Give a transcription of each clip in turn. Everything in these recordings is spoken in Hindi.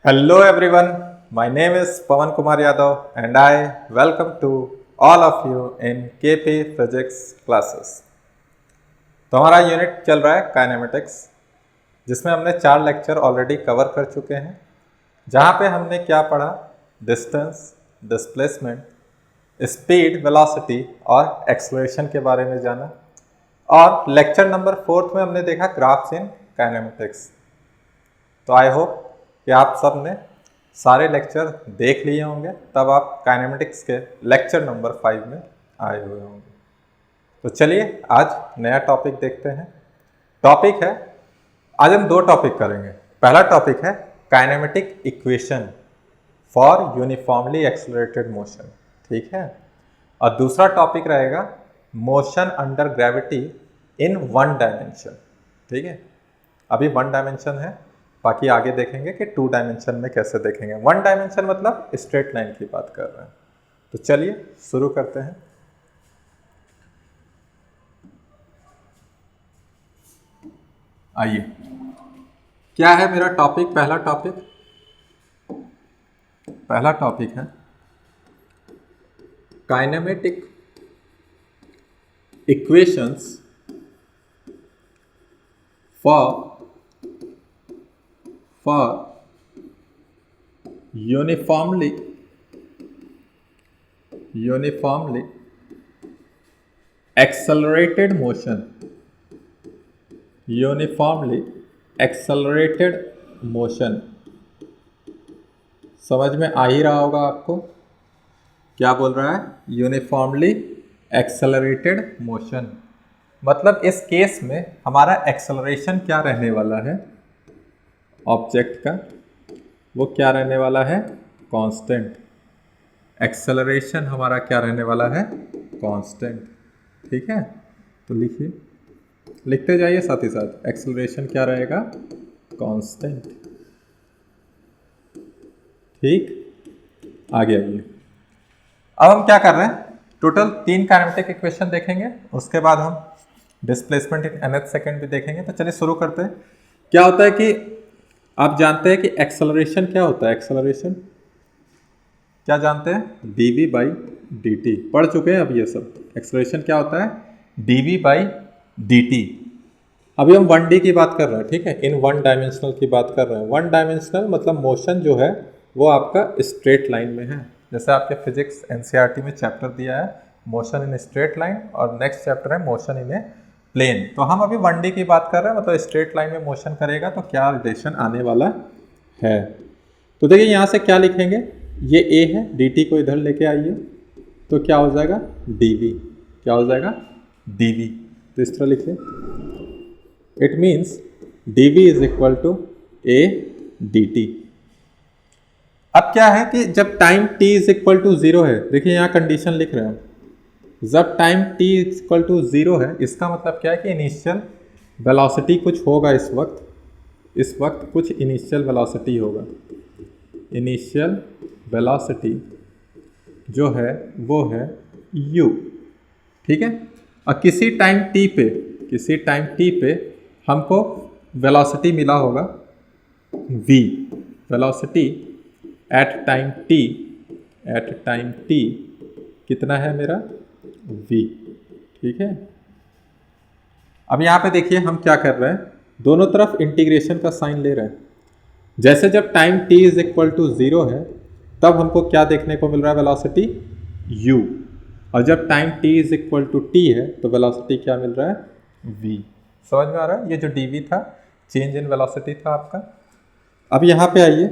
Hello everyone, my name is Pawan Kumar Yadav and I welcome to all of you in KP Physics classes। तो हमारा यूनिट चल रहा है काइनेमेटिक्स, जिसमें हमने 4 लेक्चर ऑलरेडी कवर कर चुके हैं, जहाँ पे हमने क्या पढ़ा, डिस्टेंस, डिस्प्लेसमेंट, स्पीड, वेलोसिटी और एक्सेलरेशन के बारे में जाना। और लेक्चर नंबर 4 में हमने देखा ग्राफ्स इन काइनेमेटिक्स। तो आई होप कि आप सब ने सारे लेक्चर देख लिए होंगे, तब आप काइनेमेटिक्स के लेक्चर नंबर 5 में आए हुए होंगे। तो चलिए आज नया टॉपिक देखते हैं। टॉपिक है, आज हम 2 टॉपिक करेंगे। पहला टॉपिक है kinematic equation for uniformly accelerated motion, ठीक है। और दूसरा टॉपिक रहेगा motion under gravity in 1 dimension, ठीक है। अभी 1 डायमेंशन है, बाकी आगे देखेंगे कि 2 डायमेंशन में कैसे देखेंगे। 1 डायमेंशन मतलब स्ट्रेट लाइन की बात कर रहे हैं। तो चलिए शुरू करते हैं। आइए, क्या है मेरा टॉपिक? पहला टॉपिक है kinematic equations for uniformly accelerated motion, समझ में आ ही रहा होगा आपको क्या बोल रहा है। यूनिफॉर्मली एक्सेलरेटेड मोशन मतलब इस केस में हमारा एक्सेलरेशन क्या रहने वाला है, ऑब्जेक्ट का, वो क्या रहने वाला है, कांस्टेंट। एक्सेलरेशन हमारा क्या रहने वाला है, कांस्टेंट, ठीक है। तो लिखिए, लिखते जाइए साथ ही साथ, एक्सेलरेशन क्या रहेगा, कांस्टेंट, ठीक। आगे आइए, अब हम क्या कर रहे हैं, टोटल 3 काइनेमेटिक इक्वेशन देखेंगे, उसके बाद हम डिस्प्लेसमेंट इन nth सेकेंड भी देखेंगे। तो चलिए शुरू करते हैं। क्या होता है कि आप जानते हैं कि एक्सेलरेशन क्या होता है, एक्सेलरेशन क्या जानते हैं, dv/dt, पढ़ चुके हैं अब ये सब। एक्सेलरेशन क्या होता है, dv/dt। अभी हम 1D की बात कर रहे हैं, ठीक है, इन 1 डायमेंशनल की बात कर रहे हैं। 1 डायमेंशनल मतलब मोशन जो है वो आपका स्ट्रेट लाइन में है। जैसे आपके फिजिक्स NCERT में चैप्टर दिया है मोशन इन स्ट्रेट लाइन, और नेक्स्ट चैप्टर है मोशन इन ए प्लेन। तो हम अभी 1D की बात कर रहे हैं, मतलब स्ट्रेट लाइन में मोशन करेगा तो क्या रिलेशन आने वाला है। तो देखिए यहाँ से क्या लिखेंगे, ये A है, dt को इधर लेके आइए तो क्या हो जाएगा, dv, क्या हो जाएगा, dv। तो इस तरह लिखिए, it means dv is equal to a dt। अब क्या है कि जब time t is equal to 0 है, देखिए यहाँ कंडीशन लिख रहे हैं, जब टाइम t इक्वल टू 0 है, इसका मतलब क्या है कि इनिशियल वेलोसिटी कुछ होगा इस वक्त कुछ इनिशियल वेलोसिटी होगा। इनिशियल वेलोसिटी जो है वो है u, ठीक है। और किसी टाइम t पे हमको वेलोसिटी मिला होगा v, velocity at time t कितना है मेरा, v, ठीक है। अब यहाँ पे देखिए हम क्या कर रहे हैं, दोनों तरफ इंटीग्रेशन का साइन ले रहे हैं। जैसे जब time t is equal to 0 है, तब हमको क्या देखने को मिल रहा है, वेलोसिटी u, और जब time t is equal to t है तो वेलोसिटी क्या मिल रहा है, v। समझ में आ रहा है, ये जो dv था चेंज इन वेलोसिटी था आपका। अब यहाँ पे आइए,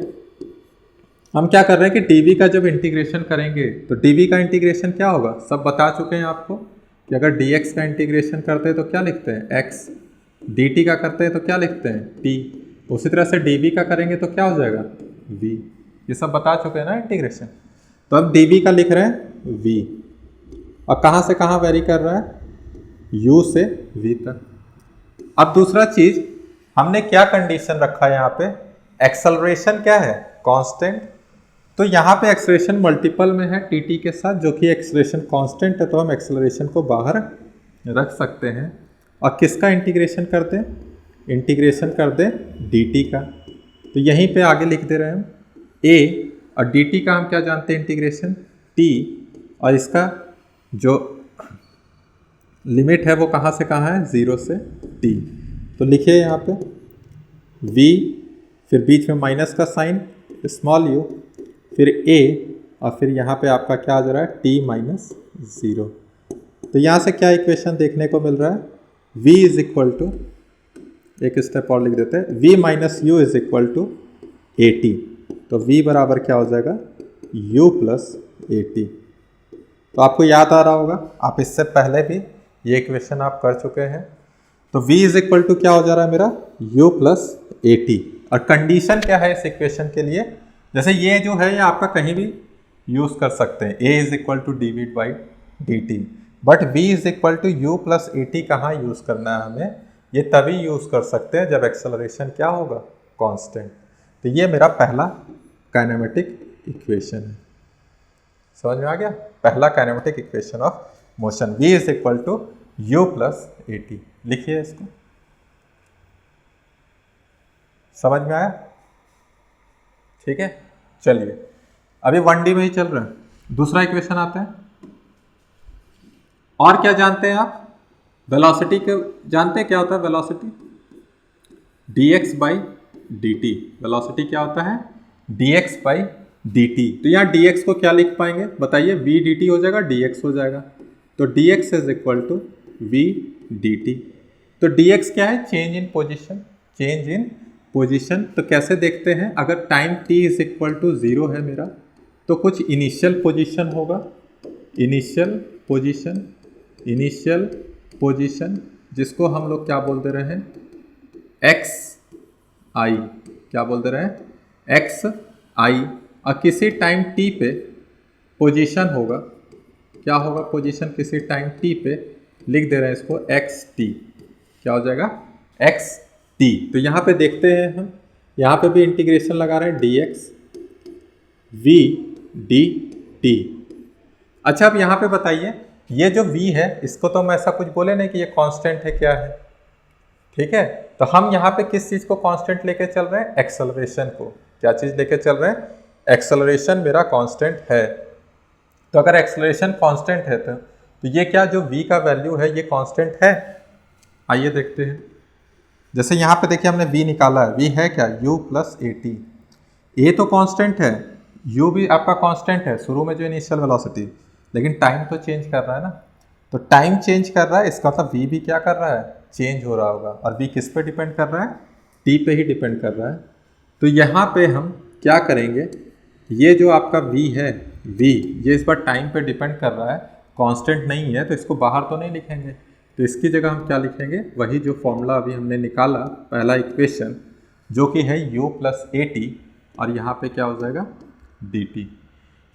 हम क्या कर रहे हैं कि dv का जब इंटीग्रेशन करेंगे तो dv का इंटीग्रेशन क्या होगा, सब बता चुके हैं आपको कि अगर dx का इंटीग्रेशन करते हैं तो क्या लिखते हैं, x, dt का करते हैं तो क्या लिखते हैं, t। उसी तरह से dv का करेंगे तो क्या हो जाएगा, v। ये सब बता चुके हैं ना इंटीग्रेशन। तो अब dv का लिख रहे हैं v, और कहाँ से कहाँ वेरी कर रहा है, u से v तक। अब दूसरा चीज, हमने क्या कंडीशन रखा है यहाँ पे, एक्सेलरेशन क्या है, कांस्टेंट। तो यहाँ पे एक्सेलरेशन मल्टीपल में है टी के साथ, जो कि एक्सेलरेशन कांस्टेंट है, तो हम एक्सेलरेशन को बाहर रख सकते हैं। और किसका इंटीग्रेशन कर दें, इंटीग्रेशन कर दें dt का। तो यहीं पे आगे लिख दे रहे हैं हम a और dt का हम क्या जानते हैं इंटीग्रेशन t, और इसका जो लिमिट है वो कहाँ से कहाँ है 0 से t। तो लिखिए यहाँ पे v, फिर बीच में माइनस का साइन स्मॉल u, फिर a, और फिर यहाँ पे आपका क्या आ जा रहा है t माइनस 0। तो यहाँ से क्या इक्वेशन देखने को मिल रहा है v इज इक्वल टू, एक स्टेप और लिख देते हैं, v minus u is equal to a t. तो v बराबर क्या हो जाएगा u प्लस ए टी। तो आपको याद आ रहा होगा, आप इससे पहले भी ये इक्वेशन आप कर चुके हैं। तो v इज इक्वल टू क्या हो जा रहा है मेरा u प्लस ए टी। और कंडीशन क्या है इस इक्वेशन के लिए, जैसे ये जो है ये आपका कहीं भी यूज़ कर सकते हैं, a is equal to d v by d t, but v is equal to u plus a t कहाँ यूज़ करना है हमें, ये तभी यूज़ कर सकते हैं जब एक्सेलरेशन क्या होगा कांस्टेंट। तो ये मेरा पहला काइनेमेटिक इक्वेशन है, समझ में आ गया, पहला kinematic equation of motion v is equal to u plus a t. लिखिए इसको, समझ में आया, ठीक है। चलिए अभी 1D में ही चल रहा है, दूसरा इक्वेशन आता है। और क्या जानते हैं आप, वेलोसिटी के जानते हैं क्या होता है velocity, dx by d T. Velocity क्या होता है dx बाई डी टी। तो यहाँ dx को क्या लिख पाएंगे बताइए, v dt हो जाएगा, dx हो जाएगा। तो dx is equal to v dt। तो dx क्या है, change in position, change in position. तो कैसे देखते हैं, अगर time t is equal to 0 है मेरा, तो कुछ इनिशियल पोजिशन होगा, इनिशियल पोजिशन, इनिशियल पोजिशन जिसको हम लोग क्या बोल दे रहे हैं एक्स आई, क्या बोल दे रहे हैं एक्स आई। और किसी टाइम t पे पोजीशन होगा, क्या होगा पोजीशन किसी टाइम t पे, लिख दे रहे हैं इसको एक्स टी, क्या हो जाएगा एक्स टी। तो यहाँ पे देखते हैं हम, यहाँ पे भी इंटीग्रेशन लगा रहे हैं dx v dt। अच्छा अब यहाँ पे बताइए, ये जो v है इसको तो हम ऐसा कुछ बोले नहीं कि ये कांस्टेंट है, क्या है, ठीक है। तो हम यहाँ पे किस चीज़ को कांस्टेंट लेके चल रहे हैं, एक्सेलरेशन को। क्या चीज़ लेके चल रहे हैं, एक्सेलरेशन मेरा कांस्टेंट है। तो अगर एक्सेलरेशन कांस्टेंट है तो ये क्या जो v का वैल्यू है ये कांस्टेंट है। आइए देखते हैं, जैसे यहाँ पे देखिए हमने v निकाला है, v है क्या u plus a T. A तो कांस्टेंट है, u भी आपका कांस्टेंट है शुरू में जो इनिशियल वेलोसिटी, लेकिन टाइम तो चेंज कर रहा है ना। तो टाइम चेंज कर रहा है, इसका मतलब v भी क्या कर रहा है, चेंज हो रहा होगा। और v किस पे डिपेंड कर रहा है, t पे ही डिपेंड कर रहा है। तो यहाँ पे हम क्या करेंगे, ये जो आपका v है, v ये इस बार टाइम पे डिपेंड कर रहा है, कांस्टेंट नहीं है, तो इसको बाहर तो नहीं लिखेंगे। तो इसकी जगह हम क्या लिखेंगे, वही जो फॉर्मूला अभी हमने निकाला पहला इक्वेशन, जो कि है u प्लस ए टी, और यहाँ पे क्या हो जाएगा dt।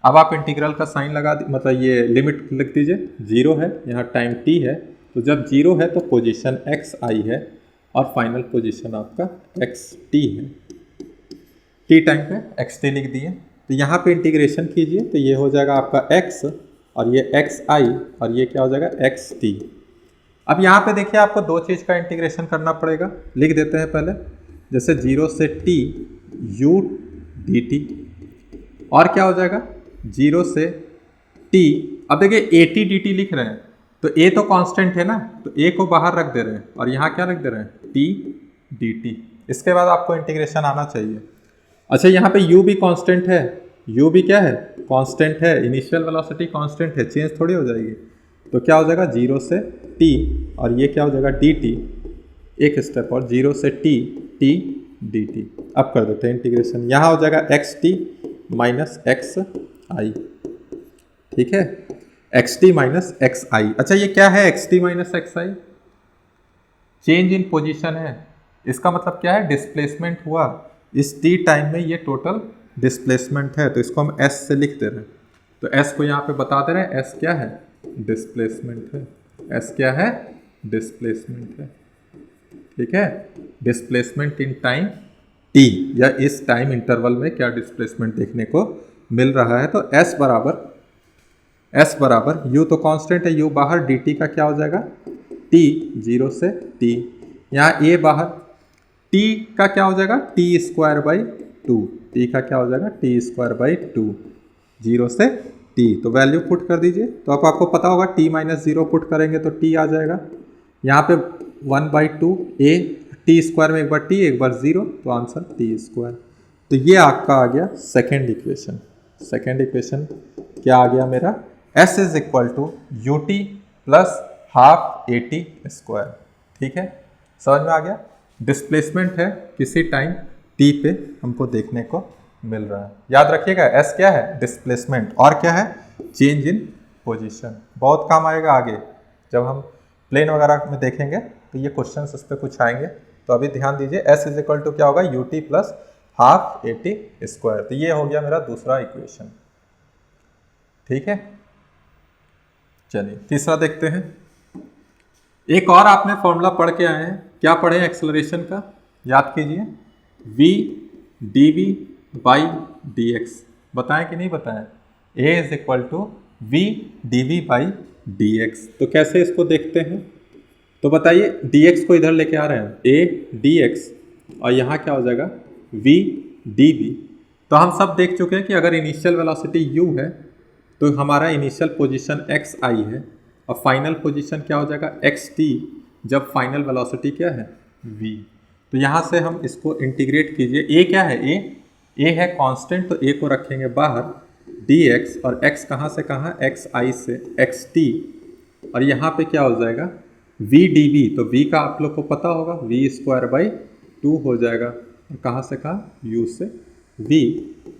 अब आप इंटीग्रल का साइन लगा मतलब ये लिमिट लिख दीजिए, 0 है, यहाँ टाइम t है, तो जब 0 है तो पोजीशन एक्स आई है और फाइनल पोजीशन आपका एक्स टी है। t टाइम पे एक्स टी लिख दिए, तो यहाँ पे इंटीग्रेशन कीजिए, तो ये हो जाएगा आपका x और ये एक्स आई और ये क्या हो जाएगा एक्स टी। अब यहाँ पे देखिए आपको दो चीज़ का इंटीग्रेशन करना पड़ेगा, लिख देते हैं पहले, जैसे 0 से t u dt, और क्या हो जाएगा 0 से t। अब देखिए ए टी डी टी लिख रहे हैं, तो a तो कांस्टेंट है ना, तो a को बाहर रख दे रहे हैं और यहाँ क्या रख दे रहे हैं t dt। इसके बाद आपको इंटीग्रेशन आना चाहिए। अच्छा यहाँ पे u भी कांस्टेंट है, u भी क्या है कांस्टेंट है, इनिशियल वेलोसिटी कांस्टेंट है, चेंज थोड़ी हो जाएगी। तो क्या हो जाएगा 0 से t और ये क्या हो जाएगा dt, एक स्टेप और 0 से t t dt। अब कर देते हैं इंटीग्रेशन, यहाँ हो जाएगा एक्स टी माइनस एक्स आई, ठीक है, एक्स टी माइनस एक्स आई। अच्छा ये क्या है x T minus x I, change in position है। इसका मतलब क्या है, डिस्प्लेसमेंट हुआ इस t टाइम में, ये टोटल डिस्प्लेसमेंट है, तो इसको हम s से लिख दे रहे हैं। तो s को यहाँ पे बता दे रहे हैं, s क्या है डिस्प्लेसमेंट है, s क्या है डिस्प्लेसमेंट है, ठीक है। डिस्प्लेसमेंट इन टाइम t, या इस टाइम इंटरवल में क्या डिस्प्लेसमेंट देखने को मिल रहा है। तो s बराबर u तो कांस्टेंट है, u बाहर dt का क्या हो जाएगा t 0 से t, यहाँ a बाहर, t का क्या हो जाएगा t स्क्वायर बाई 2, टी का क्या हो जाएगा टी स्क्वायर बाई 2, 0 से टी, तो वैल्यू पुट कर दीजिए। तो अब आपको पता होगा t माइनस 0 पुट करेंगे तो t आ जाएगा, यहाँ पे 1/2 a, टी स्क्वायर में एक बार t एक बार 0, तो आंसर टी स्क्वायर। तो ये आपका आ गया सेकेंड इक्वेशन। सेकेंड इक्वेशन क्या आ गया मेरा, s is equal to u t plus half a t square. ठीक है, समझ में आ गया। डिस्प्लेसमेंट है किसी टाइम t पे हमको देखने को मिल रहा है। याद रखिएगा s क्या है डिस्प्लेसमेंट, और क्या है चेंज इन पोजीशन। बहुत काम आएगा आगे जब हम प्लेन वगैरह में देखेंगे तो ये क्वेश्चन इस पर कुछ आएंगे। तो अभी ध्यान दीजिए s इज इक्वल टू क्या होगा you t plus half a t square. तो ये हो गया मेरा दूसरा इक्वेशन। ठीक है, चलिए तीसरा देखते हैं। एक और आपने फॉर्मूला पढ़ के आए हैं, क्या पढ़े एक्सेलरेशन का, याद कीजिए v dv बाई dx। बताएं कि नहीं बताएं, a is equal to v dv by dx। तो कैसे इसको देखते हैं, तो बताइए dx को इधर लेके आ रहे हैं a dx और यहाँ क्या हो जाएगा v dv। तो हम सब देख चुके हैं कि अगर इनिशियल वेलोसिटी u है तो हमारा इनिशियल पोजीशन xi है और फाइनल पोजीशन क्या हो जाएगा xt, जब फाइनल वेलोसिटी क्या है v। तो यहाँ से हम इसको इंटीग्रेट कीजिए, a क्या है a है कांस्टेंट, तो a को रखेंगे बाहर, dx और x कहाँ से कहाँ xi से xt, और यहाँ पे क्या हो जाएगा v dv। तो v का आप लोग को पता होगा v स्क्वायर बाई 2 हो जाएगा, और कहाँ से कहाँ u से v।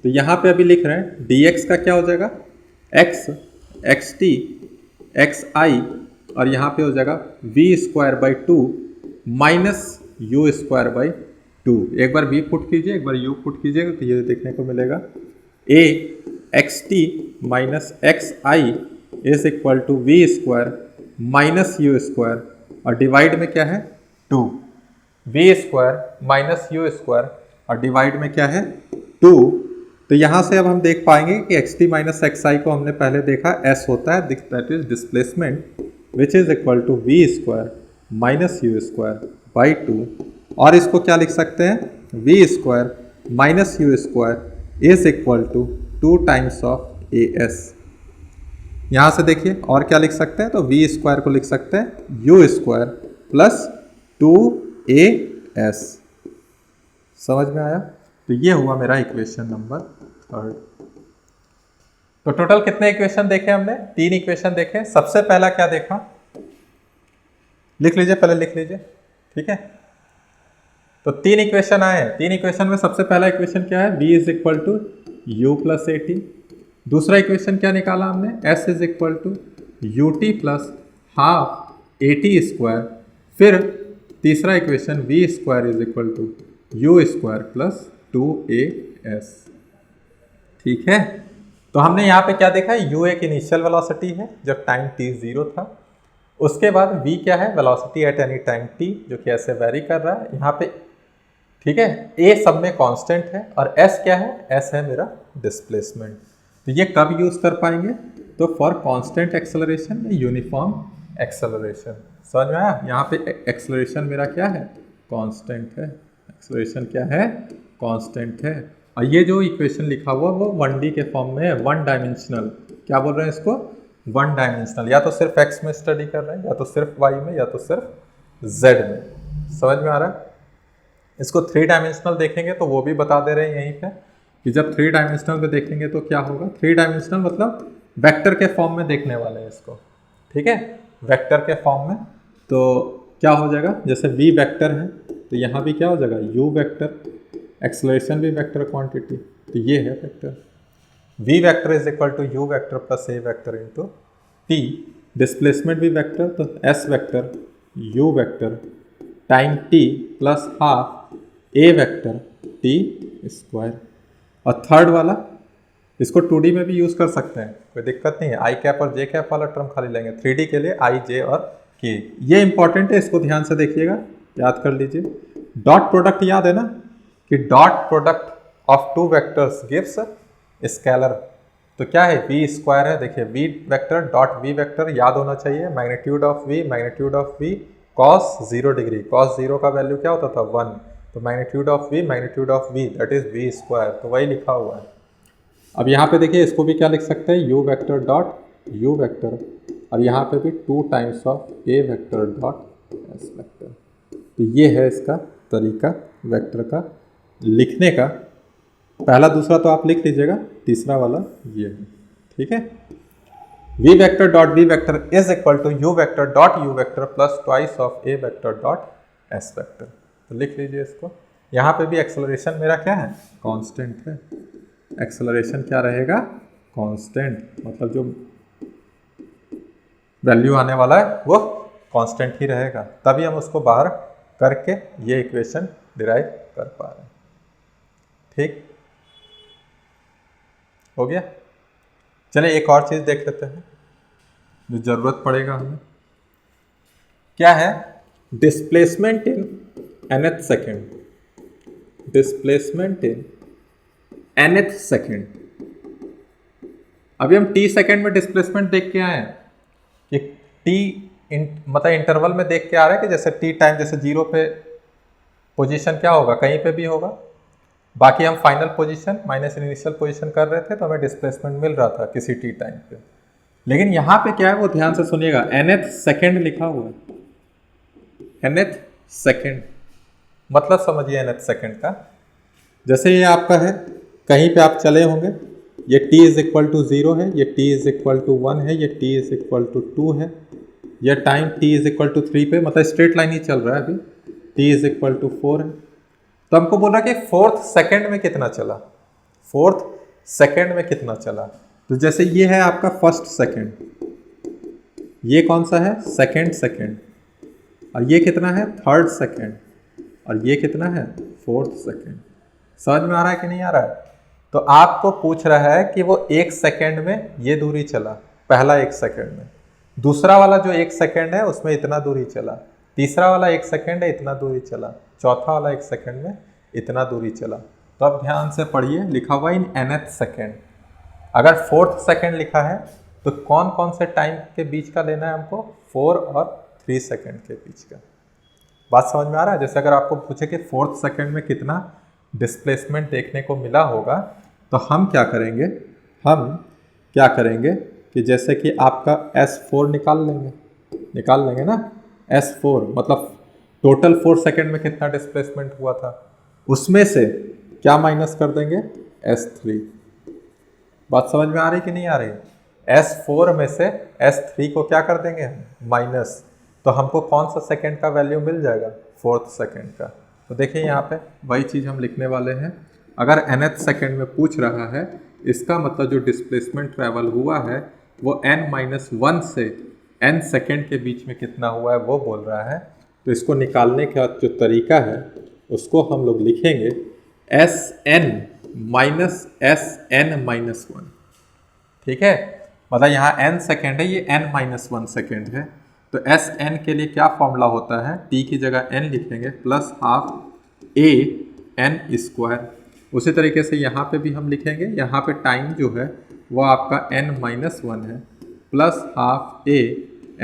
तो यहाँ पे अभी लिख रहे हैं dx का क्या हो जाएगा x xt xi, और यहाँ पे हो जाएगा v square by 2 minus u square by 2। एक बार v पुट कीजिए एक बार u पुट कीजिएगा तो ये देखने को मिलेगा a xt minus xi is equal to v square minus u square, और डिवाइड में क्या है 2, v square minus u square और डिवाइड में क्या है 2। तो यहाँ से अब हम देख पाएंगे कि xt माइनस xi को हमने पहले देखा s होता है, that is displacement, which is equal to v square minus u square by 2, और इसको क्या लिख सकते हैं v square minus u square is equal to 2 times of as। यहाँ से देखिए और क्या लिख सकते हैं, तो v स्क्वायर को लिख सकते हैं u स्क्वायर प्लस 2as। समझ में आया। तो ये हुआ मेरा इक्वेशन नंबर 3। तो टोटल कितने इक्वेशन देखे हमने, 3 इक्वेशन देखे। सबसे पहला क्या देखा, लिख लीजिए पहले लिख लीजिए, ठीक है। तो 3 इक्वेशन आए हैं, 3 इक्वेशन में सबसे पहला इक्वेशन क्या है v is equal to u plus a t. दूसरा इक्वेशन क्या निकाला हमने s is equal to u t plus half a t square. फिर तीसरा equation v square is equal to u square plus 2as। ठीक है, तो हमने यहाँ पे क्या देखा, u एक इनिशियल वेलोसिटी है जब टाइम t 0 था। उसके बाद v क्या है velocity at any time t, जो कि ऐसे वेरी कर रहा है यहाँ पे। ठीक है, a सब में कांस्टेंट है, और s क्या है, s है मेरा डिस्प्लेसमेंट। तो ये कब यूज कर पाएंगे, तो फॉर कांस्टेंट एक्सेलरेशन या यूनिफॉर्म एक्सेलरेशन। समझ में आया। यहाँ पे एक्सेलरेशन मेरा क्या है कांस्टेंट है, एक्सेलरेशन क्या है कांस्टेंट है। और ये जो इक्वेशन लिखा हुआ वो 1D के फॉर्म में है, 1 डायमेंशनल। क्या बोल रहे हैं इसको 1 डायमेंशनल, या तो सिर्फ x में स्टडी कर रहे हैं, या तो सिर्फ y में, या तो सिर्फ z में। समझ में आ रहा है। इसको 3 डायमेंशनल देखेंगे तो वो भी बता दे रहे हैं यहीं पे कि जब 3 डायमेंशनल में देखेंगे तो क्या होगा। 3 डायमेंशनल मतलब वेक्टर के फॉर्म में देखने वाले हैं इसको, ठीक है, वेक्टर के फॉर्म में। तो क्या हो जाएगा, जैसे v वेक्टर है तो यहाँ भी क्या हो जाएगा u वेक्टर, एक्सेलरेशन भी वेक्टर क्वांटिटी, तो ये है vector. v vector is equal to u vector plus a vector into t। Displacement भी वेक्टर, तो s vector u vector time t plus half a vector t square. और थर्ड वाला इसको 2D में भी यूज़ कर सकते हैं, कोई दिक्कत नहीं है। आई कैप और जे कैप वाला टर्म खाली लेंगे, 3D के लिए आई जे और के। ये इंपॉर्टेंट है, इसको ध्यान से देखिएगा, याद कर लीजिए। डॉट प्रोडक्ट याद है ना, कि dot product of 2 vectors gives scalar. तो क्या है v स्क्वायर है, देखिए v vector dot v vector याद होना चाहिए। Magnitude of v cos 0 degree, cos 0 का वैल्यू क्या होता था 1, तो magnitude of v that is v square, तो वही लिखा हुआ है। अब यहाँ पे देखिए इसको भी क्या लिख सकते हैं, u vector dot u vector, और यहाँ पे भी 2 times of a vector dot s vector. तो ये है इसका तरीका वेक्टर का लिखने का। पहला दूसरा तो आप लिख लीजिएगा, तीसरा वाला ये है, ठीक है। v vector dot v vector is equal to u vector dot u vector plus twice of a vector dot s vector. तो लिख लीजिए इसको। यहाँ पे भी एक्सेलरेशन मेरा क्या है, कांस्टेंट है। एक्सेलरेशन क्या रहेगा, कांस्टेंट, मतलब जो वैल्यू आने वाला है वो कांस्टेंट ही रहेगा, तभी हम उसको बाहर करके ये इक्वेशन डिराइव कर पा रहे हैं। ठीक हो गया। चलिए एक और चीज देख लेते हैं जो जरूरत पड़ेगा हमें। क्या है, displacement in nth second. Displacement in nth second. अभी हम t सेकेंड में डिस्प्लेसमेंट देख के आए हैं कि t मतलब इंटरवल में देख के आ रहा है कि जैसे t टाइम जैसे 0 पे पोजीशन क्या होगा, कहीं पे भी होगा। बाकी हम final position minus initial position कर रहे थे तो हमें डिस्प्लेसमेंट मिल रहा था किसी t टाइम पे। लेकिन यहाँ पे क्या है वो ध्यान से सुनिएगा, nth सेकेंड लिखा हुआ है। nth सेकेंड मतलब समझिए nth सेकेंड का, जैसे ये आपका है, कहीं पे आप चले होंगे, ये t इज इक्वल टू 0 है, ये t इज इक्वल टू 1 है, ये t इज इक्वल टू 2 है, ये time t is equal to 3 पे, मतलब स्ट्रेट लाइन ही चल रहा है अभी, t इज इक्वल टू 4 है। तो हमको बोल रहा है कि 4th सेकेंड में कितना चला, 4th सेकेंड में कितना चला। तो जैसे ये है आपका फर्स्ट सेकेंड, ये कौन सा है, सेकेंड सेकेंड, और ये कितना है, थर्ड सेकेंड, और ये कितना है, 4th सेकेंड। समझ में आ रहा है कि नहीं आ रहा है। तो आपको पूछ रहा है कि वो 1 सेकेंड में ये दूरी चला, पहला 1 सेकेंड में, दूसरा वाला जो 1 सेकेंड है उसमें इतना दूरी चला, तीसरा वाला 1 सेकेंड है इतना दूरी चला, चौथा वाला 1 सेकेंड में इतना दूरी चला। तो अब ध्यान से पढ़िए, लिखा हुआ इन nth सेकेंड। अगर 4th सेकेंड लिखा है तो कौन कौन से टाइम के बीच का लेना है हमको, 4 और 3 सेकेंड के बीच का। बात समझ में आ रहा है। जैसे अगर आपको पूछे कि 4th सेकेंड में कितना डिस्प्लेसमेंट देखने को मिला होगा, तो हम क्या करेंगे, कि जैसे कि आपका S4 निकाल लेंगे ना। S4 मतलब टोटल 4 सेकेंड में कितना डिस्प्लेसमेंट हुआ था, उसमें से क्या माइनस कर देंगे, S3। बात समझ में आ रही कि नहीं आ रही। S4 में से S3 को क्या कर देंगे, माइनस, तो हमको कौन सा सेकेंड का वैल्यू मिल जाएगा, 4th सेकेंड का। तो देखिए यहाँ पे वही चीज़ हम लिखने वाले हैं। अगर nth सेकेंड में पूछ रहा है, इसका मतलब जो डिस्प्लेसमेंट ट्रैवल हुआ है वो n-1 से n सेकेंड के बीच में कितना हुआ है वो बोल रहा है। तो इसको निकालने का जो तरीका है उसको हम लोग लिखेंगे Sn माइनस Sn-1। ठीक है, मतलब यहाँ n सेकेंड है, ये n-1 सेकेंड है। तो Sn के लिए क्या फॉर्मूला होता है, t की जगह n लिखेंगे plus half a n square. उसी तरीके से यहाँ पे भी हम लिखेंगे, यहाँ पे टाइम जो है वो आपका n-1 है प्लस हाफ a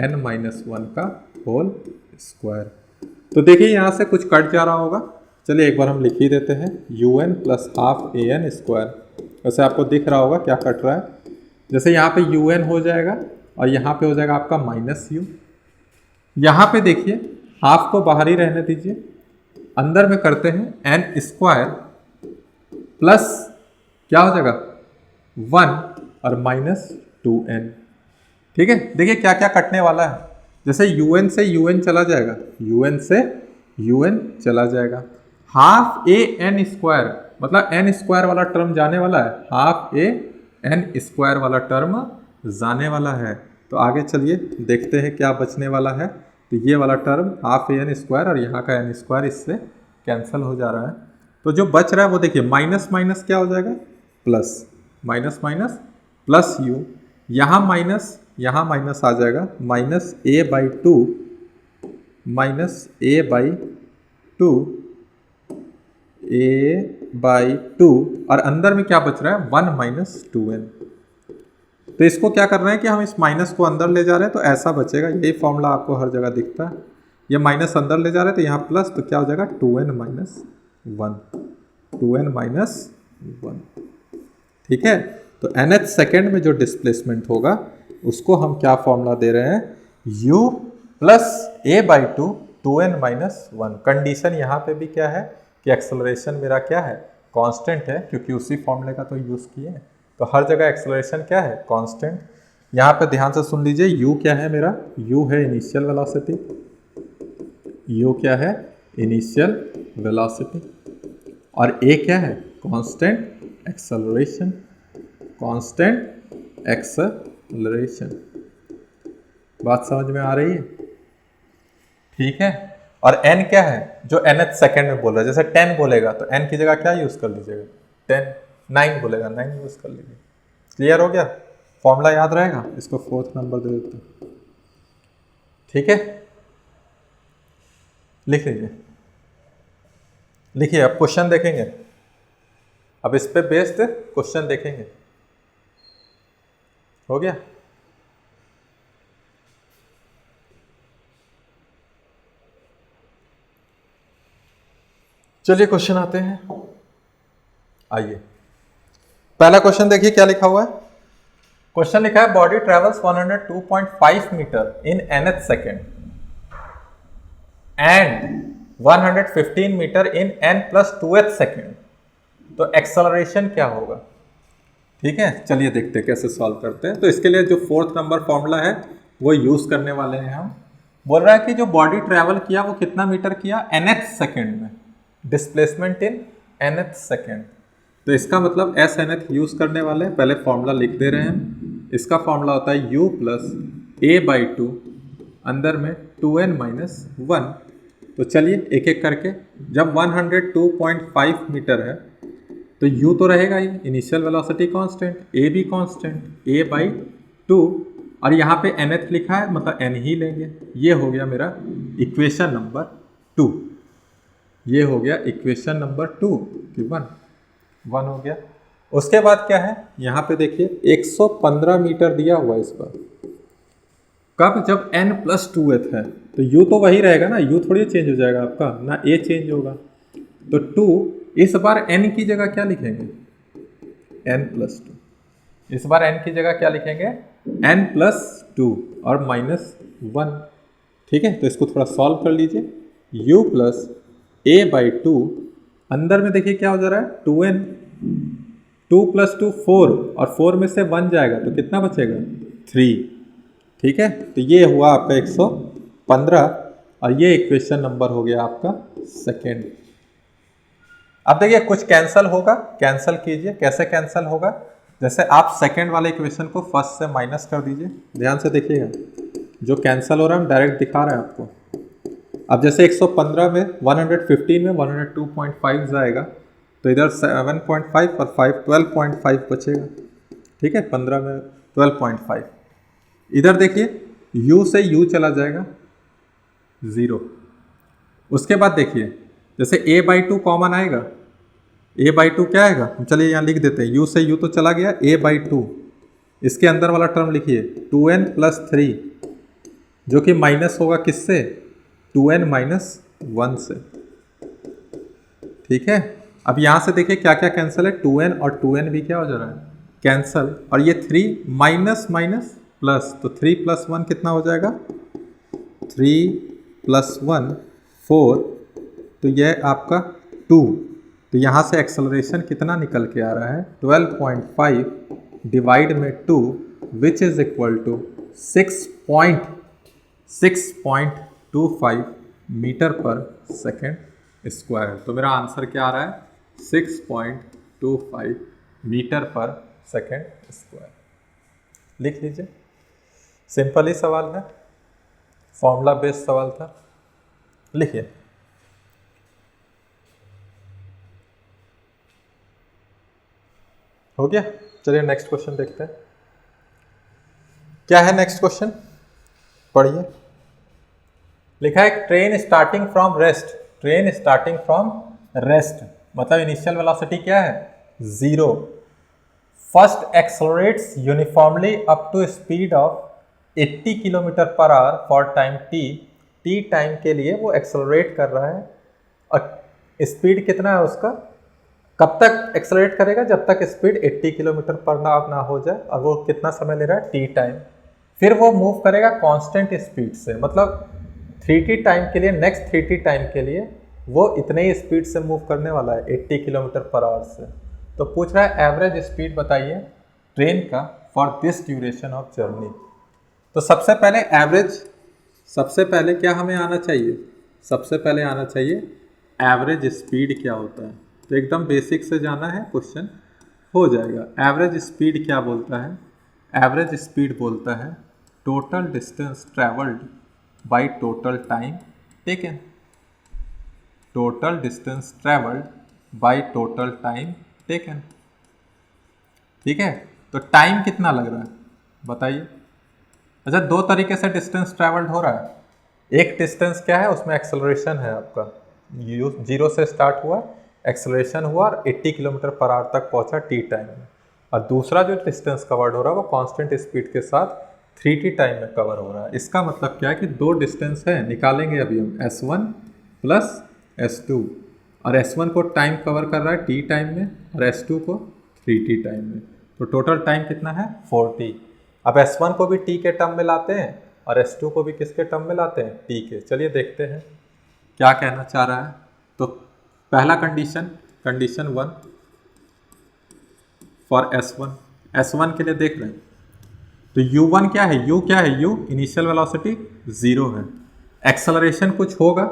n-1 का होल स्क्वायर। तो देखिए यहाँ से कुछ कट जा रहा होगा, चलिए एक बार हम लिख ही देते हैं, un plus half a n square. वैसे आपको दिख रहा होगा क्या कट रहा है, जैसे यहाँ पे un हो जाएगा और यहाँ पे हो जाएगा आपका माइनस u। यहाँ पे देखिए हाफ को बाहर ही रहने दीजिए, अंदर में करते हैं n स्क्वायर प्लस क्या हो जाएगा 1 और माइनस 2n। ठीक है, देखिए क्या क्या कटने वाला है। जैसे un से un चला जाएगा, un से un चला जाएगा, हाफ a n स्क्वायर मतलब n स्क्वायर वाला टर्म जाने वाला है, हाफ a n स्क्वायर वाला टर्म जाने वाला है। तो आगे चलिए देखते हैं क्या बचने वाला है। तो ये वाला term half a n square और यहाँ का n स्क्वायर इससे कैंसिल हो जा रहा है। तो जो बच रहा है वो देखिए माइनस माइनस क्या हो जाएगा, plus, minus minus plus u, यहाँ माइनस आ जाएगा, माइनस a/2 और अंदर में क्या बच रहा है 1 माइनस 2n। तो इसको क्या कर रहे हैं कि हम इस माइनस को अंदर ले जा रहे हैं, तो ऐसा बचेगा। यही फॉर्मूला आपको हर जगह दिखता है। ये माइनस अंदर ले जा रहे हैं तो यहाँ प्लस, तो क्या हो जाएगा 2n माइनस 1, 2n माइनस 1। ठीक है, तो nth सेकेंड में जो डिस्प्लेसमेंट होगा उसको हम क्या फॉर्मूला दे रहे हैं, u plus a/2 2n minus 1। Condition यहाँ पे भी क्या है कि एक्सेलरेशन मेरा क्या है, कांस्टेंट है, क्योंकि उसी फॉर्मूले का तो यूज़ किए हैं, तो हर जगह एक्सेलरेशन क्या है, कांस्टेंट। यहाँ पे ध्यान से सुन लीजिए, u क्या है मेरा, u है इनिशियल वेलोसिटी, u क्या है इनिशियल वेलोसिटी, और a क्या है कांस्टेंट एक्सेलरेशन, कांस्टेंट एक्सेलरेशन। बात समझ में आ रही है? ठीक है, और n क्या है, जो nth सेकेंड में बोल रहा है, जैसे 10 बोलेगा तो n की जगह क्या यूज़ कर लीजिएगा, 10, 9 बोलेगा 9 यूज़ कर लीजिए। क्लियर हो गया, फॉर्मूला याद रहेगा, इसको 4th नंबर दे देते हैं। ठीक है, लिख लीजिए, लिखिए। अब क्वेश्चन देखेंगे, अब इस पे बेस्ड क्वेश्चन देखेंगे। हो गया, चलिए क्वेश्चन आते हैं। आइए, पहला क्वेश्चन देखिए क्या लिखा हुआ है। क्वेश्चन लिखा है body travels 102.5 metre in nth second and 115 metre in n+2th second, तो एक्सेलरेशन क्या होगा। ठीक है, चलिए देखते हैं कैसे सॉल्व करते हैं। तो इसके लिए जो 4th नंबर फॉर्मूला है वो यूज करने वाले हैं हम। बोल रहा है कि जो बॉडी ट्रेवल किया वो कितना मीटर किया, nth सेकेंड में, डिस्प्लेसमेंट इन nth सेकेंड। तो इसका मतलब s nth यूज करने वाले हैं, पहले फॉर्मूला लिख दे रहे हैं। इसका फॉर्मूला होता है u प्लस a/2 अंदर में 2n माइनस 1। तो चलिए एक एक करके, जब 102.5 मीटर है तो u तो रहेगा ही, इनिशियल वेलोसिटी कांस्टेंट, a भी कांस्टेंट, a/2, और यहाँ पे nth लिखा है मतलब n ही लेंगे। ये हो गया मेरा इक्वेशन नंबर 2, ये हो गया इक्वेशन नंबर 2 कि 1 हो गया। उसके बाद क्या है, यहाँ पे देखिए 115 मीटर दिया हुआ है इस पर। कब, जब n+2th है तो u तो वही रहेगा ना, u थोड़ी चेंज हो जाएगा आपका, ना a चेंज होगा। तो 2, इस बार n की जगह क्या लिखेंगे, n+2, इस बार n की जगह क्या लिखेंगे, n+2 और -1। ठीक है, तो इसको थोड़ा सॉल्व कर लीजिए। u प्लस a/2 अंदर में देखिए क्या हो जा रहा है, 2n, 2 + 2 4, और 4 में से 1 जाएगा तो कितना बचेगा, 3। ठीक है, तो ये हुआ आपका 115, और ये इक्वेशन नंबर हो गया आपका सेकेंड। अब देखिए कुछ कैंसिल होगा, कैंसिल कीजिए। कैसे कैंसिल होगा, जैसे आप सेकेंड वाले इक्वेशन को फर्स्ट से माइनस कर दीजिए। ध्यान से देखिएगा, जो कैंसिल हो रहा है हम डायरेक्ट दिखा रहे हैं आपको। अब जैसे 115 में 115 में 102.5 जाएगा तो इधर 7.5 और 5 12.5 बचेगा। ठीक है, 15 में 12.5। इधर देखिए u से u चला जाएगा 0। उसके बाद देखिए जैसे a/2 कॉमन आएगा, a/2 क्या आएगा, चलिए यहाँ लिख देते हैं, u से u तो चला गया, a/2, इसके अंदर वाला टर्म लिखिए 2n + 3, जो कि माइनस होगा किससे, 2n - 1 से। ठीक है, अब यहाँ से देखिए क्या क्या कैंसिल है, 2n और 2n भी क्या हो जा रहा है, कैंसिल, और ये 3 माइनस माइनस प्लस, तो 3 + 1 कितना हो जाएगा, 3 + 1 4, तो यह आपका 2। तो यहाँ से एक्सेलरेशन कितना निकल के आ रहा है, 12.5 डिवाइड में 2 which is equal to 6.25 metre per second square. तो मेरा आंसर क्या आ रहा है, 6.25 मीटर पर सेकेंड स्क्वायर। लिख लीजिए, सिंपल ही सवाल है, फॉर्मूला बेस्ड सवाल था। लिखिए, हो गया। चलिए नेक्स्ट क्वेश्चन देखते हैं, क्या है नेक्स्ट क्वेश्चन, पढ़िए। लिखा है train starting from rest, train starting from rest मतलब इनिशियल वेलोसिटी क्या है, 0। First accelerates uniformly up to speed of 80 km/h for time t t time के लिए वो एक्सेलरेट कर रहा है, और स्पीड कितना है उसका, कब तक एक्सेलरेट करेगा, जब तक स्पीड 80 किलोमीटर पर आवर ना हो जाए, और वो कितना समय ले रहा है, टी टाइम। फिर वो मूव करेगा कांस्टेंट स्पीड से, मतलब 3t टाइम के लिए, नेक्स्ट 3t टाइम के लिए वो इतने ही स्पीड से मूव करने वाला है, 80 किलोमीटर पर आवर से। तो पूछ रहा है एवरेज स्पीड बताइए ट्रेन का for this duration of journey. तो सबसे पहले एवरेज, सबसे पहले क्या हमें आना चाहिए, सबसे पहले आना चाहिए एवरेज स्पीड क्या होता है। तो एकदम बेसिक से जाना है, क्वेश्चन हो जाएगा। एवरेज स्पीड क्या बोलता है, एवरेज स्पीड बोलता है total distance travelled by total time taken, total distance travelled by total time taken. ठीक है, तो टाइम कितना लग रहा है बताइए। अच्छा, दो तरीके से डिस्टेंस ट्रेवल्ड हो रहा है। एक डिस्टेंस क्या है, उसमें एक्सेलरेशन है आपका, 0 से स्टार्ट हुआ, एक्सेलरेशन हुआ और 80 किलोमीटर पर आवर तक पहुंचा टी टाइम में। और दूसरा जो डिस्टेंस कवर्ड हो रहा है वो कांस्टेंट स्पीड के साथ 3t टाइम में कवर हो रहा है। इसका मतलब क्या है कि दो डिस्टेंस है, निकालेंगे अभी हम S1 प्लस S2, और S1 को टाइम कवर कर रहा है टी टाइम में, और S2 को 3t टाइम में। तो टोटल टाइम कितना है, 4t। अब S1 को भी t के टर्म में लाते हैं और S2 को भी किसके टर्म में लाते हैं, t के। चलिए देखते हैं क्या कहना चाह रहा है। तो पहला कंडीशन, कंडीशन 1 फॉर S1 के लिए देख रहे हैं। तो U1 क्या है, U क्या है, U इनिशियल वेलोसिटी 0 है, एक्सेलरेशन कुछ होगा,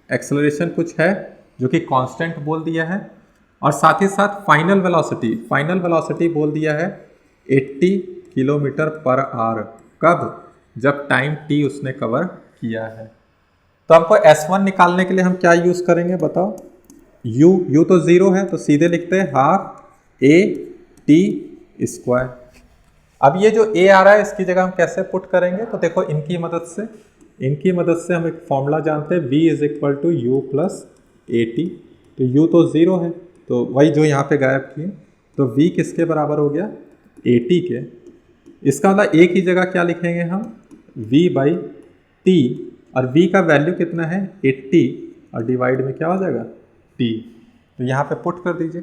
एक्सेलरेशन कुछ है जो कि कांस्टेंट बोल दिया है, और साथ ही साथ फाइनल वेलोसिटी, फाइनल वेलोसिटी बोल दिया है 80 किलोमीटर पर आवर। कब, जब टाइम t उसने कवर किया है। तो हमको S1 निकालने के लिए हम क्या यूज़ करेंगे बताओ। U तो 0 है, तो सीधे लिखते हैं हाफ a t स्क्वायर। अब ये जो a आ रहा है इसकी जगह हम कैसे पुट करेंगे, तो देखो इनकी मदद से हम एक फॉर्मूला जानते हैं, v is equal to u plus a t. तो u तो 0 है, तो वही जो यहाँ पे गायब किए, तो v किसके बराबर हो गया, ए टी के। इसका मतलब a की जगह क्या लिखेंगे हम, v बाई टी, और v का वैल्यू कितना है 80, और डिवाइड में क्या हो जाएगा t। तो यहाँ पे पुट कर दीजिए,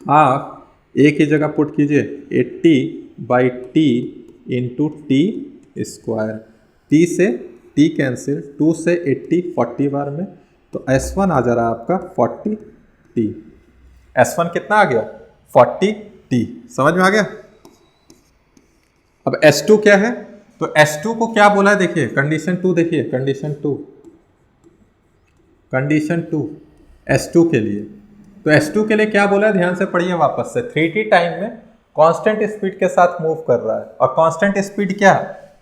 हाफ a की जगह पुट कीजिए 80 by T into T square. t से t कैंसिल, 2 से 80 40 बार में, तो S1 आ जा रहा है आपका 40t। S1 कितना आ गया, 40t। समझ में आ गया। अब S2 क्या है, तो S2 को क्या बोला है, देखिए कंडीशन 2, देखिए कंडीशन 2 S2 के लिए। तो S2 के लिए क्या बोला है, ध्यान से पढ़िए वापस से। 3t टाइम में कांस्टेंट स्पीड के साथ मूव कर रहा है, और कांस्टेंट स्पीड क्या,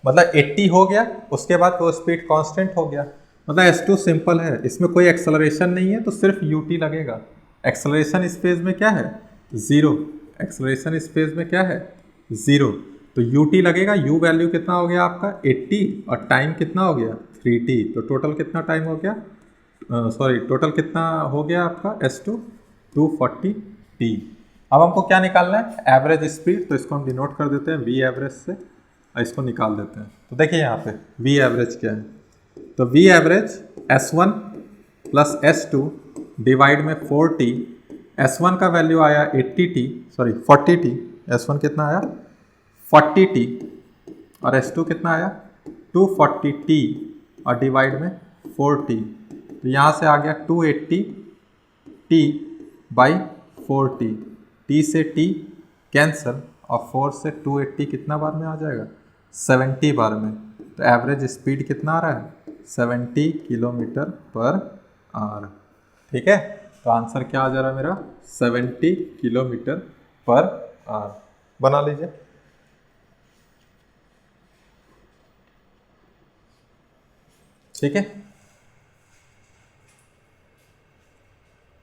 मतलब 80 हो गया, उसके बाद वो स्पीड कांस्टेंट हो गया, मतलब S2 सिंपल है, इसमें कोई एक्सेलरेशन नहीं है, तो सिर्फ ut लगेगा। एक्सेलरेशन स्पेस में क्या है, 0, एक्सेलरेशन स्पेस में क्या है 0, तो ut लगेगा। u वैल्यू कितना हो गया आपका 80, और टाइम कितना हो गया 3t। तो टोटल कितना टाइम हो गया, टोटल कितना हो गया आपका S2 240t। अब हमको क्या निकालना है, एवरेज स्पीड। तो इसको हम डिनोट कर देते हैं v एवरेज से, और इसको निकाल देते हैं। तो देखिए यहाँ पे v एवरेज क्या है, तो v average S1 plus S2 divide में 4t। S1 का वैल्यू आया 40t, S1 कितना आया 40t, और S2 कितना आया 240t, और डिवाइड में 4t। तो यहाँ से आ गया 280t बाई 4t, t से t कैंसल, और 4 से 280 कितना बार में आ जाएगा 70 बार में। तो एवरेज स्पीड कितना आ रहा है 70 किलोमीटर पर आवर। ठीक है, तो आंसर क्या आ जा रहा है मेरा 70 किलोमीटर पर आवर। बना लीजिए। ठीक है,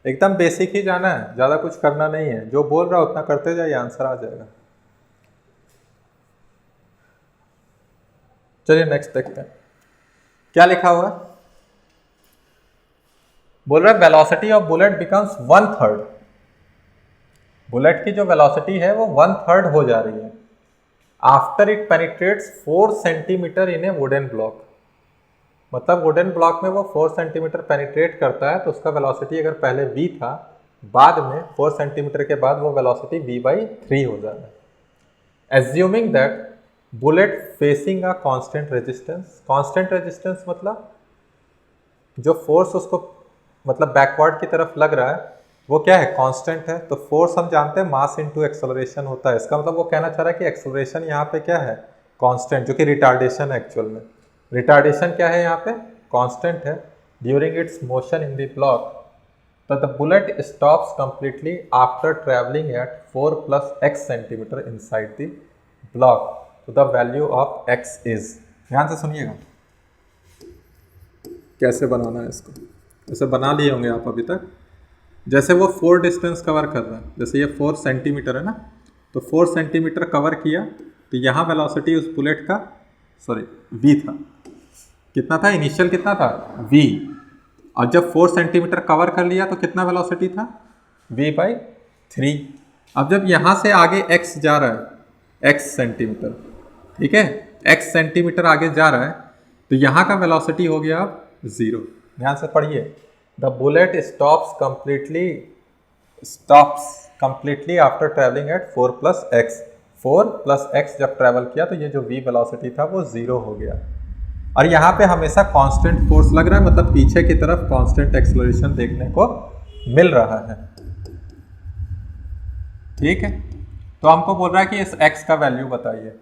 एकदम बेसिक ही जाना है, ज़्यादा कुछ करना नहीं है, जो बोल रहा है उतना करते जाइए, आंसर आ जाएगा। चलिए नेक्स्ट देखते हैं क्या लिखा हुआ है। बोल रहा है velocity of bullet becomes 1/3। Bullet की जो वेलोसिटी है वो 1/3 हो जा रही है after it penetrates 4 centimetre in A wooden block. मतलब वुडन ब्लॉक में वो 4 सेंटीमीटर पेनिट्रेट करता है, तो उसका वेलोसिटी अगर पहले v था, बाद में 4 सेंटीमीटर के बाद वो वेलोसिटी v/3 हो जाता है। Assuming that bullet facing a constant resistance, constant resistance मतलब जो फोर्स उसको मतलब बैकवर्ड की तरफ लग रहा है वो क्या है, कांस्टेंट है। तो फोर्स हम जानते हैं मास इनटू एक्सेलरेशन होता है, इसका मतलब वो कहना चाह रहा है कि एक्सेलरेशन यहाँ पे क्या है, कांस्टेंट, जो कि रिटार्डेशन है एक्चुअल में। रिटार्डेशन क्या है यहाँ पे, कांस्टेंट है during its motion in the block. तो the bullet stops completely after travelling at 4 + x centimetre inside the block. तो the value of x is, ध्यान से सुनिएगा कैसे बनाना है इसको। ऐसे बना लिए होंगे आप अभी तक। जैसे वो 4 डिस्टेंस कवर कर रहा है, जैसे ये 4 सेंटीमीटर है ना, तो 4 सेंटीमीटर कवर किया, तो यहाँ वेलोसिटी उस बुलेट का v था, कितना था इनिशियल, कितना था v, और जब 4 सेंटीमीटर कवर कर लिया तो कितना वेलोसिटी था v/3। अब जब यहाँ से आगे x जा रहा है, x सेंटीमीटर, ठीक है, x सेंटीमीटर आगे जा रहा है, तो यहाँ का वेलोसिटी हो गया अब 0। ध्यान से पढ़िए, the bullet stops completely after travelling at 4 + x। 4 + x जब ट्रेवल किया तो ये जो v वेलोसिटी था वो 0 हो गया। और यहाँ पे हमेशा कांस्टेंट फोर्स लग रहा है, मतलब पीछे की तरफ कांस्टेंट एक्सेलरेशन देखने को मिल रहा है, ठीक है। तो हमको बोल रहा है कि इस x का वैल्यू बताइए।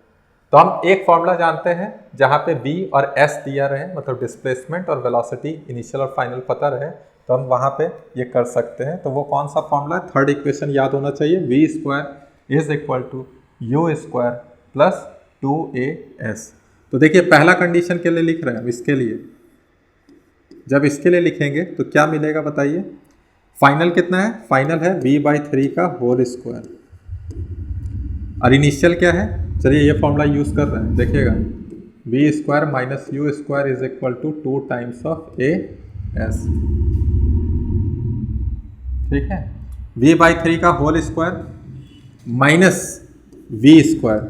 तो हम एक फॉर्मूला जानते हैं जहाँ पे v और s दिया रहे, मतलब डिस्प्लेसमेंट और वेलोसिटी इनिशियल और फाइनल पता रहे, तो हम वहाँ पे ये कर सकते हैं। तो वो कौन सा फॉर्मूला है, थर्ड इक्वेशन याद होना चाहिए, v² = u² + 2as। तो देखिए पहला कंडीशन के लिए लिख रहे हैं, इसके लिए जब इसके लिए लिखेंगे तो क्या मिलेगा बताइए। फाइनल कितना है, फाइनल है v/3 का होल स्क्वायर, और इनिशियल क्या है, चलिए ये फॉर्मूला यूज़ कर रहे हैं, देखिएगा v² - u² = 2 times of as, ठीक है। v/3 का होल स्क्वायर माइनस v²,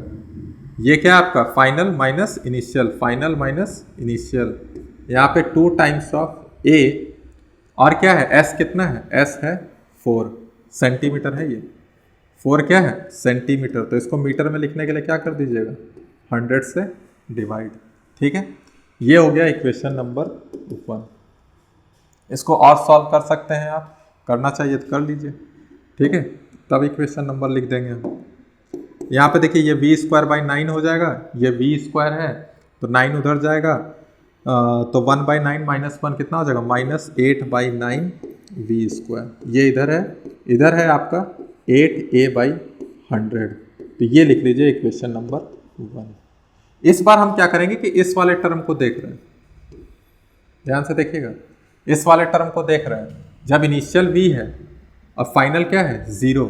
ये क्या है आपका final minus initial, final minus initial, यहाँ पे 2 टाइम्स ऑफ a, और क्या है s कितना है, s है 4 सेंटीमीटर है, ये 4 क्या है सेंटीमीटर, तो इसको मीटर में लिखने के लिए क्या कर दीजिएगा 100 से डिवाइड, ठीक है। ये हो गया इक्वेशन नंबर 1। इसको और सॉल्व कर सकते हैं आप, करना चाहिए तो कर लीजिए, ठीक है। तब इक्वेशन नंबर लिख देंगे हम। यहाँ पे देखिए ये v²/9 हो जाएगा, ये v² है तो 9 उधर जाएगा, तो 1/9 - 1 कितना हो जाएगा -8/9 v², ये इधर है आपका 8a/100। तो ये लिख लीजिए इक्वेशन नंबर 1। इस बार हम क्या करेंगे कि इस वाले टर्म को देख रहे हैं, ध्यान से देखिएगा, इस वाले टर्म को देख रहे हैं, जब इनिशियल v है और फाइनल क्या है 0,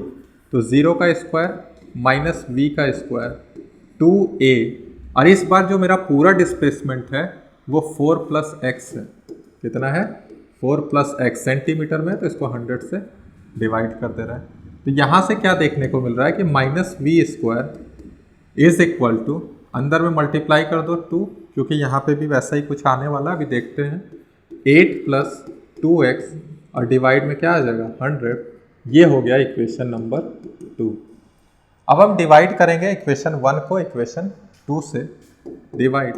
तो 0 का स्क्वायर माइनस v का स्क्वायर 2a, और इस बार जो मेरा पूरा डिस्प्लेसमेंट है वो 4 + x है, कितना है 4 + x सेंटीमीटर में, तो इसको 100 से डिवाइड कर दे रहा है। तो यहाँ से क्या देखने को मिल रहा है कि -v² = अंदर में मल्टीप्लाई कर दो 2, क्योंकि यहाँ पे भी वैसा ही कुछ आने वाला, अभी देखते हैं, 8 + 2x और डिवाइड में क्या आ जाएगा 100। ये हो गया इक्वेशन नंबर 2। अब हम डिवाइड करेंगे इक्वेशन 1 को इक्वेशन 2 से, डिवाइड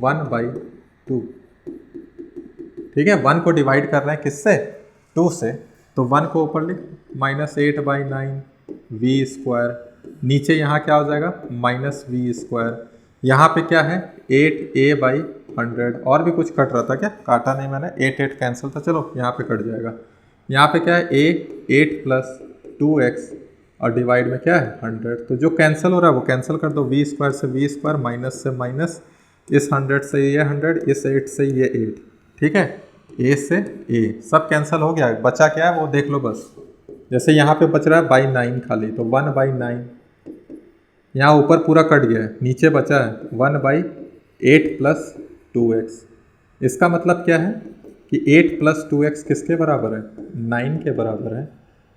1/2, ठीक है। 1 को डिवाइड कर रहे हैं किससे, 2 से, तो 1 को ऊपर लिख -8/9 v², नीचे यहाँ क्या हो जाएगा -v², यहाँ पे क्या है 8a/100, और भी कुछ कट रहा था क्या, काटा नहीं मैंने, 8 कैंसिल था, चलो यहाँ पे कट जाएगा। यहाँ पे क्या है 8 + 2x और डिवाइड में क्या है 100, तो जो कैंसिल हो रहा है वो कैंसिल कर दो, v² से v², माइनस से माइनस, इस 100 से ये 100, इस 8 से ये 8, ठीक है, a से a सब कैंसिल हो गया, बचा क्या है वो देख लो बस। जैसे यहाँ पे बच रहा है /9 खाली, तो 1/9, यहाँ ऊपर पूरा कट गया है, नीचे बचा है 1/8 + 2x। इसका मतलब क्या है कि 8 + 2x किसके बराबर है 9 के बराबर है।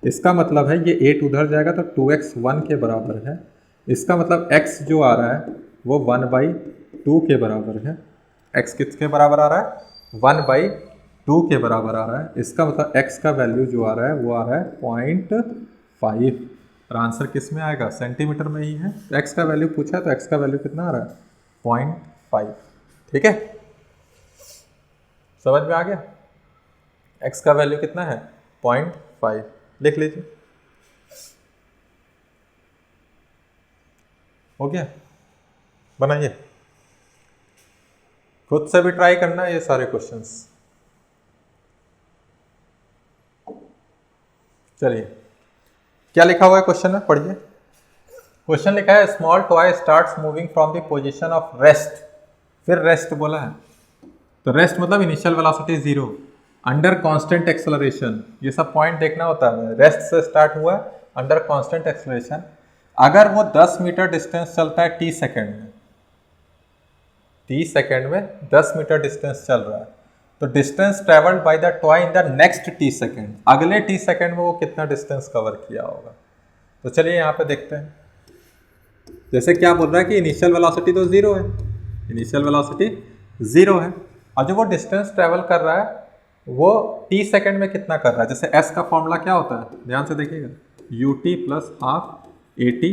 इसका मतलब है ये 8 उधर जाएगा तो 2x 1 के बराबर है। इसका मतलब x जो आ रहा है वो 1/8 2 के बराबर है। x किसके बराबर आ रहा है? 1/2 के बराबर आ रहा है। इसका मतलब x का वैल्यू जो आ रहा है वो आ रहा है 0.5। और आंसर किस में आएगा? सेंटीमीटर में ही है। तो x का वैल्यू पूछा है तो x का वैल्यू कितना आ रहा है? 0.5। ठीक है, समझ में आ गया? x का वैल्यू कितना है? 0.5। लिख लीजिए, हो गया। बनाइए, खुद से भी ट्राई करना ये सारे क्वेश्चंस। चलिए, क्या लिखा हुआ है क्वेश्चन में, पढ़िए। क्वेश्चन लिखा है small toy starts moving from the position of rest. फिर रेस्ट बोला है, तो रेस्ट मतलब initial velocity 0 under constant acceleration. ये सब पॉइंट देखना होता है। रेस्ट से स्टार्ट हुआ है अंडर कांस्टेंट एक्सेलरेशन। अगर वो 10 मीटर डिस्टेंस चलता है t सेकेंड में, t सेकेंड में 10 मीटर डिस्टेंस चल रहा है, तो distance travelled by the toy in the next t second, अगले t सेकेंड में वो कितना डिस्टेंस कवर किया होगा। तो चलिए यहाँ पे देखते हैं। जैसे क्या बोल रहा है कि इनिशियल वेलोसिटी तो 0 है, इनिशियल वेलोसिटी 0 है, और जो वो डिस्टेंस ट्रेवल कर रहा है वो t सेकेंड में कितना कर रहा है। जैसे s का फॉर्मूला क्या होता है, ध्यान से देखिएगा, ut plus half at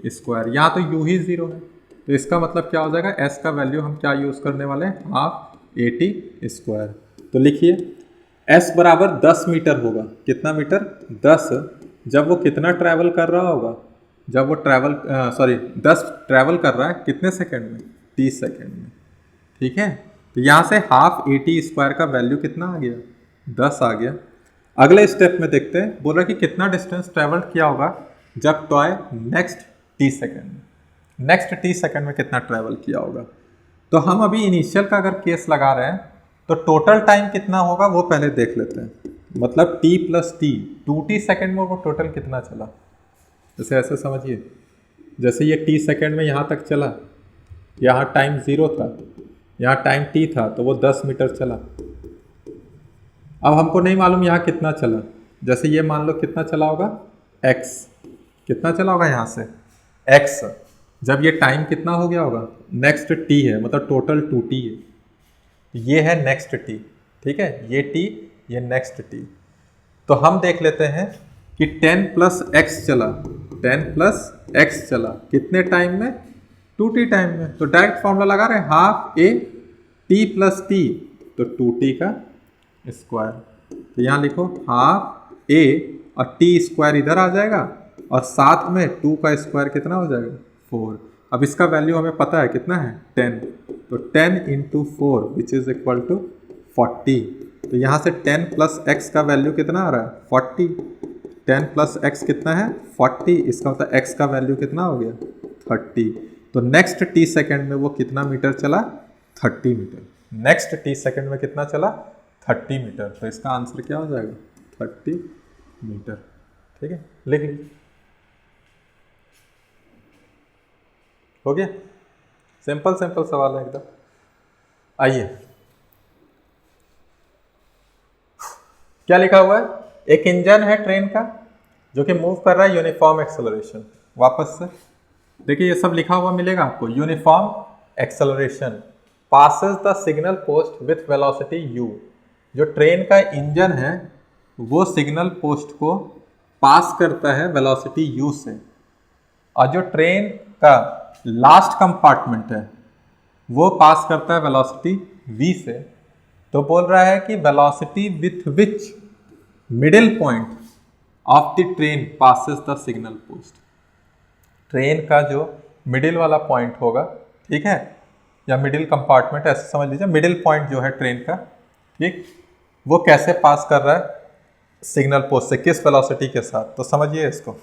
square. यहाँ तो u ही 0 है, तो इसका मतलब क्या हो जाएगा, s का वैल्यू हम क्या यूज़ करने वाले हैं, हाफ at स्क्वायर। तो लिखिए s बराबर 10 मीटर होगा। कितना मीटर? 10। जब वो कितना ट्रैवल कर रहा होगा, जब वो 10 ट्रैवल कर रहा है कितने सेकेंड में, t सेकेंड में। ठीक है, तो यहाँ से हाफ at स्क्वायर का वैल्यू कितना आ गया, 10 आ गया। अगले स्टेप में देखते हैं, बोल रहा है कि कितना डिस्टेंस ट्रैवल किया होगा जब टॉय नेक्स्ट t सेकेंड में, नेक्स्ट t सेकेंड में कितना ट्रैवल किया होगा। तो हम अभी इनिशियल का अगर केस लगा रहे हैं तो टोटल टाइम कितना होगा वो पहले देख लेते हैं। मतलब t plus t, 2t second में वो टोटल कितना चला। जैसे ऐसे समझिए, जैसे ये t सेकेंड में यहाँ तक चला, यहाँ टाइम 0 था, यहाँ टाइम t था, तो वो 10 मीटर चला। अब हमको नहीं मालूम यहाँ कितना चला। जैसे ये मान लो कितना चला होगा, x कितना चला होगा यहाँ से, x। जब ये टाइम कितना हो गया होगा, नेक्स्ट t है, मतलब टोटल 2t है, ये है नेक्स्ट t। ठीक है, ये t, ये नेक्स्ट t। तो हम देख लेते हैं कि 10 प्लस x चला, 10 प्लस x चला कितने टाइम में, 2t टाइम में। तो डायरेक्ट फॉर्मूला लगा रहे हैं, half a t plus t, तो 2t का स्क्वायर। तो यहाँ लिखो हाफ a और t स्क्वायर इधर आ जाएगा, और साथ में 2 का स्क्वायर कितना हो जाएगा, 4। अब इसका वैल्यू हमें पता है कितना है, 10। तो 10 into 4 which is equal to 40। तो यहाँ से 10 प्लस x का वैल्यू कितना आ रहा है, 40। 10 प्लस x कितना है, 40। इसका मतलब x का वैल्यू कितना हो गया, 30। तो नेक्स्ट t सेकेंड में वो कितना मीटर चला, 30 मीटर। नेक्स्ट t सेकेंड में कितना चला, 30 मीटर। तो इसका आंसर क्या हो जाएगा, 30 मीटर। ठीक है, लिख लीजिए, हो गया। सिंपल सिंपल सवाल है एकदम। आइए, क्या लिखा हुआ है, एक इंजन है ट्रेन का जो कि मूव कर रहा है यूनिफॉर्म एक्सेलरेशन। वापस से देखिए, ये सब लिखा हुआ मिलेगा आपको, uniform acceleration passes the signal post with velocity u। जो ट्रेन का इंजन है वो सिग्नल पोस्ट को पास करता है वेलोसिटी u से, और जो ट्रेन का लास्ट कंपार्टमेंट है वो पास करता है वेलोसिटी v से। तो बोल रहा है कि velocity with which middle point of the train passes the signal post. Train का जो मिडिल वाला पॉइंट होगा, ठीक है, या मिडिल कंपार्टमेंट ऐसे समझ लीजिए, मिडिल पॉइंट जो है ट्रेन का, ठीक, वो कैसे पास कर रहा है सिग्नल पोस्ट से, किस वेलोसिटी के साथ। तो समझिए इसको,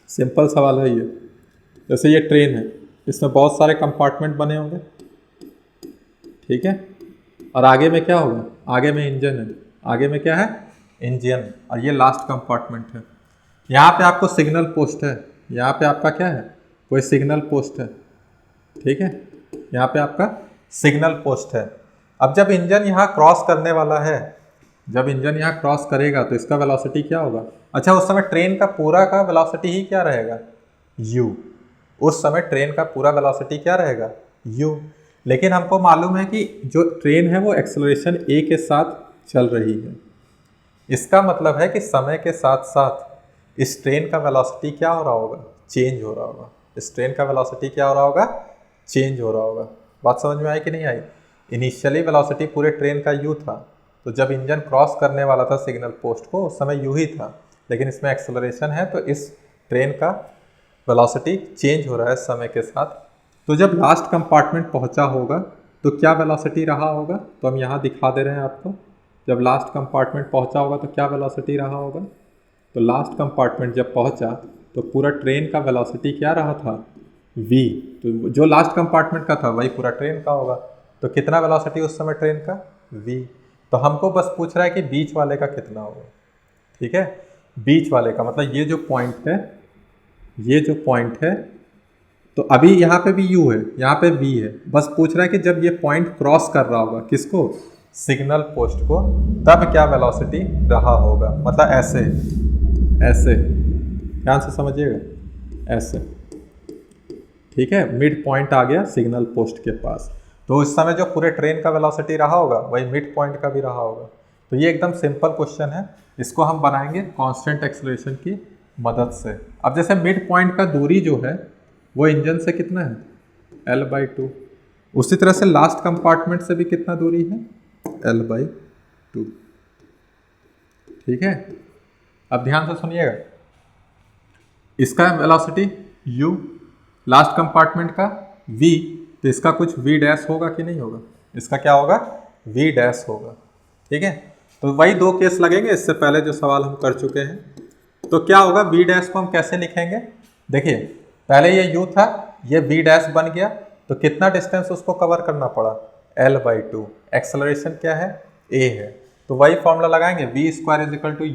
सिंपल सवाल है ये। जैसे ये ट्रेन है, इसमें बहुत सारे कंपार्टमेंट बने होंगे, ठीक है, और आगे में क्या होगा, आगे में इंजन है, आगे में क्या है, इंजन, और ये लास्ट कंपार्टमेंट है। यहाँ पे आपको सिग्नल पोस्ट है, यहाँ पे आपका क्या है, कोई सिग्नल पोस्ट है, ठीक है, यहाँ पे आपका सिग्नल पोस्ट है। अब जब इंजन यहाँ क्रॉस करने वाला है, जब इंजन यहाँ क्रॉस करेगा तो इसका वेलोसिटी क्या होगा। अच्छा, उस समय ट्रेन का पूरा का वेलोसिटी ही क्या रहेगा, u। उस समय ट्रेन का पूरा वेलोसिटी क्या रहेगा, u। लेकिन हमको मालूम है कि जो ट्रेन है वो एक्सेलरेशन a के साथ चल रही है। इसका मतलब है कि समय के साथ साथ इस ट्रेन का वेलोसिटी क्या हो रहा होगा, चेंज हो रहा होगा। इस ट्रेन का वेलोसिटी क्या हो रहा होगा, चेंज हो रहा होगा। बात समझ में आई कि नहीं आई? इनिशियली वेलोसिटी पूरे ट्रेन का u था, तो जब इंजन क्रॉस करने वाला था सिग्नल पोस्ट को उस समय u ही था, लेकिन इसमें एक्सेलरेशन है तो इस ट्रेन का वेलोसिटी चेंज हो रहा है समय के साथ। तो जब लास्ट कंपार्टमेंट पहुंचा होगा तो क्या वेलोसिटी रहा होगा, तो हम यहाँ दिखा दे रहे हैं आपको। जब लास्ट कंपार्टमेंट पहुंचा होगा तो क्या वेलोसिटी रहा होगा, तो लास्ट कंपार्टमेंट जब पहुंचा तो पूरा ट्रेन का वेलोसिटी क्या रहा था, v। तो जो लास्ट कंपार्टमेंट का था वही पूरा ट्रेन का होगा। तो कितना वेलोसिटी उस समय ट्रेन का, v। तो हमको बस पूछ रहा है कि बीच वाले का कितना होगा। ठीक है, बीच वाले का मतलब ये जो पॉइंट है, ये जो पॉइंट है, तो अभी यहाँ पे भी u है, यहाँ पे v है। बस पूछ रहा है कि जब ये पॉइंट क्रॉस कर रहा होगा किसको, सिग्नल पोस्ट को, तब क्या वेलोसिटी रहा होगा। मतलब ऐसे ऐसे, ध्यान से समझिएगा, ऐसे। ठीक है, मिड पॉइंट आ गया सिग्नल पोस्ट के पास, तो इस समय जो पूरे ट्रेन का वेलोसिटी रहा होगा वही मिड पॉइंट का भी रहा होगा। तो ये एकदम सिंपल क्वेश्चन है, इसको हम बनाएंगे कांस्टेंट एक्सेलरेशन की मदद से। अब जैसे मिड पॉइंट का दूरी जो है वो इंजन से कितना है, l/2। उसी तरह से लास्ट कंपार्टमेंट से भी कितना दूरी है, l/2। ठीक है, अब ध्यान से सुनिएगा, इसका वेलोसिटी u, लास्ट कंपार्टमेंट का v, तो इसका कुछ v डैश होगा कि नहीं होगा, इसका क्या होगा, v डैश होगा। ठीक है, तो वही दो केस लगेंगे इससे पहले जो सवाल हम कर चुके हैं। तो क्या होगा, v डैश को हम कैसे लिखेंगे, देखिए पहले ये u था, ये v डैश बन गया, तो कितना डिस्टेंस उसको कवर करना पड़ा, l/2। एक्सेलरेशन क्या है, a है, तो वही फॉर्मूला लगाएंगे, v² =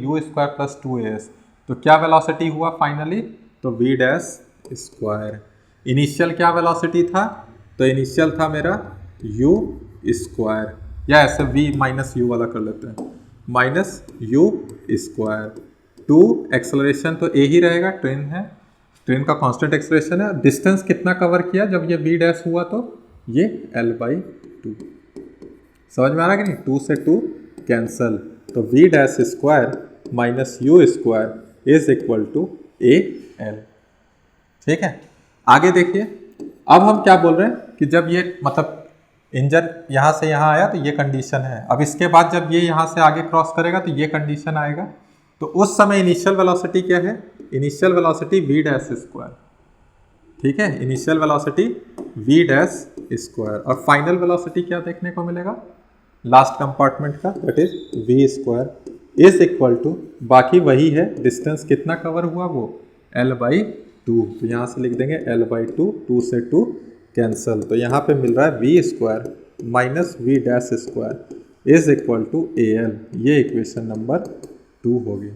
u² + 2as। तो क्या वेलोसिटी हुआ फाइनली, तो v डैश²। इनिशियल क्या वेलोसिटी था, तो इनिशियल था मेरा u², या ऐसे v माइनस u वाला कर लेते हैं, -u²। 2 एक्सेलरेशन तो a ही रहेगा, ट्रेन है, ट्रेन का कांस्टेंट एक्सेलरेशन है। डिस्टेंस कितना कवर किया जब ये v डैश हुआ, तो ये l/2। समझ में आ रहा कि नहीं, 2 से 2 कैंसल, तो v डैश² - u² = al। ठीक है, आगे देखिए, अब हम क्या बोल रहे हैं कि जब ये मतलब इंजन यहाँ से यहाँ आया तो ये कंडीशन है। अब इसके बाद जब ये यहाँ से आगे क्रॉस करेगा तो ये कंडीशन आएगा। तो उस समय इनिशियल वेलोसिटी क्या है, इनिशियल वेलोसिटी v डैश²। ठीक है, इनिशियल वेलोसिटी v डैश², और फाइनल वेलोसिटी क्या देखने को मिलेगा, लास्ट कंपार्टमेंट का, दैट इज v² = बाकी वही है, डिस्टेंस कितना कवर हुआ वो l/2। तो यहाँ से लिख देंगे l/2, 2 से 2 कैंसल, तो यहाँ पे मिल रहा है v² - v डैश² = al। ये इक्वेशन नंबर 2 होगी।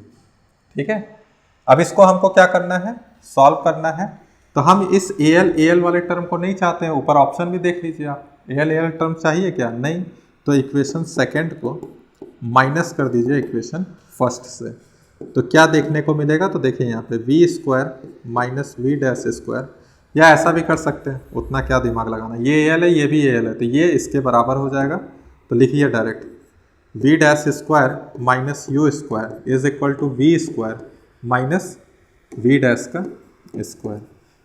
ठीक है, अब इसको हमको क्या करना है, सॉल्व करना है। तो हम इस al वाले टर्म को नहीं चाहते हैं, ऊपर ऑप्शन भी देख लीजिए आप, al टर्म चाहिए क्या, नहीं, तो इक्वेशन सेकेंड को माइनस कर दीजिए इक्वेशन फर्स्ट से। तो क्या देखने को मिलेगा, तो देखिए यहाँ पे v² - v डैश², या ऐसा भी कर सकते हैं, उतना क्या दिमाग लगाना, ये al है ये भी al है, तो ये इसके बराबर हो जाएगा। तो लिखिए direct, v डैश² - u² = v² - v dash का स्क्वायर।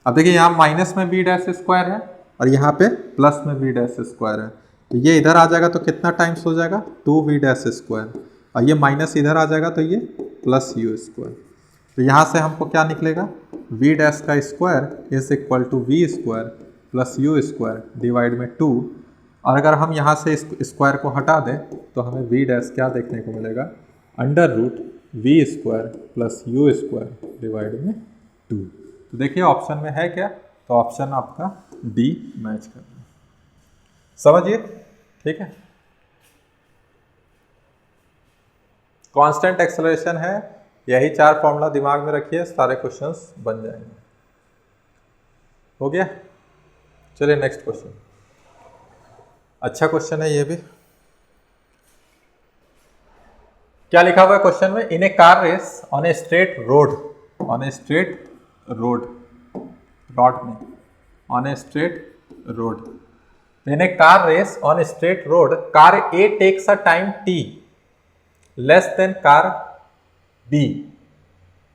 अब देखिए यहाँ माइनस में v डैश² है और यहाँ पे प्लस में v डैश² है, तो ये इधर आ जाएगा तो कितना टाइम्स हो जाएगा, 2v डैश², और ये माइनस इधर आ जाएगा तो ये +u²। तो यहाँ से हमको क्या निकलेगा, v डैश का स्क्वायर = v² + u² डिवाइड में 2, और अगर हम यहाँ से इस स्क्वायर को हटा दें तो हमें v डैश क्या देखने को मिलेगा, √v² + u² डिवाइड में 2। तो देखिए ऑप्शन में है क्या, तो ऑप्शन आपका डी मैच कर रहा है, समझिए। ठीक है, कांस्टेंट एक्सेलरेशन है, यही 4 फॉर्मूला दिमाग में रखिए, सारे क्वेश्चंस बन जाएंगे। हो गया, चलिए नेक्स्ट क्वेश्चन। अच्छा क्वेश्चन है ये भी। क्या लिखा हुआ है क्वेश्चन में, in a car race on a straight road, on a straight road, rod में, on a straight road In a car race on a straight road, car A takes a time t less than car B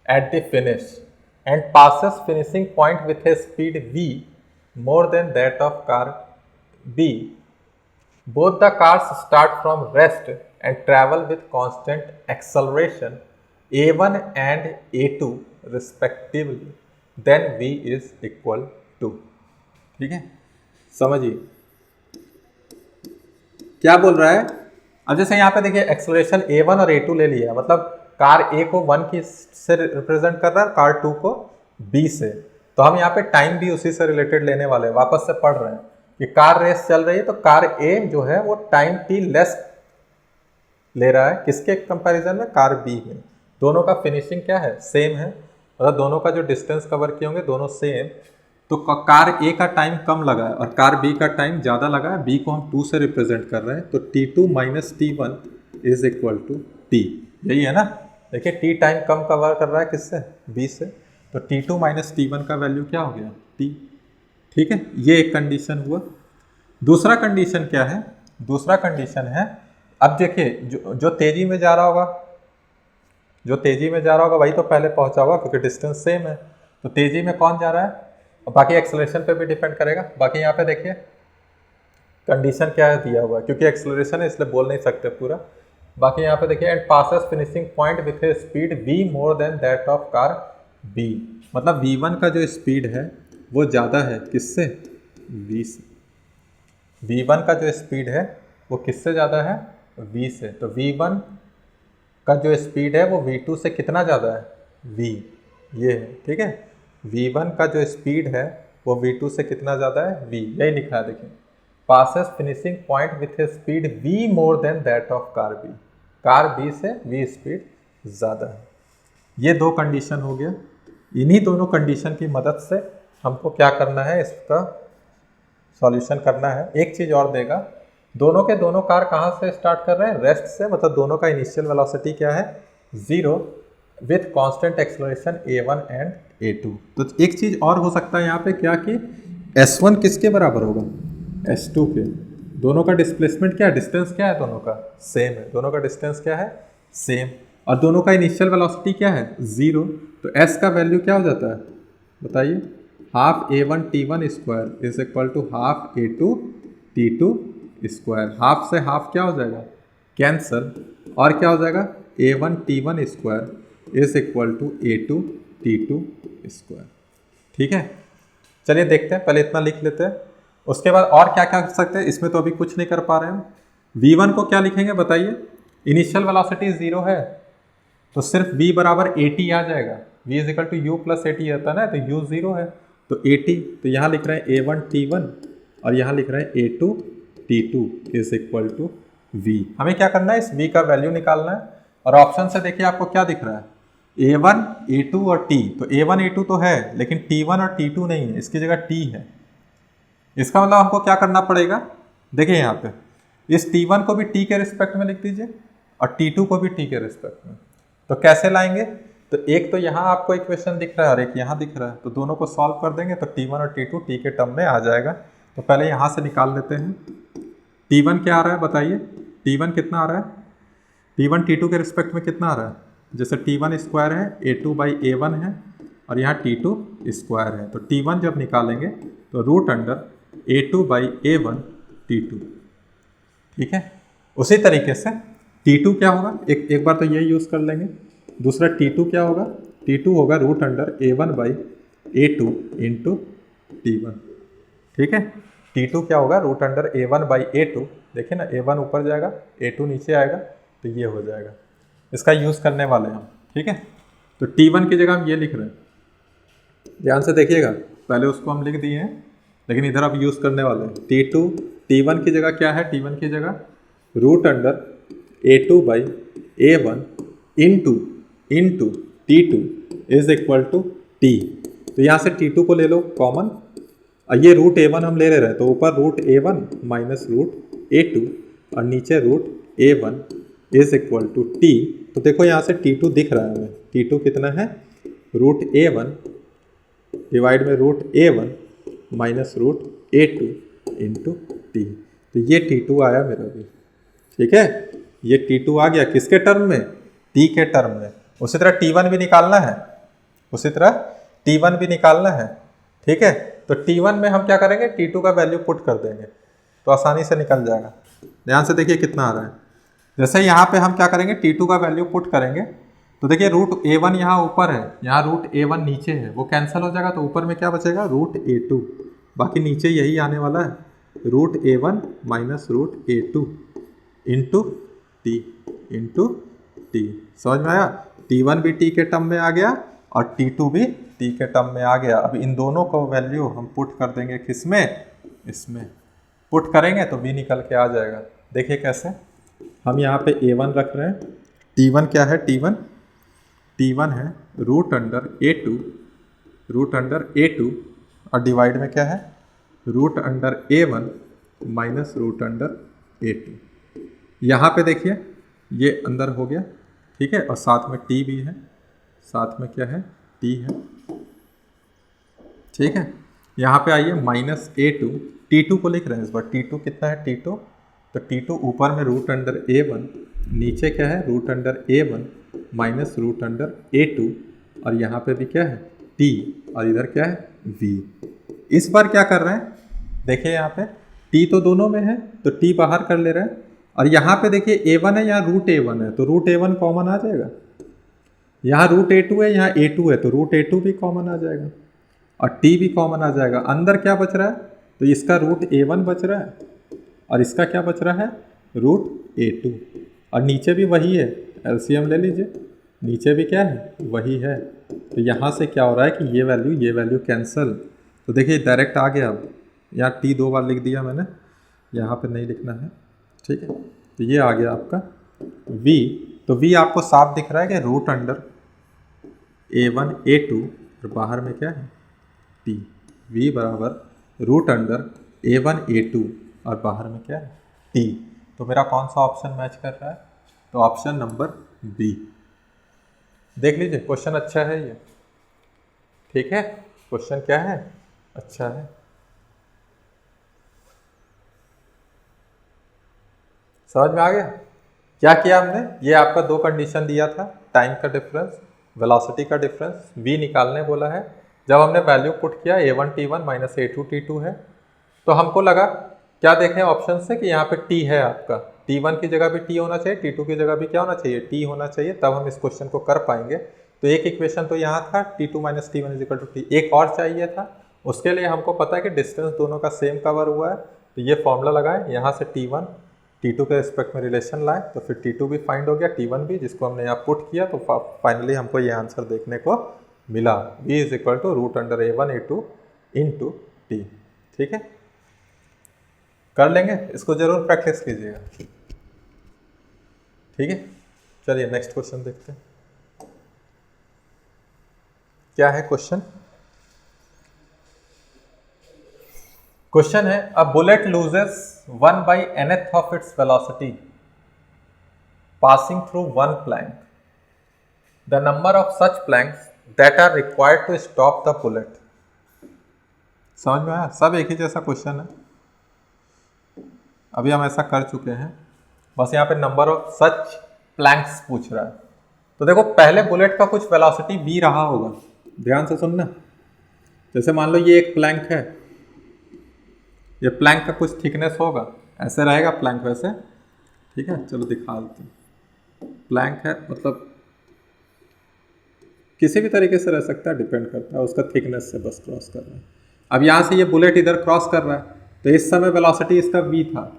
at the finish and passes finishing point with a speed v more than that of car B. Both the cars start from rest and travel with constant acceleration a1 and a2 respectively. Then v is equal to, ठीक है, समझिए क्या बोल रहा है। अब जैसे यहाँ पे देखिए एक्सेलरेशन a1 और a2 ले लिया, मतलब कार A को 1 की से रिप्रेजेंट कर रहा है, कार 2 को B से, तो हम यहाँ पे टाइम भी उसी से रिलेटेड लेने वाले हैं। वापस से पढ़ रहे हैं कि कार रेस चल रही है तो कार A जो है वो टाइम t लेस ले रहा है, किसके कंपैरिजन में, कार B में। दोनों का फिनिशिंग क्या है, सेम है, मतलब दोनों का जो डिस्टेंस कवर किए होंगे दोनों सेम, तो कार A का टाइम कम लगा है और कार B का टाइम ज़्यादा लगा है। B को हम 2 से रिप्रेजेंट कर रहे हैं, तो T2 minus T1 is equal to T, यही है ना। देखिए T टाइम कम कवर कर रहा है किससे, B से, तो T2 माइनस T1 का वैल्यू क्या हो गया, T। ठीक है, ये एक कंडीशन हुआ। दूसरा कंडीशन क्या है, दूसरा कंडीशन है, अब देखिए जो तेजी में जा रहा होगा, जो तेजी में जा रहा होगा वही तो पहले पहुंचा होगा क्योंकि डिस्टेंस सेम है, तो तेजी में कौन जा रहा है, और बाकी एक्सेलरेशन पे भी डिपेंड करेगा। बाकी यहाँ पे देखिए कंडीशन क्या है दिया हुआ है, क्योंकि एक्सेलरेशन है इसलिए बोल नहीं सकते पूरा। बाकी यहाँ पे देखिए and passes finishing point with A speed v more than that of car B, मतलब v1 का जो स्पीड है वो ज़्यादा है किससे, v से। v1 का जो स्पीड है वो किससे ज़्यादा है, v से, तो v1 का जो स्पीड है वो v2 से कितना ज़्यादा है, v, ये है, ठीक है। v1 का जो स्पीड है वो v2 से कितना ज़्यादा है, v, यही लिखा है देखिए। Passes finishing point with A speed v more than that of car B, car B से v स्पीड ज़्यादा है। ये दो कंडीशन हो गया। इन्हीं दोनों कंडीशन की मदद से हमको क्या करना है, इसका सॉल्यूशन करना है। एक चीज़ और देगा, दोनों के दोनों कार कहाँ से स्टार्ट कर रहे हैं, रेस्ट से, मतलब दोनों का इनिशियल वेलोसिटी क्या है, 0 with constant acceleration a1 and a2। तो एक चीज़ और हो सकता है यहाँ पे क्या कि s1 किसके बराबर होगा, s2 के। दोनों का डिस्प्लेसमेंट क्या है, डिस्टेंस क्या है, दोनों का सेम है, दोनों का डिस्टेंस क्या है, सेम, और दोनों का इनिशियल वेलोसिटी क्या है, 0। तो s का वैल्यू क्या हो जाता है बताइए, half a1 t1 square is equal to half a2 t2 square. Half से हाफ क्या हो जाएगा, कैंसल, और क्या हो जाएगा, a1 t1 square is equal to a2 t2 square. ठीक है, चलिए देखते हैं, पहले इतना लिख लेते हैं, उसके बाद और क्या क्या कर सकते हैं। इसमें तो अभी कुछ नहीं कर पा रहे हैं। v1 को क्या लिखेंगे बताइए, इनिशियल वेलोसिटी 0 है तो सिर्फ v बराबर at आ जाएगा, v is equal to u plus at रहता है ना, तो u 0 है तो at, तो यहाँ लिख रहे हैं a1 t1 और यहाँ लिख रहे हैं a2 t2 is equal to v। हमें क्या करना है, इस v का वैल्यू निकालना है, और ऑप्शन से देखिए आपको क्या दिख रहा है, a1 a2 और t, तो a1 a2 तो है लेकिन t1 और t2 नहीं है, इसकी जगह t है। इसका मतलब हमको क्या करना पड़ेगा, देखिए यहाँ पे इस t1 को भी t के रिस्पेक्ट में लिख दीजिए और t2 को भी t के रिस्पेक्ट में। तो कैसे लाएंगे, तो एक तो यहाँ आपको इक्वेशन दिख रहा है और एक यहाँ दिख रहा है, तो दोनों को सॉल्व कर देंगे तो t1 और t2 t के टर्म में आ जाएगा। तो पहले यहाँ से निकाल लेते हैं, t1 क्या आ रहा है बताइए, t1 कितना आ रहा है, t1 t2 के रिस्पेक्ट में कितना आ रहा है, जैसे t1 स्क्वायर है a2 बाई a1 है और यहाँ t2 स्क्वायर है, तो t1 जब निकालेंगे तो root under a2 by a1 t2। ठीक है, उसी तरीके से t2 क्या होगा, एक बार तो ये यूज़ कर लेंगे, दूसरा t2 क्या होगा, t2 होगा root under a1 by a2 into t1। ठीक है, t2 क्या होगा, root under a1 by a2, देखिए ना a1 ऊपर जाएगा a2 नीचे आएगा, तो ये हो जाएगा, इसका यूज़ करने वाले हैं हम। ठीक है, तो t1 की जगह हम ये लिख रहे हैं, ध्यान से देखिएगा, पहले उसको हम लिख दिए हैं लेकिन इधर अब यूज़ करने वाले हैं। t1 की जगह क्या है, t1 की जगह root under a2 by a1 into t2 is equal to t। तो यहाँ से t2 को ले लो कॉमन, और ये रूट a1 हम ले रहे हैं, तो ऊपर root a1 minus root a2 और नीचे root a1 is equal to t। तो देखो यहाँ से t2 दिख रहा है हमें, t2 कितना है, रूट a1 डिवाइड में root a1 minus root a2 into t. तो ये T2 आया मेरा भी, ठीक है, ये T2 आ गया किसके टर्म में, टी के टर्म में। उसी तरह T1 भी निकालना है, उसी तरह T1 भी निकालना है, ठीक है। तो T1 में हम क्या करेंगे, T2 का वैल्यू पुट कर देंगे तो आसानी से निकल जाएगा। ध्यान से देखिए कितना आ रहा है। जैसे यहाँ पे हम क्या करेंगे, T2 का वैल्यू पुट करेंगे तो देखिए रूट A1 यहाँ ऊपर है, यहाँ रूट A1 नीचे है, वो कैंसिल हो जाएगा तो ऊपर में क्या बचेगा, रूट A2। बाकी नीचे यही आने वाला है, root A1 minus root A2 into t. समझ में आया, T1 भी टी के टर्म में आ गया और T2 भी टी के टर्म में आ गया। अब इन दोनों को वैल्यू हम पुट कर देंगे किसमें, इसमें पुट करेंगे तो भी निकल के आ जाएगा। देखिए कैसे, हम यहाँ पे A1 रख रहे हैं, T1 क्या है, T1 है रूट अंडर A2 और डिवाइड में क्या है, root under A1 minus root under A2। यहाँ पे देखिए ये अंदर हो गया, ठीक है, और साथ में T भी है, साथ में क्या है, T है, ठीक है। यहाँ पे आइए माइनस A2, T2 को लिख रहे हैं इस बार, T2 कितना है, T2 तो T2 ऊपर में रूट अंडर A1, नीचे क्या है, root under A1 minus root under A2 और यहाँ पे भी क्या है, T और इधर क्या है, V। इस बार क्या कर रहे हैं, देखिए यहाँ पे T तो दोनों में है तो T बाहर कर ले रहे हैं और यहाँ पे देखिए A1 है, यहाँ रूट A1 है तो रूट A1 कॉमन आ जाएगा, यहाँ रूट A2 है, यहाँ A2 है तो रूट A2 भी कॉमन आ जाएगा और T भी कॉमन आ जाएगा। अंदर क्या बच रहा है, तो इसका रूट A1 बच रहा है और इसका क्या बच रहा है, रूट A2 और नीचे भी वही है, एलसीएम ले लीजिए, नीचे भी क्या है, वही है। तो यहाँ से क्या हो रहा है कि ये वैल्यू कैंसिल, तो देखिए डायरेक्ट आ गया। अब यहाँ T 2 बार लिख दिया मैंने, यहाँ पे नहीं लिखना है, ठीक है। तो ये आ गया आपका V, तो V आपको साफ दिख रहा है कि रूट अंडर A1 A2 और बाहर में क्या है, T। V बराबर रूट अंडर A1 A2 और बाहर में क्या है, T। तो मेरा कौन सा ऑप्शन मैच कर रहा है, तो ऑप्शन नंबर बी। देख लीजिए क्वेश्चन अच्छा है ये, ठीक है, क्वेश्चन क्या है, अच्छा है। समझ में आ गया क्या किया हमने, ये आपका दो कंडीशन दिया था, टाइम का डिफरेंस, वेलोसिटी का डिफरेंस, v निकालने बोला है। जब हमने वैल्यू पुट किया A1 T1 minus A2 T2 है, तो हमको लगा क्या देखें ऑप्शन से कि यहाँ पे T है आपका, T1 की जगह भी T होना चाहिए, T2 की जगह भी क्या होना चाहिए, T होना चाहिए, तब हम इस क्वेश्चन को कर पाएंगे। तो एक इक्वेशन तो यहाँ था T2 minus T1 is equal to T, एक और चाहिए था, उसके लिए हमको पता है कि डिस्टेंस दोनों का सेम कवर हुआ है, तो ये फॉर्मूला लगाए, यहाँ से T1 T2 के रिस्पेक्ट में रिलेशन लाए तो फिर T2 भी फाइंड हो गया, T1 भी, जिसको हमने यहाँ पुट किया तो फाइनली हमको ये आंसर देखने को मिला, v is equal to root under A1 A2 into T। ठीक है, कर लेंगे, इसको जरूर प्रैक्टिस कीजिएगा। ठीक है, चलिए नेक्स्ट क्वेश्चन देखते हैं क्या है क्वेश्चन। क्वेश्चन है a bullet loses 1/nth of its velocity passing through one plank, the number of such planks that are required to stop the bullet. समझ में आया, सब एक ही जैसा क्वेश्चन है, अभी हम ऐसा कर चुके हैं, बस यहाँ पे नंबर ऑफ सच प्लैंक्स पूछ रहा है। तो देखो पहले बुलेट का कुछ वेलोसिटी v रहा होगा, ध्यान से सुनना। जैसे मान लो ये एक प्लैंक है, ये प्लैंक का कुछ थिकनेस होगा, ऐसे रहेगा प्लैंक वैसे, ठीक है, चलो दिखा देते हैं। प्लैंक है मतलब किसी भी तरीके से रह सकता है, डिपेंड करता है उसका थिकनेस से, बस क्रॉस कर रहा है। अब यहाँ से ये बुलेट इधर क्रॉस कर रहा है, तो इस समय वेलोसिटी इसका v था,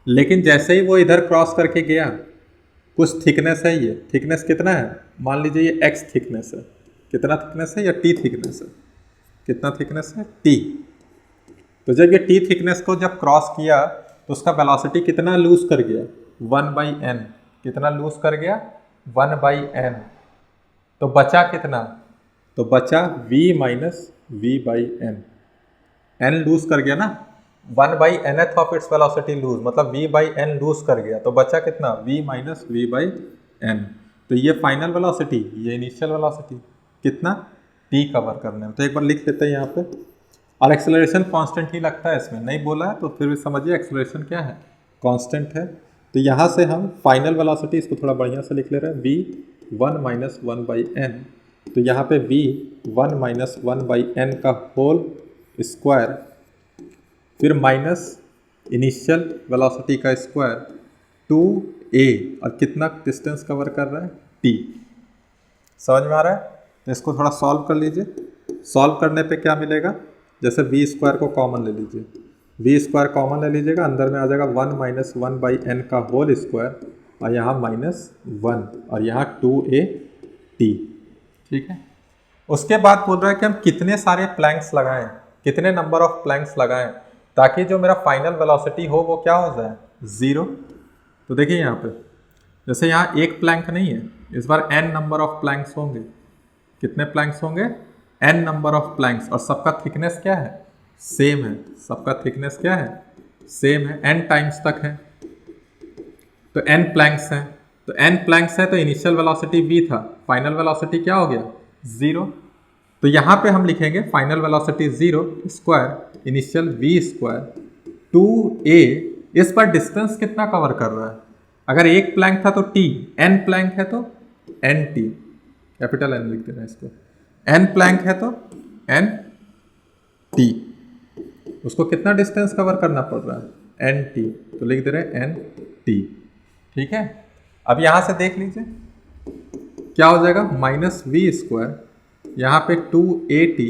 लेकिन जैसे ही वो इधर क्रॉस करके गया, कुछ थिकनेस है, ये थिकनेस कितना है, मान लीजिए ये x थिकनेस है, कितना थिकनेस है, या t थिकनेस है, कितना थिकनेस है, t। तो जब ये t थिकनेस को जब क्रॉस किया तो उसका वेलोसिटी कितना लूज कर गया, 1/n, कितना लूज कर गया, 1/n। तो बचा कितना, तो बचा v minus v/n, n loose कर गया ना, 1/nth of its velocity loose, मतलब v/n लूज कर गया, तो बचा कितना, v माइनस v/n। तो ये फाइनल वेलोसिटी, ये इनिशियल वेलोसिटी, कितना, t कवर करने में। तो एक बार लिख लेते हैं यहाँ पे, और एक्सेलरेशन कांस्टेंट ही लगता है, इसमें नहीं बोला है तो फिर भी समझिए एक्सेलरेशन क्या है, कांस्टेंट है। तो यहाँ से हम फाइनल वेलोसिटी इसको थोड़ा बढ़िया से लिख ले रहे हैं, v1 माइनस 1/n। तो यहाँ पे v1 माइनस 1/n का होल स्क्वायर, फिर माइनस इनिशियल वेलोसिटी का स्क्वायर 2a, और कितना डिस्टेंस कवर कर रहा है, t। समझ में आ रहा है? तो इसको थोड़ा सॉल्व कर लीजिए। सॉल्व करने पे क्या मिलेगा, जैसे v स्क्वायर को कॉमन ले लीजिए, v स्क्वायर कॉमन ले लीजिएगा, अंदर में आ जाएगा 1 माइनस 1/n का होल स्क्वायर, और यहाँ -1 और यहाँ 2at। ठीक है। उसके बाद बोल रहा है कि हम कितने सारे प्लैंक्स लगाएं, कितने नंबर ऑफ प्लैंक्स लगाएं ताकि जो मेरा फाइनल वेलोसिटी हो वो क्या हो जाए, 0। तो देखिए यहाँ पे जैसे यहाँ एक प्लैंक नहीं है, इस बार n नंबर ऑफ प्लैंक्स होंगे। कितने प्लैंक्स होंगे, n नंबर ऑफ प्लैंक्स, और सबका थिकनेस क्या है, सेम है। सबका थिकनेस क्या है, सेम है, n टाइम्स तक है। तो n प्लैंक्स हैं, तो n प्लैंक्स है तो इनिशियल वेलोसिटी v था, फाइनल वेलोसिटी क्या हो गया, 0। तो यहाँ पे हम लिखेंगे final velocity 0 square initial v square 2a। इस पर डिस्टेंस कितना कवर कर रहा है, अगर एक प्लैंक था तो t, n प्लैंक है तो nt, कैपिटल N लिख देना इसको, n प्लैंक है तो nt, उसको कितना डिस्टेंस कवर करना पड़ रहा है, nt, तो लिख दे रहे हैं nt। ठीक है। अब यहाँ से देख लीजिए क्या हो जाएगा, माइनस v स्क्वायर, यहाँ पे 2at,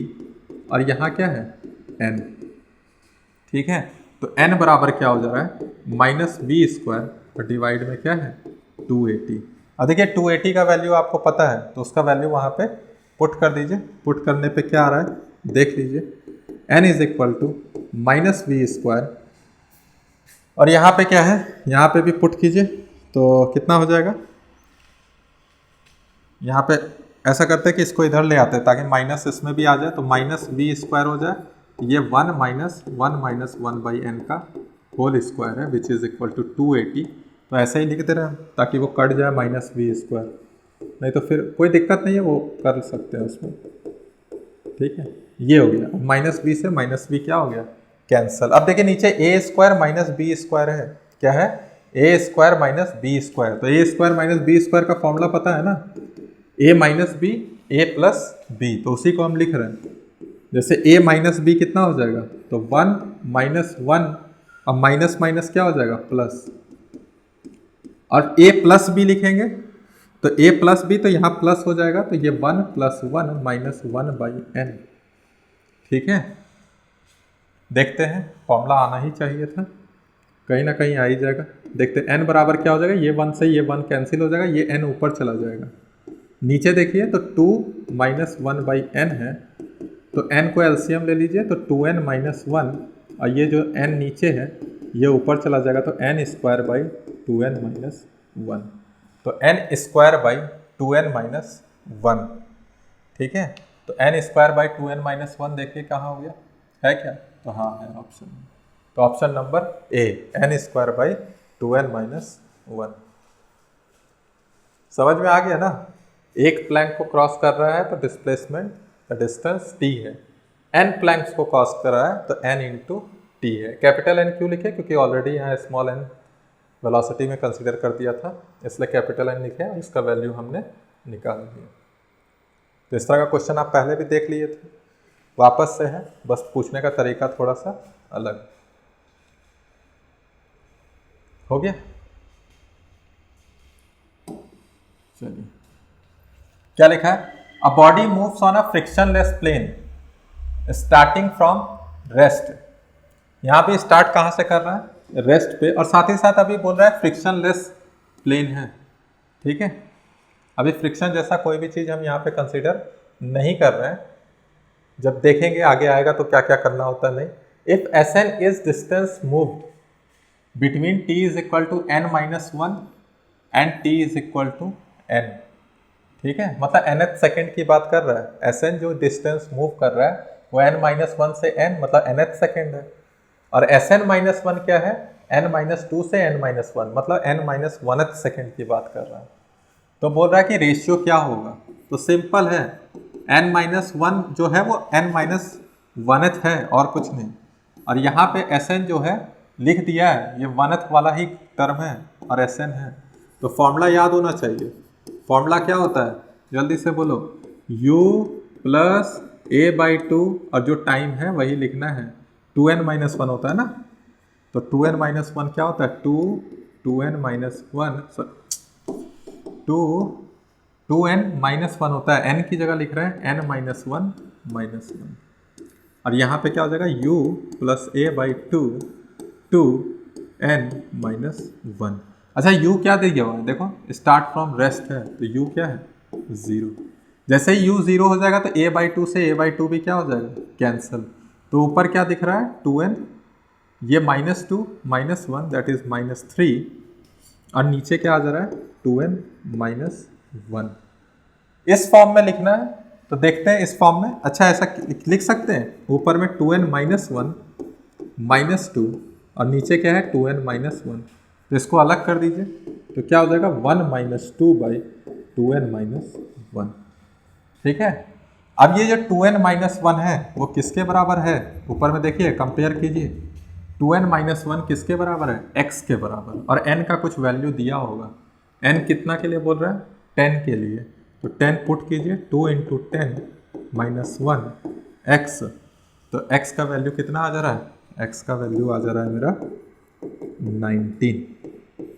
और यहाँ क्या है, n। ठीक है। तो n बराबर क्या हो जा रहा है, माइनस v स्क्वायर और डिवाइड में क्या है, 2at। अब देखिए 280 का वैल्यू आपको पता है, तो उसका वैल्यू वहाँ पे पुट कर दीजिए। पुट करने पे क्या आ रहा है, देख लीजिए, n is equal to minus v square, और यहाँ पे क्या है, यहाँ पे भी पुट कीजिए तो कितना हो जाएगा। यहाँ पे ऐसा करते हैं कि इसको इधर ले आते हैं ताकि माइनस इसमें भी आ जाए, तो माइनस वी स्क्वायर हो जाए, ये 1 माइनस 1/n का होल स्क्वायर है विच इज़ इक्वल टू 280। तो ऐसे ही लिखते रहे ताकि वो कट जाए माइनस वी स्क्वायर, नहीं तो फिर कोई दिक्कत नहीं है, वो कर सकते हैं उसमें। ठीक है, ये हो गया। माइनस बी से माइनस बी क्या हो गया, कैंसल। अब देखिए नीचे ए स्क्वायर माइनस बी स्क्वायर है, क्या है, ए स्क्वायर माइनस बी स्क्वायर। तो ए स्क्वायर माइनस बी स्क्वायर का फॉर्मूला पता है ना, ए माइनस बी ए प्लस बी, तो उसी को हम लिख रहे हैं। जैसे ए माइनस बी कितना हो जाएगा, तो 1 माइनस 1, अब माइनस माइनस क्या हो जाएगा, प्लस, और ए प्लस बी लिखेंगे तो ए प्लस बी, तो यहाँ प्लस हो जाएगा, तो ये 1 + 1 माइनस 1/n। ठीक है, देखते हैं, फॉर्मूला आना ही चाहिए था, कहीं ना कहीं आ ही जाएगा। देखते हैं n बराबर क्या हो जाएगा, ये 1 से ये 1 कैंसिल हो जाएगा, ये n ऊपर चला जाएगा। नीचे देखिए तो 2 माइनस 1/n है, तो n को एलसीएम ले लीजिए, तो 2n माइनस 1, और ये जो n नीचे है ये ऊपर चला जाएगा, तो n square by 2n minus 1, तो n square by 2n minus 1। ठीक है, तो n square by 2n minus 1 देखिए कहाँ हो गया, है क्या, तो हाँ है ऑप्शन में, तो option number A, n square by 2n minus 1। समझ में आ गया ना, एक प्लैंक को क्रॉस कर रहा है तो डिस्प्लेसमेंट द डिस्टेंस t है, n प्लैंक्स को क्रॉस कर रहा है तो n इंटू टी है। कैपिटल N क्यों लिखे, क्योंकि ऑलरेडी यहाँ स्मॉल n वेलोसिटी में कंसीडर कर दिया था, इसलिए कैपिटल N लिखे, इसका वैल्यू हमने निकाल लिया। तो इस तरह का क्वेश्चन आप पहले भी देख लिए थे, वापस से है, बस पूछने का तरीका थोड़ा सा अलग हो गया। चलिए क्या लिखा है, a body moves on a frictionless plane starting from rest. यहाँ पे स्टार्ट कहाँ से कर रहा है, रेस्ट पे, और साथ ही साथ अभी बोल रहा है फ्रिक्शनलेस प्लेन है। ठीक है, अभी फ्रिक्शन जैसा कोई भी चीज़ हम यहाँ पे कंसीडर नहीं कर रहे हैं, जब देखेंगे आगे आएगा तो क्या क्या करना होता है। नहीं, if Sn is distance moved between t is equal to n minus 1 and t is equal to n। ठीक है, मतलब nth सेकेंड की बात कर रहा है, Sn जो डिस्टेंस मूव कर रहा है वो n माइनस 1 से n, मतलब nth सेकेंड है, और Sn माइनस 1 क्या है, n माइनस 2 से n माइनस 1, मतलब n माइनस 1th सेकेंड की बात कर रहा है। तो बोल रहा है कि रेशियो क्या होगा, तो सिंपल है, n माइनस 1 जो है वो n माइनस 1th है और कुछ नहीं। और यहाँ पे Sn जो है लिख दिया है, ये 1th वाला ही टर्म है और Sn है, तो फॉर्मूला याद होना चाहिए। फॉर्मूला क्या होता है, जल्दी से बोलो, u प्लस a/2 और जो टाइम है वही लिखना है, 2n-1 होता है ना, तो 2n-1 क्या होता है, 2n-1 होता है, n की जगह लिख रहे हैं n-1 और यहाँ पे क्या हो जाएगा u प्लस a/2 2n-1। अच्छा u क्या दे गया हुआ है, देखो स्टार्ट फ्रॉम रेस्ट है तो u क्या है 0। जैसे ही u 0 हो जाएगा तो a/2 से a/2 भी क्या हो जाएगा, कैंसिल। तो ऊपर क्या दिख रहा है 2n, ये -2 -1 दैट इज -3 और नीचे क्या आ जा रहा है 2n-1। इस फॉर्म में लिखना है तो देखते हैं इस फॉर्म में। अच्छा ऐसा लिख सकते हैं, ऊपर में 2n-1 -2 और नीचे क्या है 2n-1, तो इसको अलग कर दीजिए तो क्या हो जाएगा 1 - 2/2n-1। ठीक है। अब ये जो 2n-1 है वो किसके बराबर है, ऊपर में देखिए कंपेयर कीजिए, 2n-1 किसके बराबर है, x के बराबर, और n का कुछ वैल्यू दिया होगा। n कितना के लिए बोल रहा है, 10 के लिए, तो 10 पुट कीजिए, 2 × 10 - 1 x, तो x का वैल्यू कितना आ जा रहा है, x का वैल्यू आ जा रहा है मेरा 19।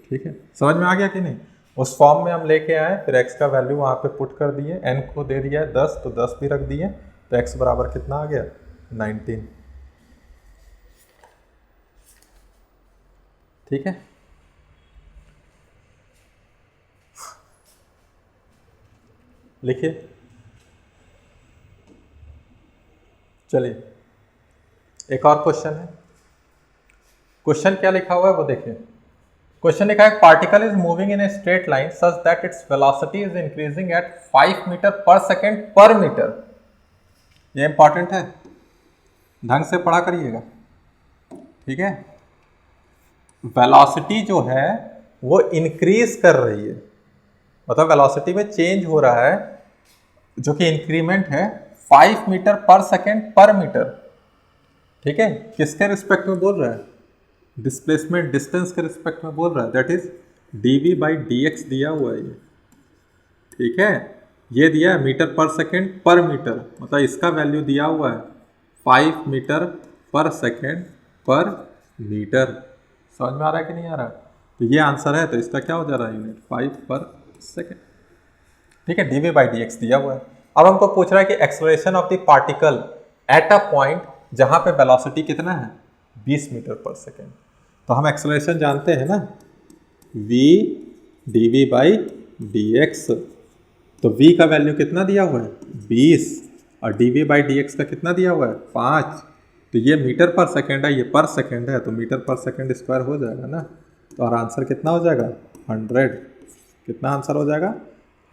ठीक है, समझ में आ गया कि नहीं। उस फॉर्म में हम लेके आए, फिर x का वैल्यू वहाँ पे पुट कर दिए, n को दे दिया है 10 तो 10 भी रख दिए, तो x बराबर कितना आ गया 19। ठीक है, लिखिए। चलिए एक और क्वेश्चन है। क्वेश्चन क्या लिखा हुआ है वो देखिए। क्वेश्चन लिखा है particle is moving in a straight line such that its velocity is increasing at 5 metre per second per metre. ये इंपॉर्टेंट है, ढंग से पढ़ा करिएगा। ठीक है, वेलोसिटी जो है वो इंक्रीज कर रही है, मतलब वेलोसिटी में चेंज हो रहा है, जो कि इंक्रीमेंट है 5 metre per second per metre. ठीक है, किसके रिस्पेक्ट में बोल रहा है, डिस्प्लेसमेंट डिस्टेंस के रिस्पेक्ट में बोल रहा है, दैट इज dv/dx दिया हुआ है ये। ठीक है, ये दिया है metre per second per metre, मतलब इसका वैल्यू दिया हुआ है 5 metre per second per metre. समझ में आ रहा है कि नहीं आ रहा है, तो ये आंसर है, तो इसका क्या हो जा रहा है यूनिट 5 पर सेकेंड। ठीक है, dv/dx दिया हुआ है। अब हमको पूछ रहा है कि acceleration of the particle at a point जहां पे वेलोसिटी कितना है 20 मीटर पर सेकेंड। तो हम एक्सेलरेशन जानते हैं ना, v dv/dx, तो v का वैल्यू कितना दिया हुआ है 20 और dv/dx का कितना दिया हुआ है 5, तो ये मीटर पर सेकेंड है, ये पर सेकेंड है, तो मीटर पर सेकेंड स्क्वायर हो जाएगा ना, तो और आंसर कितना हो जाएगा 100। कितना आंसर हो जाएगा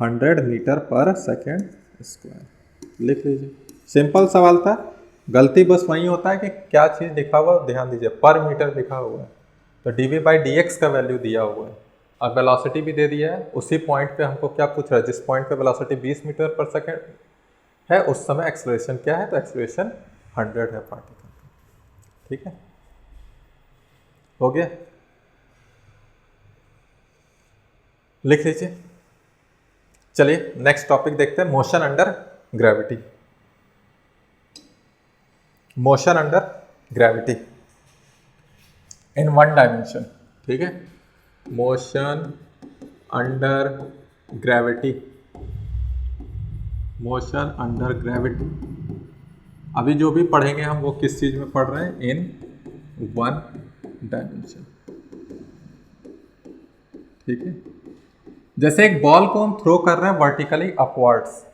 100 मीटर पर सेकेंड स्क्वायर। लिख लीजिए, सिंपल सवाल था। गलती बस वही होता है कि क्या चीज़ लिखा हुआ है, ध्यान दीजिए, पर मीटर लिखा हुआ है, तो dv/dx का वैल्यू दिया हुआ है और वेलोसिटी भी दे दिया है। उसी पॉइंट पे हमको क्या पूछ रहा है, जिस पॉइंट पे वेलोसिटी 20 मीटर पर सेकेंड है उस समय एक्सेलरेशन क्या है, तो एक्सेलरेशन 100 है पार्टिकल। ठीक है, हो गया, लिख लीजिए। चलिए नेक्स्ट टॉपिक देखते हैं, motion under gravity. Motion under gravity in 1 dimension. ठीक है, motion under gravity, motion under gravity. अभी जो भी पढ़ेंगे हम वो किस चीज में पढ़ रहे हैं, इन 1 डायमेंशन। ठीक है, जैसे एक बॉल को हम थ्रो कर रहे हैं वर्टिकली अपवर्ड्स।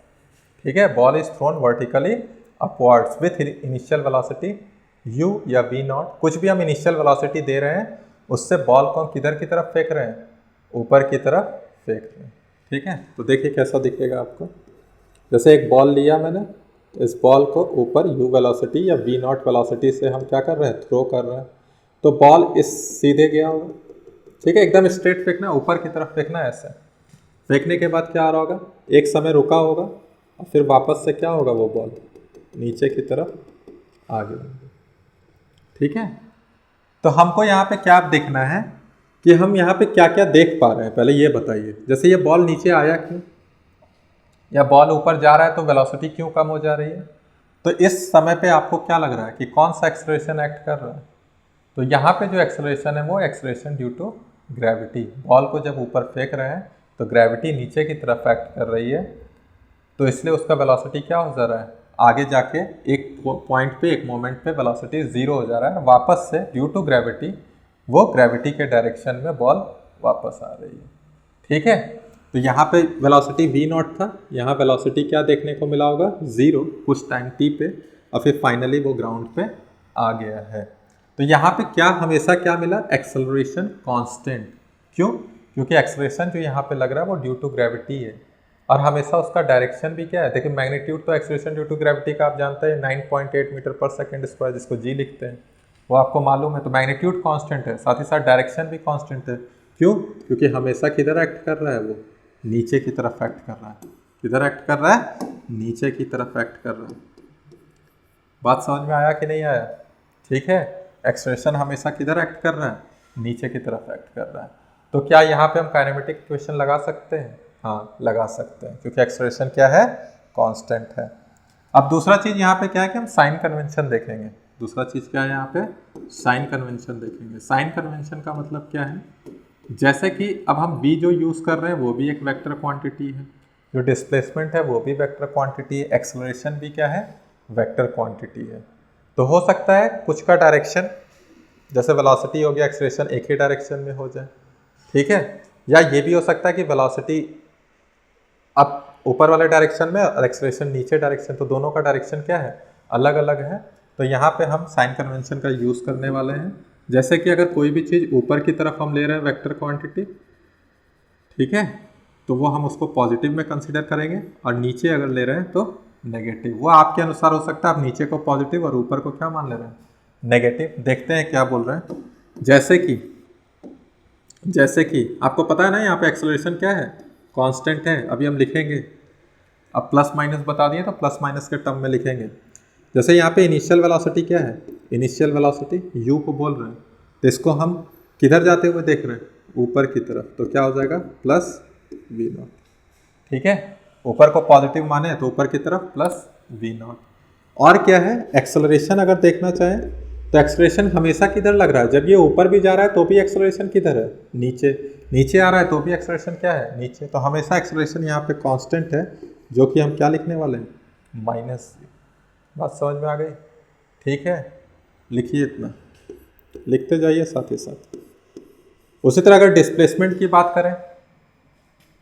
ठीक है, ball is thrown vertically upwards with initial velocity u या v0, कुछ भी हम इनिशियल वेलोसिटी दे रहे हैं, उससे बॉल को हम किधर की तरफ फेंक रहे हैं, ऊपर की तरफ फेंक रहे हैं। ठीक है, तो देखिए कैसा दिखेगा आपको। जैसे एक बॉल लिया मैंने, इस बॉल को ऊपर u वेलोसिटी या v0 वेलोसिटी से हम क्या कर रहे हैं, थ्रो कर रहे हैं, तो बॉल इस सीधे गया होगा। ठीक है, एकदम स्ट्रेट फेंकना, ऊपर की तरफ फेंकना है। ऐसे फेंकने के बाद क्या आ रहा होगा, एक समय रुका होगा और फिर वापस से क्या होगा, वो बॉल नीचे की तरफ आगे बढ़ेंगे। ठीक है, तो हमको यहाँ पे क्या देखना है कि हम यहाँ पे क्या क्या देख पा रहे हैं, पहले ये बताइए। जैसे ये बॉल नीचे आया क्यों, या बॉल ऊपर जा रहा है तो वेलोसिटी क्यों कम हो जा रही है। तो इस समय पे आपको क्या लग रहा है कि कौन सा एक्सेलरेशन एक्ट कर रहा है। तो यहाँ पे जो एक्सेलरेशन है वो acceleration due to gravity. Ball को जब ऊपर फेंक रहे हैं तो ग्रेविटी नीचे की तरफ एक्ट कर रही है, तो इसलिए उसका वेलोसिटी क्या हो जा रहा है, आगे जाके एक पॉइंट पे, एक मोमेंट पे वेलोसिटी 0 हो जा रहा है। वापस से ड्यू टू ग्रेविटी वो ग्रेविटी के डायरेक्शन में बॉल वापस आ रही है। ठीक है, तो यहाँ पे वेलोसिटी v0 था, यहाँ वेलोसिटी क्या देखने को मिला होगा, 0 कुछ टाइम t पे, और फिर फाइनली वो ग्राउंड पे आ गया है। तो यहाँ पे क्या हमेशा क्या मिला, एक्सेलरेशन कांस्टेंट। क्यों, क्योंकि एक्सेलरेशन जो यहाँ पे लग रहा है वो ड्यू टू ग्रेविटी है, और हमेशा उसका डायरेक्शन भी क्या है, देखिए मैग्नीट्यूड तो एक्सेलरेशन ड्यू टू ग्रेविटी का आप जानते हैं 9.8 मीटर पर सेकेंड स्क्वायर, जिसको जी लिखते हैं, वो आपको मालूम है। तो मैग्नीट्यूड कांस्टेंट है, साथ ही साथ डायरेक्शन भी कांस्टेंट है। क्यों, क्योंकि हमेशा किधर एक्ट कर रहा है, वो नीचे की तरफ एक्ट कर रहा है। किधर एक्ट कर रहा है, नीचे की तरफ एक्ट कर रहा है। बात समझ में आया कि नहीं आया। ठीक है, एक्सेलरेशन हमेशा किधर एक्ट कर रहा है, नीचे की तरफ एक्ट कर रहा है। तो क्या यहाँ पे हम काइनेमेटिक इक्वेशन लगा सकते हैं, हाँ लगा सकते हैं, क्योंकि एक्सेलरेशन क्या है, कांस्टेंट है। अब दूसरा चीज यहाँ पे क्या है कि हम साइन कन्वेंशन देखेंगे। दूसरा चीज क्या है यहाँ पे, साइन कन्वेंशन देखेंगे। साइन कन्वेंशन का मतलब क्या है, जैसे कि अब हम v जो यूज कर रहे हैं वो भी एक वेक्टर क्वांटिटी है, जो डिस्प्लेसमेंट है वो भी वेक्टर क्वांटिटी है, एक्सेलरेशन भी क्या है, वेक्टर क्वांटिटी है। तो हो सकता है कुछ का डायरेक्शन, जैसे वेलोसिटी हो गया, एक्सेलरेशन एक ही डायरेक्शन में हो जाए। ठीक है, या ये भी हो सकता है कि वेलोसिटी अब ऊपर वाले डायरेक्शन में और एक्सेलरेशन नीचे डायरेक्शन, तो दोनों का डायरेक्शन क्या है, अलग अलग है। तो यहाँ पे हम साइन कन्वेंशन का यूज़ करने वाले हैं। जैसे कि अगर कोई भी चीज़ ऊपर की तरफ हम ले रहे हैं वेक्टर क्वांटिटी, ठीक है, तो वो हम उसको पॉजिटिव में कंसीडर करेंगे, और नीचे अगर ले रहे हैं तो नेगेटिव। वो आपके अनुसार हो सकता है, आप नीचे को पॉजिटिव और ऊपर को क्या मान ले रहे हैं, नेगेटिव। देखते हैं क्या बोल रहे हैं। जैसे कि आपको पता है ना यहाँ पे एक्सेलरेशन क्या है, कांस्टेंट है। अभी हम लिखेंगे, अब प्लस माइनस बता दिए तो प्लस माइनस के टर्म में लिखेंगे। जैसे यहाँ पे इनिशियल वेलोसिटी क्या है, इनिशियल वेलोसिटी u को बोल रहे हैं, तो इसको हम किधर जाते हुए देख रहे हैं, ऊपर की तरफ, तो क्या हो जाएगा प्लस v0। ठीक है, ऊपर को पॉजिटिव माने तो ऊपर की तरफ प्लस v0। और क्या है, एक्सेलरेशन अगर देखना चाहें तो एक्सेलरेशन हमेशा किधर लग रहा है, जब ये ऊपर भी जा रहा है तो भी एक्सेलरेशन किधर है, नीचे। नीचे आ रहा है तो भी एक्सेलरेशन क्या है, नीचे। तो हमेशा एक्सेलरेशन यहाँ पे कांस्टेंट है, जो कि हम क्या लिखने वाले हैं, माइनस। बात समझ में आ गई। ठीक है, लिखिए, इतना लिखते जाइए साथ ही साथ। उसी तरह अगर डिस्प्लेसमेंट की बात करें,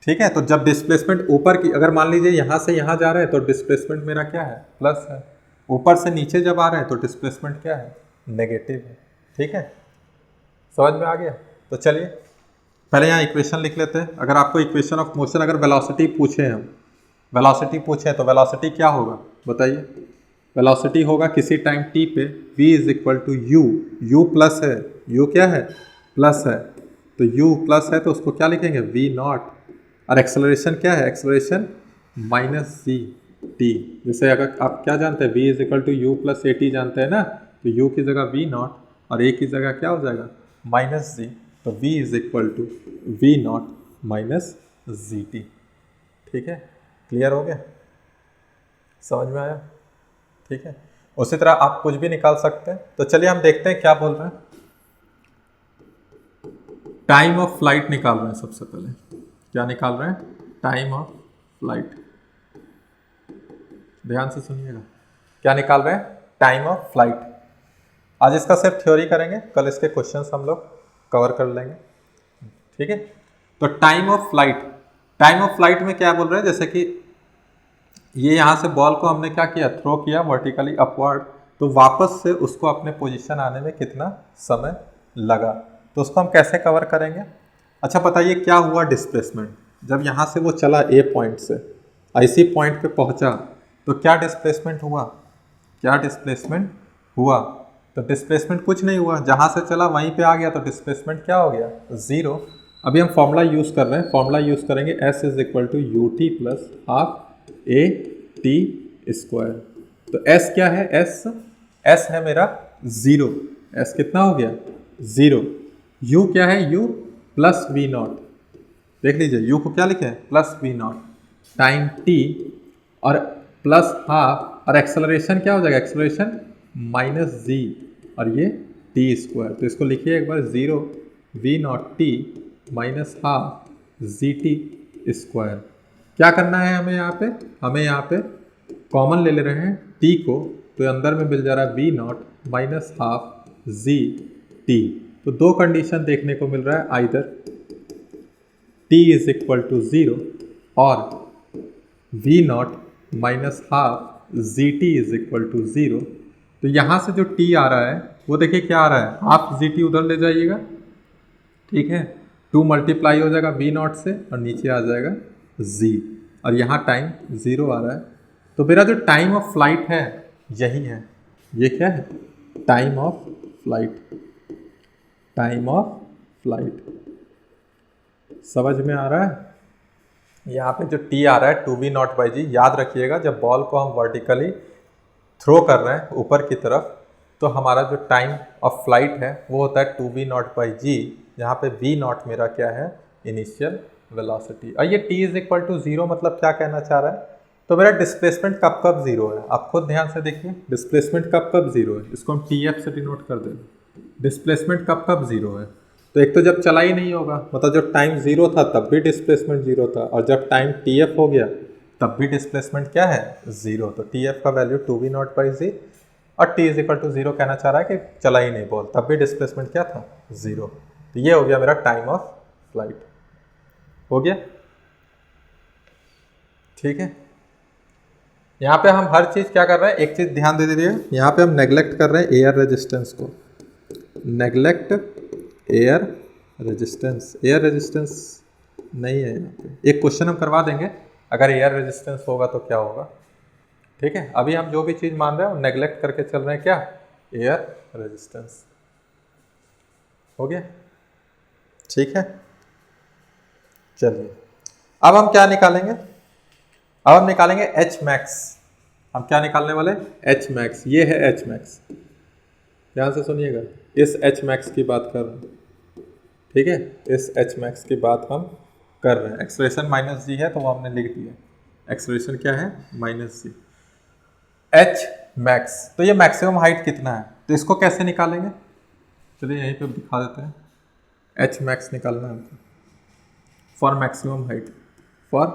ठीक है, तो जब डिस्प्लेसमेंट ऊपर की, अगर मान लीजिए यहाँ से यहाँ जा रहा है तो डिस्प्लेसमेंट मेरा क्या है, प्लस है। ऊपर से नीचे जब आ रहे हैं तो डिस्प्लेसमेंट क्या है, नेगेटिव है। ठीक है, समझ में आ गया। तो चलिए पहले यहाँ इक्वेशन लिख लेते हैं। अगर आपको इक्वेशन ऑफ मोशन, अगर वेलोसिटी पूछे, हम वेलोसिटी पूछे तो वेलोसिटी क्या होगा बताइए। वेलोसिटी होगा किसी टाइम t पे v is equal to u. u plus है, u क्या है, प्लस है, तो u प्लस है तो उसको क्या लिखेंगे, v0। और एक्सेलरेशन क्या है, एक्सेलरेशन माइनस c t। जैसे अगर आप क्या जानते हैं, v is equal to u plus a t जानते हैं ना, तो u की जगह v0 और a की जगह क्या हो जाएगा, माइनस g। तो v is equal to v0 minus g t. ठीक है, क्लियर हो गया, समझ में आया। ठीक है, उसी तरह आप कुछ भी निकाल सकते हैं। तो चलिए हम देखते हैं क्या बोल रहे हैं। टाइम ऑफ फ्लाइट निकाल रहे हैं। सबसे पहले क्या निकाल रहे हैं, टाइम ऑफ फ्लाइट। ध्यान से सुनिएगा, क्या निकाल रहे हैं, टाइम ऑफ फ्लाइट। आज इसका सिर्फ थ्योरी करेंगे, कल इसके क्वेश्चंस हम लोग कवर कर लेंगे। ठीक है, तो time of flight, time of flight में क्या बोल रहे हैं, जैसे कि ये यहाँ से बॉल को हमने क्या किया, थ्रो किया वर्टिकली अपवर्ड, तो वापस से उसको अपने पोजीशन आने में कितना समय लगा, तो उसको हम कैसे कवर करेंगे। अच्छा बताइए क्या हुआ डिस्प्लेसमेंट, जब यहाँ से वो चला ए पॉइंट से इसी पॉइंट पे पहुँचा तो क्या डिस्प्लेसमेंट हुआ, क्या डिस्प्लेसमेंट हुआ। तो डिस्प्लेसमेंट कुछ नहीं हुआ, जहाँ से चला वहीं पे आ गया, तो डिस्प्लेसमेंट क्या हो गया, 0। अभी हम फॉर्मूला यूज़ कर रहे हैं, फॉर्मूला यूज़ करेंगे S is equal to u t plus half a t square. तो S क्या है, S एस है मेरा 0, एस कितना हो गया 0, यू क्या है u प्लस वी नॉट, देख लीजिए u को क्या लिखे हैं plus v naught time t और प्लस हाफ, और एक्सेलरेशन क्या हो जाएगा एक्सेलरेशन माइनस जी और ये टी स्क्वायर, तो इसको लिखिए एक बार 0 v naught t minus half g t square. क्या करना है हमें यहाँ पे कॉमन ले रहे हैं t को, तो अंदर में मिल जा रहा है v naught minus half g t. तो दो कंडीशन देखने को मिल रहा है, either t is equal to 0 और v naught minus half g t is equal to 0। तो यहाँ से जो t आ रहा है वो देखिए क्या आ रहा है, हाफ जी टी उधर ले जाइएगा, ठीक है, 2 मल्टीप्लाई हो जाएगा वी नॉट से और नीचे आ जाएगा z, और यहाँ टाइम 0 आ रहा है। तो मेरा जो टाइम ऑफ फ्लाइट है यही है, ये क्या है time of flight, time of flight समझ में आ रहा है। यहाँ पे जो t आ रहा है 2v0/g, याद रखिएगा जब बॉल को हम वर्टिकली थ्रो कर रहे हैं ऊपर की तरफ, तो हमारा जो टाइम ऑफ फ्लाइट है वो होता है 2v0/g, जहाँ पे v0 मेरा क्या है इनिशियल वेलोसिटी। और ये t इज इक्वल टू 0 मतलब क्या कहना चाह रहा है, तो मेरा डिस्प्लेसमेंट कब कब 0 है, आप खुद ध्यान से देखिए डिस्प्लेसमेंट कब कब 0 है, इसको हम tf से डिनोट कर देंगे। डिस्प्लेसमेंट कब कब 0 है, तो एक तो जब चला ही नहीं होगा, मतलब जब टाइम 0 था तब भी डिस्प्लेसमेंट 0 था, और जब टाइम tf हो गया तब भी डिस्प्लेसमेंट क्या है 0। तो tf का वैल्यू 2v0/g और t इज इक्वल टू 0 कहना चाह रहा है कि चला ही नहीं बॉल, तब भी डिस्प्लेसमेंट क्या था 0। तो ये हो गया मेरा टाइम ऑफ फ्लाइट, हो गया ठीक है। यहाँ पे हम हर चीज़ क्या कर रहे हैं, एक चीज़ ध्यान दे दीजिए, यहाँ पे हम नेग्लेक्ट कर रहे हैं एयर रेजिस्टेंस को, neglect air resistance, air resistance नहीं है यहाँ पे, एक क्वेश्चन हम करवा देंगे अगर एयर रेजिस्टेंस होगा तो क्या होगा, ठीक है। अभी हम जो भी चीज़ मान रहे हैं वो नेग्लेक्ट करके चल रहे हैं, क्या एयर रेजिस्टेंस, हो गया ठीक है। चलिए अब हम क्या निकालेंगे, अब हम निकालेंगे एच मैक्स, हम क्या निकालने वाले एच मैक्स, ये है एच मैक्स, ध्यान से सुनिएगा, इस एच मैक्स की बात कर रहे हैं, ठीक है, इस एच मैक्स की बात हम कर रहे हैं। एक्सेलरेशन माइनस जी है तो वो हमने लिख दिया, एक्सेलरेशन क्या है माइनस जी। एच मैक्स, तो ये मैक्सिमम हाइट कितना है, तो इसको कैसे निकालेंगे, चलिए यहीं पे दिखा देते हैं। एच मैक्स निकालना है हमको for maximum height, for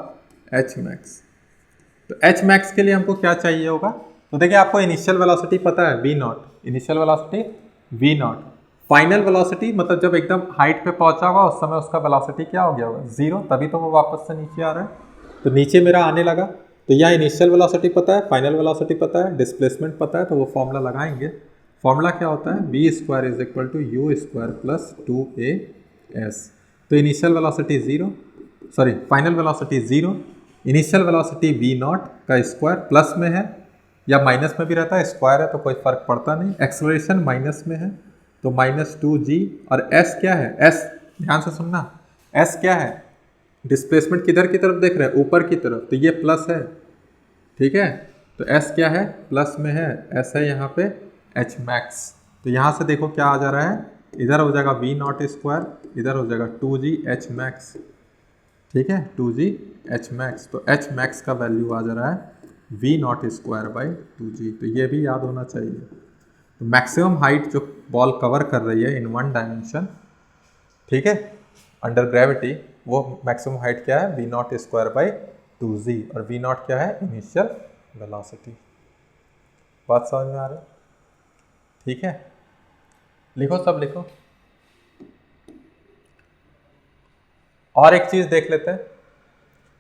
H max. तो एच मैक्स के लिए हमको क्या चाहिए होगा, तो देखिए आपको इनिशियल वेलोसिटी पता है v0, initial velocity v0, final velocity मतलब जब एकदम हाइट पे पहुंचा होगा उस समय उसका वेलोसिटी क्या हो गया होगा 0, तभी तो वो वापस से नीचे आ रहा है, तो नीचे मेरा आने लगा। तो यहाँ इनिशियल वेलोसिटी पता है, फाइनल वेलोसिटी पता है, डिस्प्लेसमेंट पता है, तो वो फॉर्मूला लगाएंगे। फॉर्मूला क्या होता है v² is equal to u² plus 2as। तो initial velocity 0, sorry final velocity 0, initial velocity v0 का स्क्वायर प्लस में है या माइनस में भी रहता है, स्क्वायर है तो कोई फर्क पड़ता नहीं, एक्सेलरेशन माइनस में है तो -2g, और s क्या है, s ध्यान से सुनना, s क्या है, डिस्प्लेसमेंट किधर की तरफ देख रहे हैं ऊपर की तरफ, तो ये प्लस है, ठीक है, तो s क्या है प्लस में है, s है यहाँ पे h मैक्स। तो यहाँ से देखो क्या आ जा रहा है, इधर हो जाएगा v0², इधर हो जाएगा 2g h मैक्स, ठीक है 2g h मैक्स। तो h मैक्स का वैल्यू आ जा रहा है v0²/2g, तो ये भी याद होना चाहिए। तो मैक्सिमम हाइट जो बॉल कवर कर रही है इन 1 डायमेंशन, ठीक है, अंडर ग्रेविटी, वो मैक्सिमम हाइट क्या है v0²/2g, और v0 क्या है इनिशियल वेलोसिटी। बात समझ में आ रही है, ठीक है, लिखो सब लिखो। और एक चीज़ देख लेते हैं,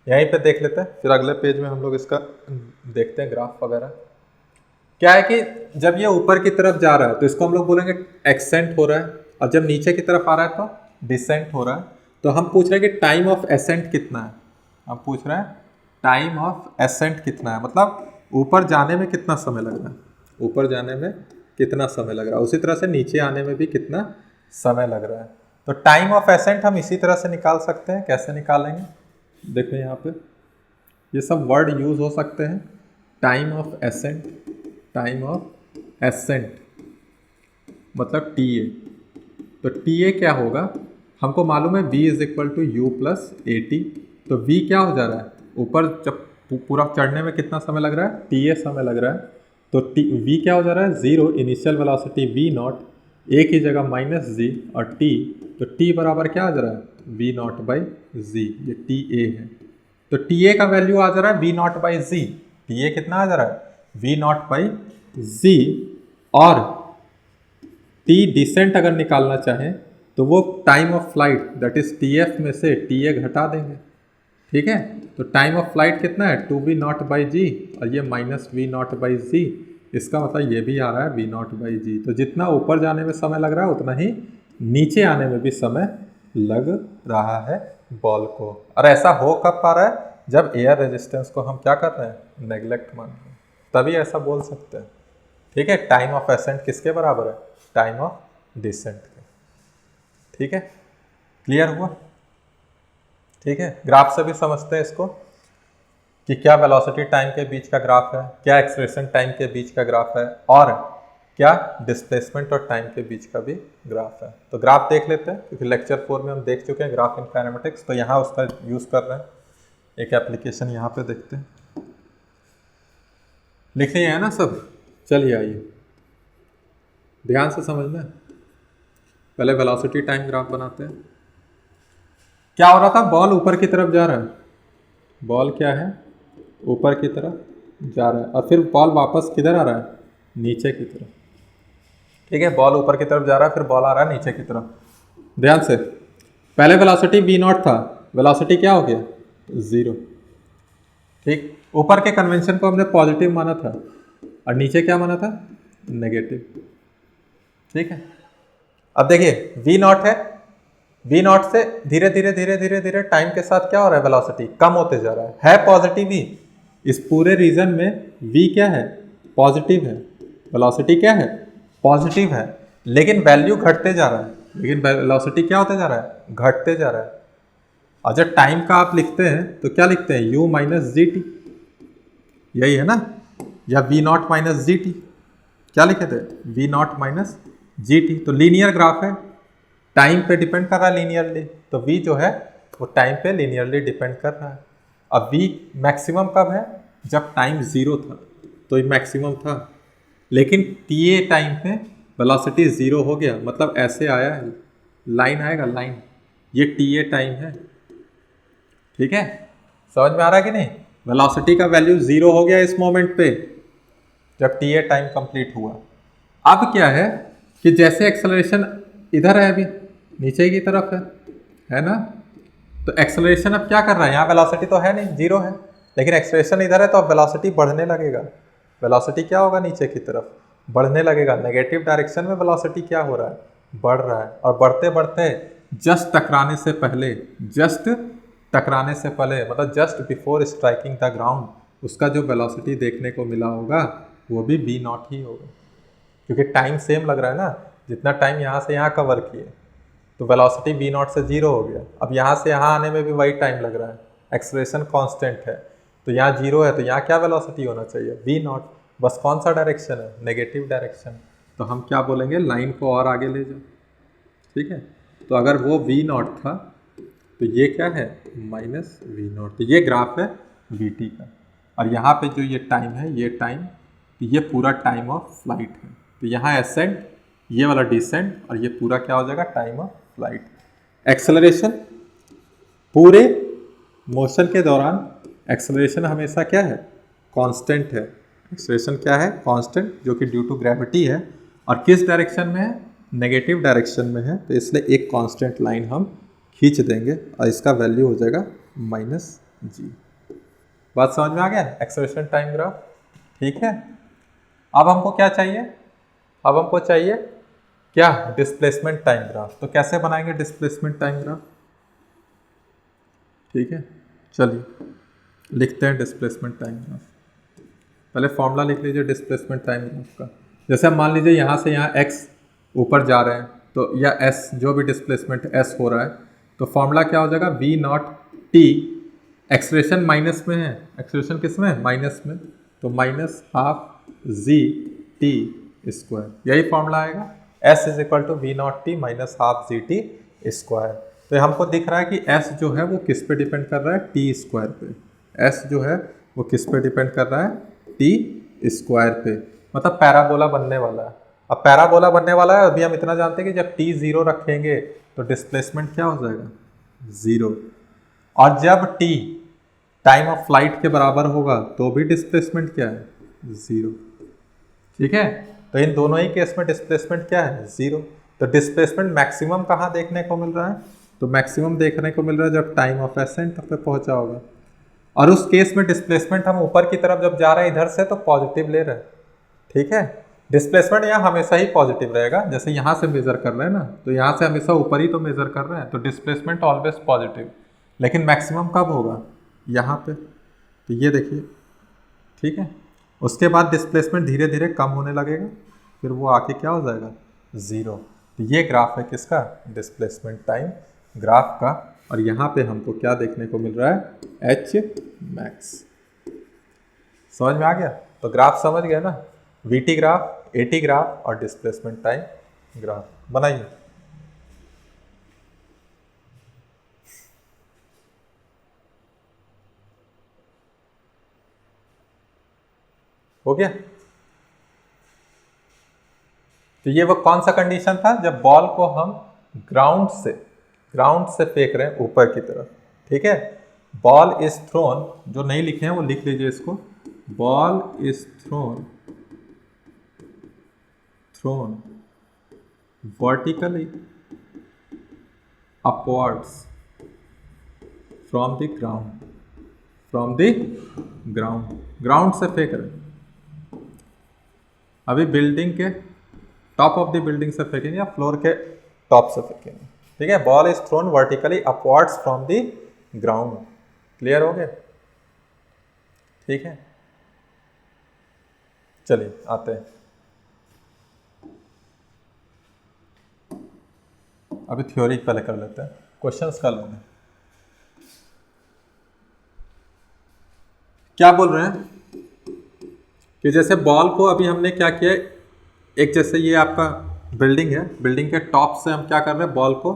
यहीं पे देख लेते हैं, फिर अगले पेज में हम लोग इसका देखते हैं ग्राफ वगैरह। क्या है कि जब ये ऊपर की तरफ जा रहा है तो इसको हम लोग बोलेंगे एक्सेंट हो रहा है, और जब नीचे की तरफ आ रहा है तो डिसेंट हो रहा है। तो हम पूछ रहे हैं कि टाइम ऑफ एसेंट कितना है, हम पूछ रहे हैं टाइम ऑफ एसेंट कितना है, मतलब ऊपर जाने में कितना समय लग रहा है, ऊपर जाने में कितना समय लग रहा है, उसी तरह से नीचे आने में भी कितना समय लग रहा है। तो टाइम ऑफ एसेंट हम इसी तरह से निकाल सकते हैं, कैसे निकालेंगे, देखो यहाँ पे ये सब वर्ड यूज हो सकते हैं, time of ascent, time of ascent मतलब टी ए। तो टी ए क्या होगा, हमको मालूम है v is equal to u plus a t. तो v क्या हो जा रहा है, ऊपर जब पूरा चढ़ने में कितना समय लग रहा है, टी ए समय लग रहा है। तो v क्या हो जा रहा है, zero, initial velocity v nought, A की जगह माइनस जी और t। तो t बराबर क्या आ जा रहा है, v नॉट बाई जी, ये टी ए है। तो टी ए का वैल्यू आ जा रहा है v naught by g. T a कितना आ जा रहा है, v नॉट बाई जी। और t डिसेंट अगर निकालना चाहें तो वो time of flight that is T F में से टी ए घटा देंगे। ठीक है, तो टाइम ऑफ फ्लाइट कितना है, टू वी नॉट बाई जी, और ये माइनस वी नॉट बाई जी। इसका मतलब ये भी आ रहा है वी नॉट बाई जी। तो जितना ऊपर जाने में समय लग रहा है उतना ही नीचे आने में भी समय लग रहा है बॉल को। और ऐसा हो कब पा रहा है, जब एयर रेजिस्टेंस को हम क्या कर रहे हैं, नेग्लेक्ट मान रहे हैं, तभी ऐसा बोल सकते हैं। ठीक है, टाइम ऑफ एसेंट किसके बराबर है, टाइम ऑफ डिसेंट के। ठीक है, क्लियर हुआ। ठीक है, ग्राफ से भी समझते हैं इसको कि क्या वेलोसिटी टाइम के बीच का ग्राफ है, क्या एक्सेलरेशन टाइम के बीच का ग्राफ है, और क्या डिस्प्लेसमेंट और टाइम के बीच का भी ग्राफ है। तो ग्राफ देख लेते हैं, क्योंकि लेक्चर 4 में हम देख चुके हैं ग्राफ इन काइनेमेटिक्स। तो यहाँ उसका यूज़ कर रहे हैं, एक एप्लीकेशन यहाँ पे देखते हैं। लिख लिया है ना सब, चलिए आइए ध्यान से समझना है। पहले वेलोसिटी टाइम ग्राफ बनाते हैं। क्या हो रहा था, बॉल ऊपर की तरफ जा रहा है, बॉल क्या है, ऊपर की तरफ जा रहा है, और फिर बॉल वापस किधर आ रहा है, नीचे की तरफ। ठीक है, बॉल ऊपर की तरफ जा रहा है, फिर बॉल आ रहा है नीचे की तरफ। ध्यान से, पहले वेलोसिटी v नॉट था, वेलोसिटी क्या हो गया, जीरो। ठीक, ऊपर के कन्वेंशन को हमने पॉजिटिव माना था और नीचे क्या माना था, नेगेटिव। ठीक है, अब देखिए v नॉट है, v नॉट से धीरे धीरे धीरे धीरे धीरे टाइम के साथ क्या हो रहा है, वेलोसिटी कम होते जा रहा है पॉजिटिव v। इस पूरे रीजन में v क्या है, पॉजिटिव है, वेलोसिटी क्या है, पॉजिटिव है, लेकिन वैल्यू घटते जा रहा है, लेकिन वेलोसिटी क्या होते जा रहा है, घटते जा रहा है। और जब टाइम का आप लिखते हैं तो क्या लिखते हैं, u माइनस जी टी, यही है ना, या v not minus g T, क्या लिखे थे, v not minus g t. तो लीनियर ग्राफ है, टाइम पे डिपेंड कर रहा है लीनियरली, तो v जो है वो टाइम पे लीनियरली डिपेंड कर रहा है। अब v मैक्सिमम कब है, जब टाइम जीरो था, तो ये मैक्सिमम था, लेकिन टी ए टाइम पे वेलोसिटी जीरो हो गया, मतलब ऐसे आया है, लाइन आएगा लाइन, ये टी ए टाइम है। ठीक है, समझ में आ रहा है कि नहीं, वेलोसिटी का वैल्यू जीरो हो गया इस मोमेंट पे जब टी ए टाइम कंप्लीट हुआ। अब क्या है कि जैसे एक्सेलरेशन इधर है, अभी नीचे की तरफ है ना, तो एक्सेलरेशन अब क्या कर रहा है, यहाँ वेलोसिटी तो है नहीं, जीरो है, लेकिन एक्सेलरेशन इधर है, तो अब वेलोसिटी बढ़ने लगेगा। वेलोसिटी क्या होगा, नीचे की तरफ बढ़ने लगेगा। नेगेटिव डायरेक्शन में वेलोसिटी क्या हो रहा है, बढ़ रहा है, और बढ़ते बढ़ते जस्ट टकराने से पहले, जस्ट टकराने से पहले मतलब just before striking the ground, उसका जो वेलोसिटी देखने को मिला होगा वो भी v नॉट ही होगा, क्योंकि टाइम सेम लग रहा है ना, जितना टाइम यहाँ से यहाँ कवर किए, तो वेलोसिटी v नॉट से जीरो हो गया। अब यहाँ से यहाँ आने में भी वही टाइम लग रहा है, एक्सेलरेशन कांस्टेंट है, तो यहाँ जीरो है, तो यहाँ क्या वेलोसिटी होना चाहिए, v नॉट। बस कौन सा डायरेक्शन है, नेगेटिव डायरेक्शन, तो हम क्या बोलेंगे, लाइन को और आगे ले जाओ। ठीक है, तो अगर वो v नॉट था तो ये क्या है, माइनस वी नॉट। तो ये ग्राफ है वी टी का, और यहाँ पे जो ये टाइम है, ये टाइम, तो ये पूरा टाइम ऑफ फ्लाइट है। तो यहाँ एसेंट, ये वाला डिसेंट, और ये पूरा क्या हो जाएगा, टाइम ऑफ फ्लाइट। एक्सेलरेशन, पूरे मोशन के दौरान एक्सेलरेशन हमेशा क्या है, कांस्टेंट है। एक्सेलरेशन क्या है, कांस्टेंट, जो कि ड्यू टू ग्रेविटी है, और किस डायरेक्शन में है, नेगेटिव डायरेक्शन में है। तो इसलिए एक कांस्टेंट लाइन हम खींच देंगे और इसका वैल्यू हो जाएगा माइनस जी। बात समझ में आ गया, एक्सेलरेशन टाइम ग्राफ। ठीक है, अब हमको क्या चाहिए, अब हमको चाहिए क्या, डिस्प्लेसमेंट टाइम ग्राफ। तो कैसे बनाएंगे डिस्प्लेसमेंट टाइम ग्राफ, ठीक है, चलिए लिखते हैं डिस्प्लेसमेंट टाइम ग्राफ। पहले फॉर्मूला लिख लीजिए डिस्प्लेसमेंट टाइम ग्राफ का। जैसे हम मान लीजिए यहाँ से यहाँ x ऊपर जा रहे हैं, तो या s, जो भी डिस्प्लेसमेंट s हो रहा है, तो फॉर्मूला क्या हो जाएगा, v naught t, acceleration minus में है, एक्सेलरेशन किस में है, माइनस में, तो minus half g t square, यही फॉर्मूला आएगा। S is equal to we naught t minus half g t square. तो हमको दिख रहा है कि S जो है वो किस पे डिपेंड कर रहा है, टी स्क्वायर पे। S जो है वो किस पे डिपेंड कर रहा है, टी स्क्वायर पे, मतलब पैराबोला बनने वाला है। अब पैराबोला बनने वाला है, अभी हम इतना जानते हैं कि जब टी जीरो रखेंगे तो डिस्प्लेसमेंट क्या हो जाएगा, जीरो। और जब टी टाइम ऑफ फ्लाइट के बराबर होगा तो भी डिस्प्लेसमेंट क्या है, जीरो। ठीक है, तो इन दोनों ही केस में डिस्प्लेसमेंट क्या है, जीरो। तो डिस्प्लेसमेंट मैक्सिमम कहाँ देखने को मिल रहा है, तो मैक्सिमम देखने को मिल रहा है जब टाइम ऑफ एसेंट पे पहुंचा होगा। और उस केस में डिस्प्लेसमेंट हम ऊपर की तरफ जब जा रहे हैं इधर से तो पॉजिटिव ले रहे हैं। ठीक है, डिस्प्लेसमेंट यहाँ हमेशा ही पॉजिटिव रहेगा। जैसे यहाँ से मेजर कर रहे हैं ना, तो यहाँ से हमेशा ऊपर ही तो मेजर कर रहे हैं, तो डिस्प्लेसमेंट ऑलवेज पॉजिटिव। लेकिन मैक्सिमम कब होगा, यहाँ पे। तो ये देखिए, ठीक है, उसके बाद डिस्प्लेसमेंट धीरे धीरे कम होने लगेगा, फिर वो आके क्या हो जाएगा, ज़ीरो। तो ये ग्राफ है किसका, डिस्प्लेसमेंट टाइम ग्राफ का। और यहाँ पे हमको क्या देखने को मिल रहा है, एच मैक्स। समझ में आ गया। तो ग्राफ समझ गए ना, वीटी ग्राफ, एटी ग्राफ और डिस्प्लेसमेंट टाइम ग्राफ बनाइए। हो गया। तो ये वो कौन सा कंडीशन था, जब बॉल को हम ग्राउंड से फेंक रहे हैं ऊपर की तरफ। ठीक है, बॉल इज थ्रोन, जो नहीं लिखे हैं वो लिख लीजिए इसको, ball is throne vertically upwards from the ground से फेंक रहे हैं। अभी बिल्डिंग के टॉप ऑफ द बिल्डिंग से फेंकेंगे या फ्लोर के टॉप से फेंकेंगे। ठीक है, ball is thrown vertically upwards from the ground. Clear हो गया। ठीक है, चलिए आते हैं। अभी थ्योरी पहले कर लेते हैं, क्वेश्चंस कर लेंगे। क्या बोल रहे हैं कि जैसे बॉल को अभी हमने क्या किया, एक जैसे ये आपका बिल्डिंग है, बिल्डिंग के टॉप से हम क्या कर रहे हैं, बॉल को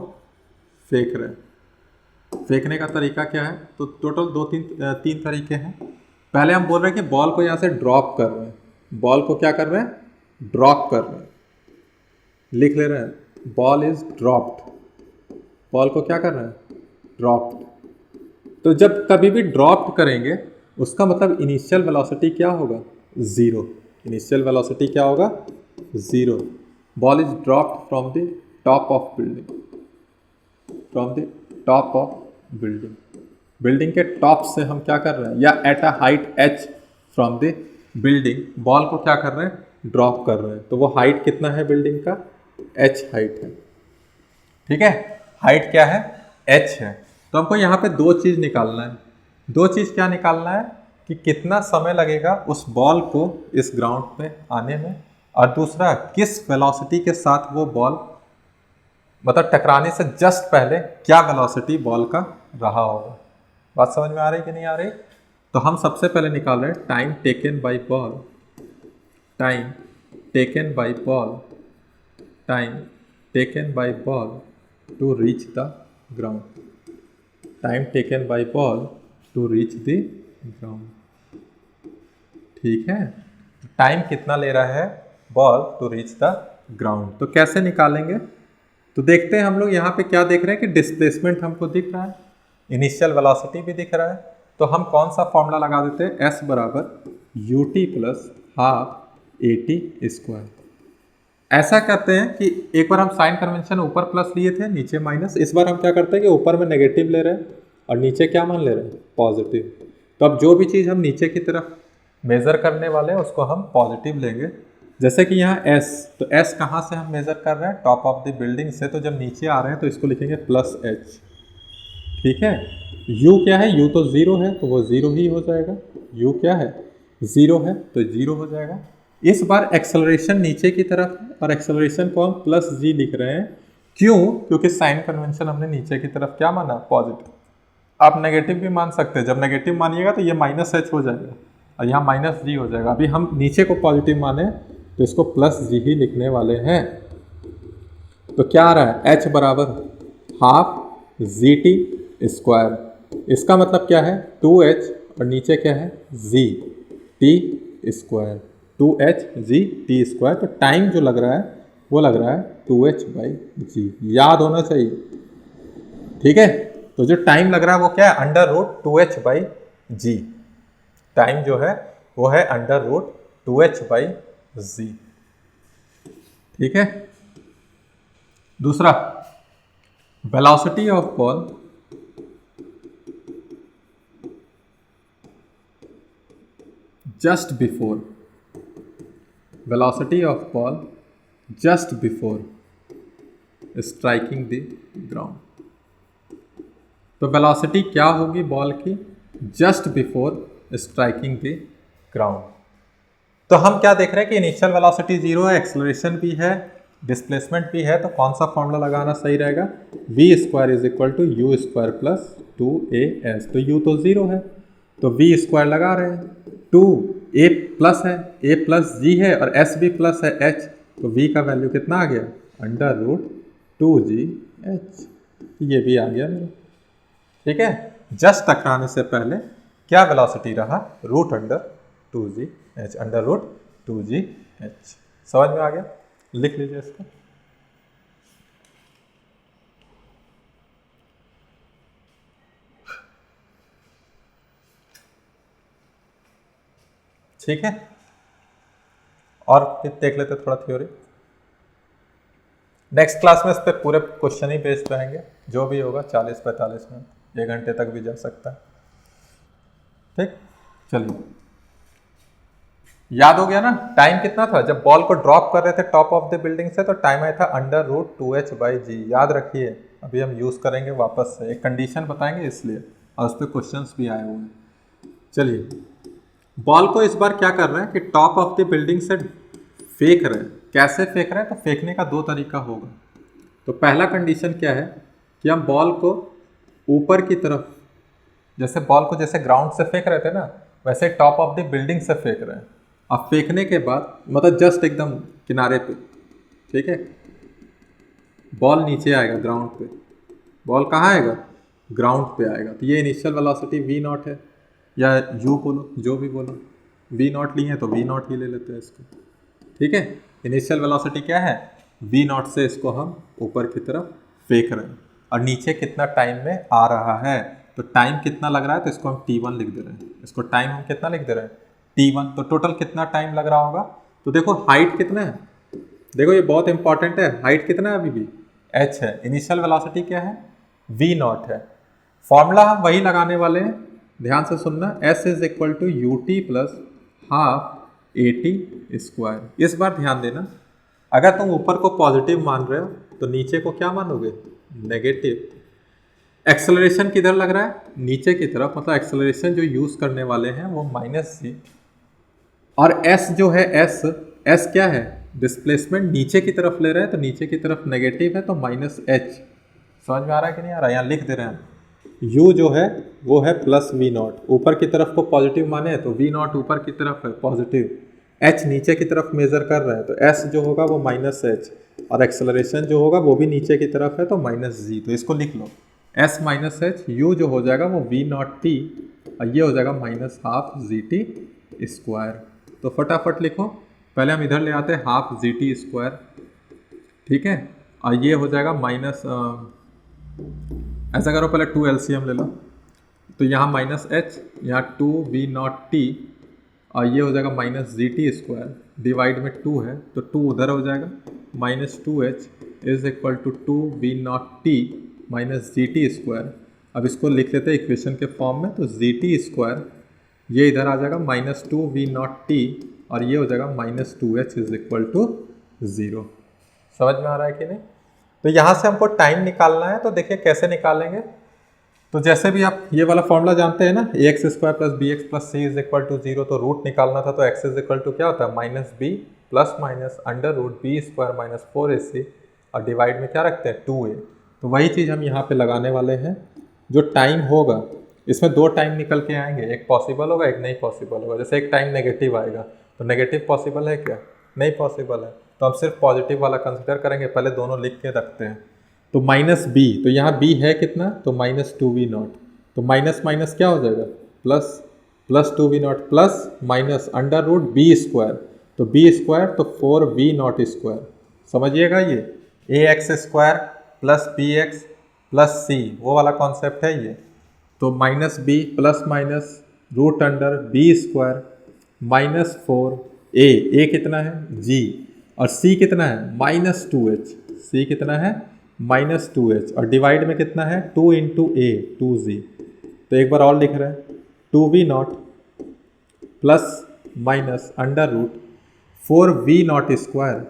फेंक रहे हैं। फेंकने का तरीका क्या है, तो टोटल तीन तरीके हैं। पहले हम बोल रहे हैं कि बॉल को यहाँ से ड्रॉप कर रहे हैं, बॉल को क्या कर रहे हैं, ड्रॉप कर रहे हैं। लिख ले रहे हैं, बॉल इज ड्रॉप्ड। बॉल को क्या कर रहे हैं, ड्रॉप्ड। तो जब कभी भी ड्रॉप्ड करेंगे उसका मतलब इनिशियल वेलोसिटी क्या होगा, ज़ीरो। इनिशियल वेलोसिटी क्या होगा, zero. Ball is dropped from the top of building, from the top of building. Building के टॉप से हम क्या कर रहे हैं, या at a height h from the building, ball को क्या कर रहे हैं, ड्रॉप कर रहे हैं। तो वो हाइट कितना है बिल्डिंग का, h हाइट है। ठीक है, हाइट क्या है, h है। तो हमको यहाँ पे दो चीज़ निकालना है। दो चीज़ क्या निकालना है कि कितना समय लगेगा उस बॉल को इस ग्राउंड पे आने में, और दूसरा किस वेलोसिटी के साथ वो बॉल, मतलब टकराने से जस्ट पहले क्या वेलोसिटी बॉल का रहा होगा। बात समझ में आ रही कि नहीं आ रही। तो हम सबसे पहले निकाल रहे हैं time taken by ball, time taken by ball, time taken by ball to reach the ground, time taken by ball to reach the ground. ठीक है, टाइम कितना ले रहा है ball to reach the ground. तो कैसे निकालेंगे, तो देखते हैं हम लोग यहाँ पे क्या देख रहे हैं कि डिस्प्लेसमेंट हमको दिख रहा है, इनिशियल वेलोसिटी भी दिख रहा है। तो हम कौन सा फॉर्मूला लगा देते हैं, S बराबर you t plus half a t square. ऐसा करते हैं कि एक बार हम साइन कन्वेंशन ऊपर प्लस लिए थे, नीचे माइनस। इस बार हम क्या करते हैं कि ऊपर में नेगेटिव ले रहे हैं और नीचे क्या मान ले रहे हैं, पॉजिटिव। तो अब जो भी चीज़ हम नीचे की तरफ मेज़र करने वाले हैं उसको हम पॉजिटिव लेंगे। जैसे कि यहाँ S, तो S कहाँ से हम मेज़र कर रहे हैं, टॉप ऑफ द बिल्डिंग से। तो जब नीचे आ रहे हैं तो इसको लिखेंगे प्लस H। ठीक है, U क्या है, U तो ज़ीरो है तो वो ज़ीरो ही हो जाएगा। U क्या है, ज़ीरो है तो ज़ीरो हो जाएगा। इस बार एक्सेलरेशन नीचे की तरफ है और एक्सेलरेशन को हम प्लस g लिख रहे हैं। क्यों, क्योंकि साइन कन्वेंशन हमने नीचे की तरफ क्या माना, पॉजिटिव। आप नेगेटिव भी मान सकते हैं, जब नेगेटिव मानिएगा तो ये माइनस h हो जाएगा और यहाँ माइनस g हो जाएगा। अभी हम नीचे को पॉजिटिव माने तो इसको प्लस जी ही लिखने वाले हैं। तो क्या आ रहा है, h बराबर हाफ जी टी स्क्वायर। इसका मतलब क्या है, 2h और नीचे क्या है, जी टी स्क्वायर, 2h जी टी स्क्वायर। तो टाइम जो लग रहा है वो लग रहा है 2h बाई जी, याद होना चाहिए, ठीक है। तो जो टाइम लग रहा है वो क्या है, under root 2h by g. Time जो है वो है अंडर रूट 2h बाई जी, ठीक है। दूसरा, velocity of ball just before, velocity of ball just before striking the ground। तो वेलोसिटी क्या होगी बॉल की just before striking the ground. तो हम क्या देख रहे हैं कि इनिशियल वेलोसिटी जीरो है, एक्सेलरेशन भी है, डिस्प्लेसमेंट भी है। तो कौन सा फॉर्मूला लगाना सही रहेगा, v square is equal to u square plus 2as। तो u तो जीरो है तो वी स्क्वायर लगा रहे हैं, 2a प्लस है, a प्लस जी है और s भी प्लस है h। तो v का वैल्यू कितना आ गया, अंडर रूट 2gh। ये भी आ गया मेरा, ठीक है। जस्ट टकराने से पहले क्या वेलोसिटी रहा, root under 2gh, under root 2gh। समझ में आ गया, लिख लीजिए इसको। ठीक है, और देख लेते थोड़ा थ्योरी। नेक्स्ट क्लास में इस पे पूरे क्वेश्चन ही बेस्ड रहेंगे, जो भी होगा 40-45 मिनट, 1 घंटे तक भी जा सकता है, ठीक। चलिए, याद हो गया ना, टाइम कितना था जब बॉल को ड्रॉप कर रहे थे टॉप ऑफ द बिल्डिंग से, तो टाइम आया था अंडर रूट 2h बाई जी। याद रखिए, अभी हम यूज करेंगे वापस से, एक कंडीशन बताएंगे इसलिए, और उस पर क्वेश्चंस भी आए हुए हैं। चलिए, बॉल को इस बार क्या कर रहे हैं कि टॉप ऑफ द बिल्डिंग से फेंक रहे हैं। कैसे फेंक रहे हैं, तो फेंकने का 2 तरीका होगा। तो पहला कंडीशन क्या है कि हम बॉल को ऊपर की तरफ, जैसे बॉल को जैसे ग्राउंड से फेंक रहे थे ना, वैसे टॉप ऑफ द बिल्डिंग से फेंक रहे हैं। अब फेंकने के बाद मतलब जस्ट एकदम किनारे पे, ठीक है, बॉल नीचे आएगा ग्राउंड पे, बॉल कहाँ आएगा, ग्राउंड पे आएगा। तो ये इनिशियल वेलोसिटी v नॉट है, या u बोलो, जो भी बोलो, v नॉट ली है तो v नॉट ही ले लेते हैं इसको, ठीक है। इनिशियल वेलोसिटी क्या है, v नॉट से इसको हम ऊपर की तरफ फेंक रहे हैं, और नीचे कितना टाइम में आ रहा है, तो टाइम कितना लग रहा है, तो इसको हम t1 लिख दे रहे हैं। इसको टाइम हम कितना लिख दे रहे हैं, t1। तो टोटल कितना टाइम लग रहा होगा, तो देखो हाइट कितना है, देखो ये बहुत इंपॉर्टेंट है, हाइट कितना है अभी भी, h है। इनिशियल वेलोसिटी क्या है, v नॉट है। फॉर्मूला हम वही लगाने वाले हैं, ध्यान से सुनना, s is equal to u t plus half a t square. इस बार ध्यान देना, अगर तुम ऊपर को पॉजिटिव मान रहे हो तो नीचे को क्या मानोगे, नेगेटिव। एक्सेलरेशन किधर लग रहा है, नीचे की तरफ, मतलब एक्सेलरेशन जो यूज करने वाले हैं वो माइनस जी, और s जो है s क्या है, डिस्प्लेसमेंट नीचे की तरफ ले रहे हैं, तो नीचे की तरफ नेगेटिव है तो माइनस h। समझ में आ रहा है कि नहीं आ रहा है, यहाँ लिख दे रहे हैं। u जो है वो है प्लस v नॉट, ऊपर की तरफ को पॉजिटिव माने तो v नॉट ऊपर की तरफ है पॉजिटिव, h नीचे की तरफ मेजर कर रहे हैं तो s जो होगा वो माइनस h, और एक्सेलरेशन जो होगा वो भी नीचे की तरफ है तो माइनस जी। तो इसको लिख लो, s माइनस एच, u जो हो जाएगा वो v नॉट t, और ये हो जाएगा minus half g t square. तो फटाफट लिखो, पहले हम इधर ले आते हैं हाफ जी टी स्क्वायर, ठीक है, और ये हो जाएगा माइनस, ऐसा करो पहले 2 LCM ले लो, तो यहाँ माइनस एच, यहाँ 2v नॉट टी, और ये हो जाएगा minus g t square, divide में 2 है तो 2 उधर हो जाएगा, minus 2h is equal to 2v naught t minus g t square. अब इसको लिख लेते हैं इक्वेशन के फॉर्म में, तो जी टी स्क्वायर ये इधर आ जाएगा माइनस 2v नॉट टी, और ये हो जाएगा minus 2h is equal to 0। समझ में आ रहा है कि नहीं। तो यहाँ से हमको टाइम निकालना है, तो देखिए कैसे निकालेंगे। तो जैसे भी आप ये वाला फॉर्मूला जानते हैं ना, ax square plus B x plus c is equal to 0, तो रूट निकालना था, तो x इज इक्वल टू क्या होता है, minus B plus minus under root B square minus 4ac, और डिवाइड में क्या रखते हैं 2a। तो वही चीज़ हम यहाँ पे लगाने वाले हैं। जो टाइम होगा इसमें 2 टाइम निकल के आएंगे, एक पॉसिबल होगा एक नहीं पॉसिबल होगा। जैसे एक टाइम नेगेटिव आएगा, तो नेगेटिव पॉसिबल है क्या, नहीं पॉसिबल है, तो हम सिर्फ पॉजिटिव वाला कंसिडर करेंगे। पहले दोनों लिख के रखते हैं। तो माइनस बी, तो यहाँ बी है कितना, तो माइनस टू वी नॉट, तो माइनस माइनस क्या हो जाएगा plus, plus two we nought plus minus under root B square, तो बी स्क्वायर तो 4v नॉट स्क्वायर। समझिएगा ये A X square plus B x plus C वो वाला कॉन्सेप्ट है ये। तो minus B plus minus root under B square minus 4 A कितना है जी, और सी कितना है माइनस 2h, सी कितना है माइनस 2h, और डिवाइड में कितना है 2 इंटू ए 2g। तो एक बार और लिख रहे हैं 2v naught plus minus under root 4v not square,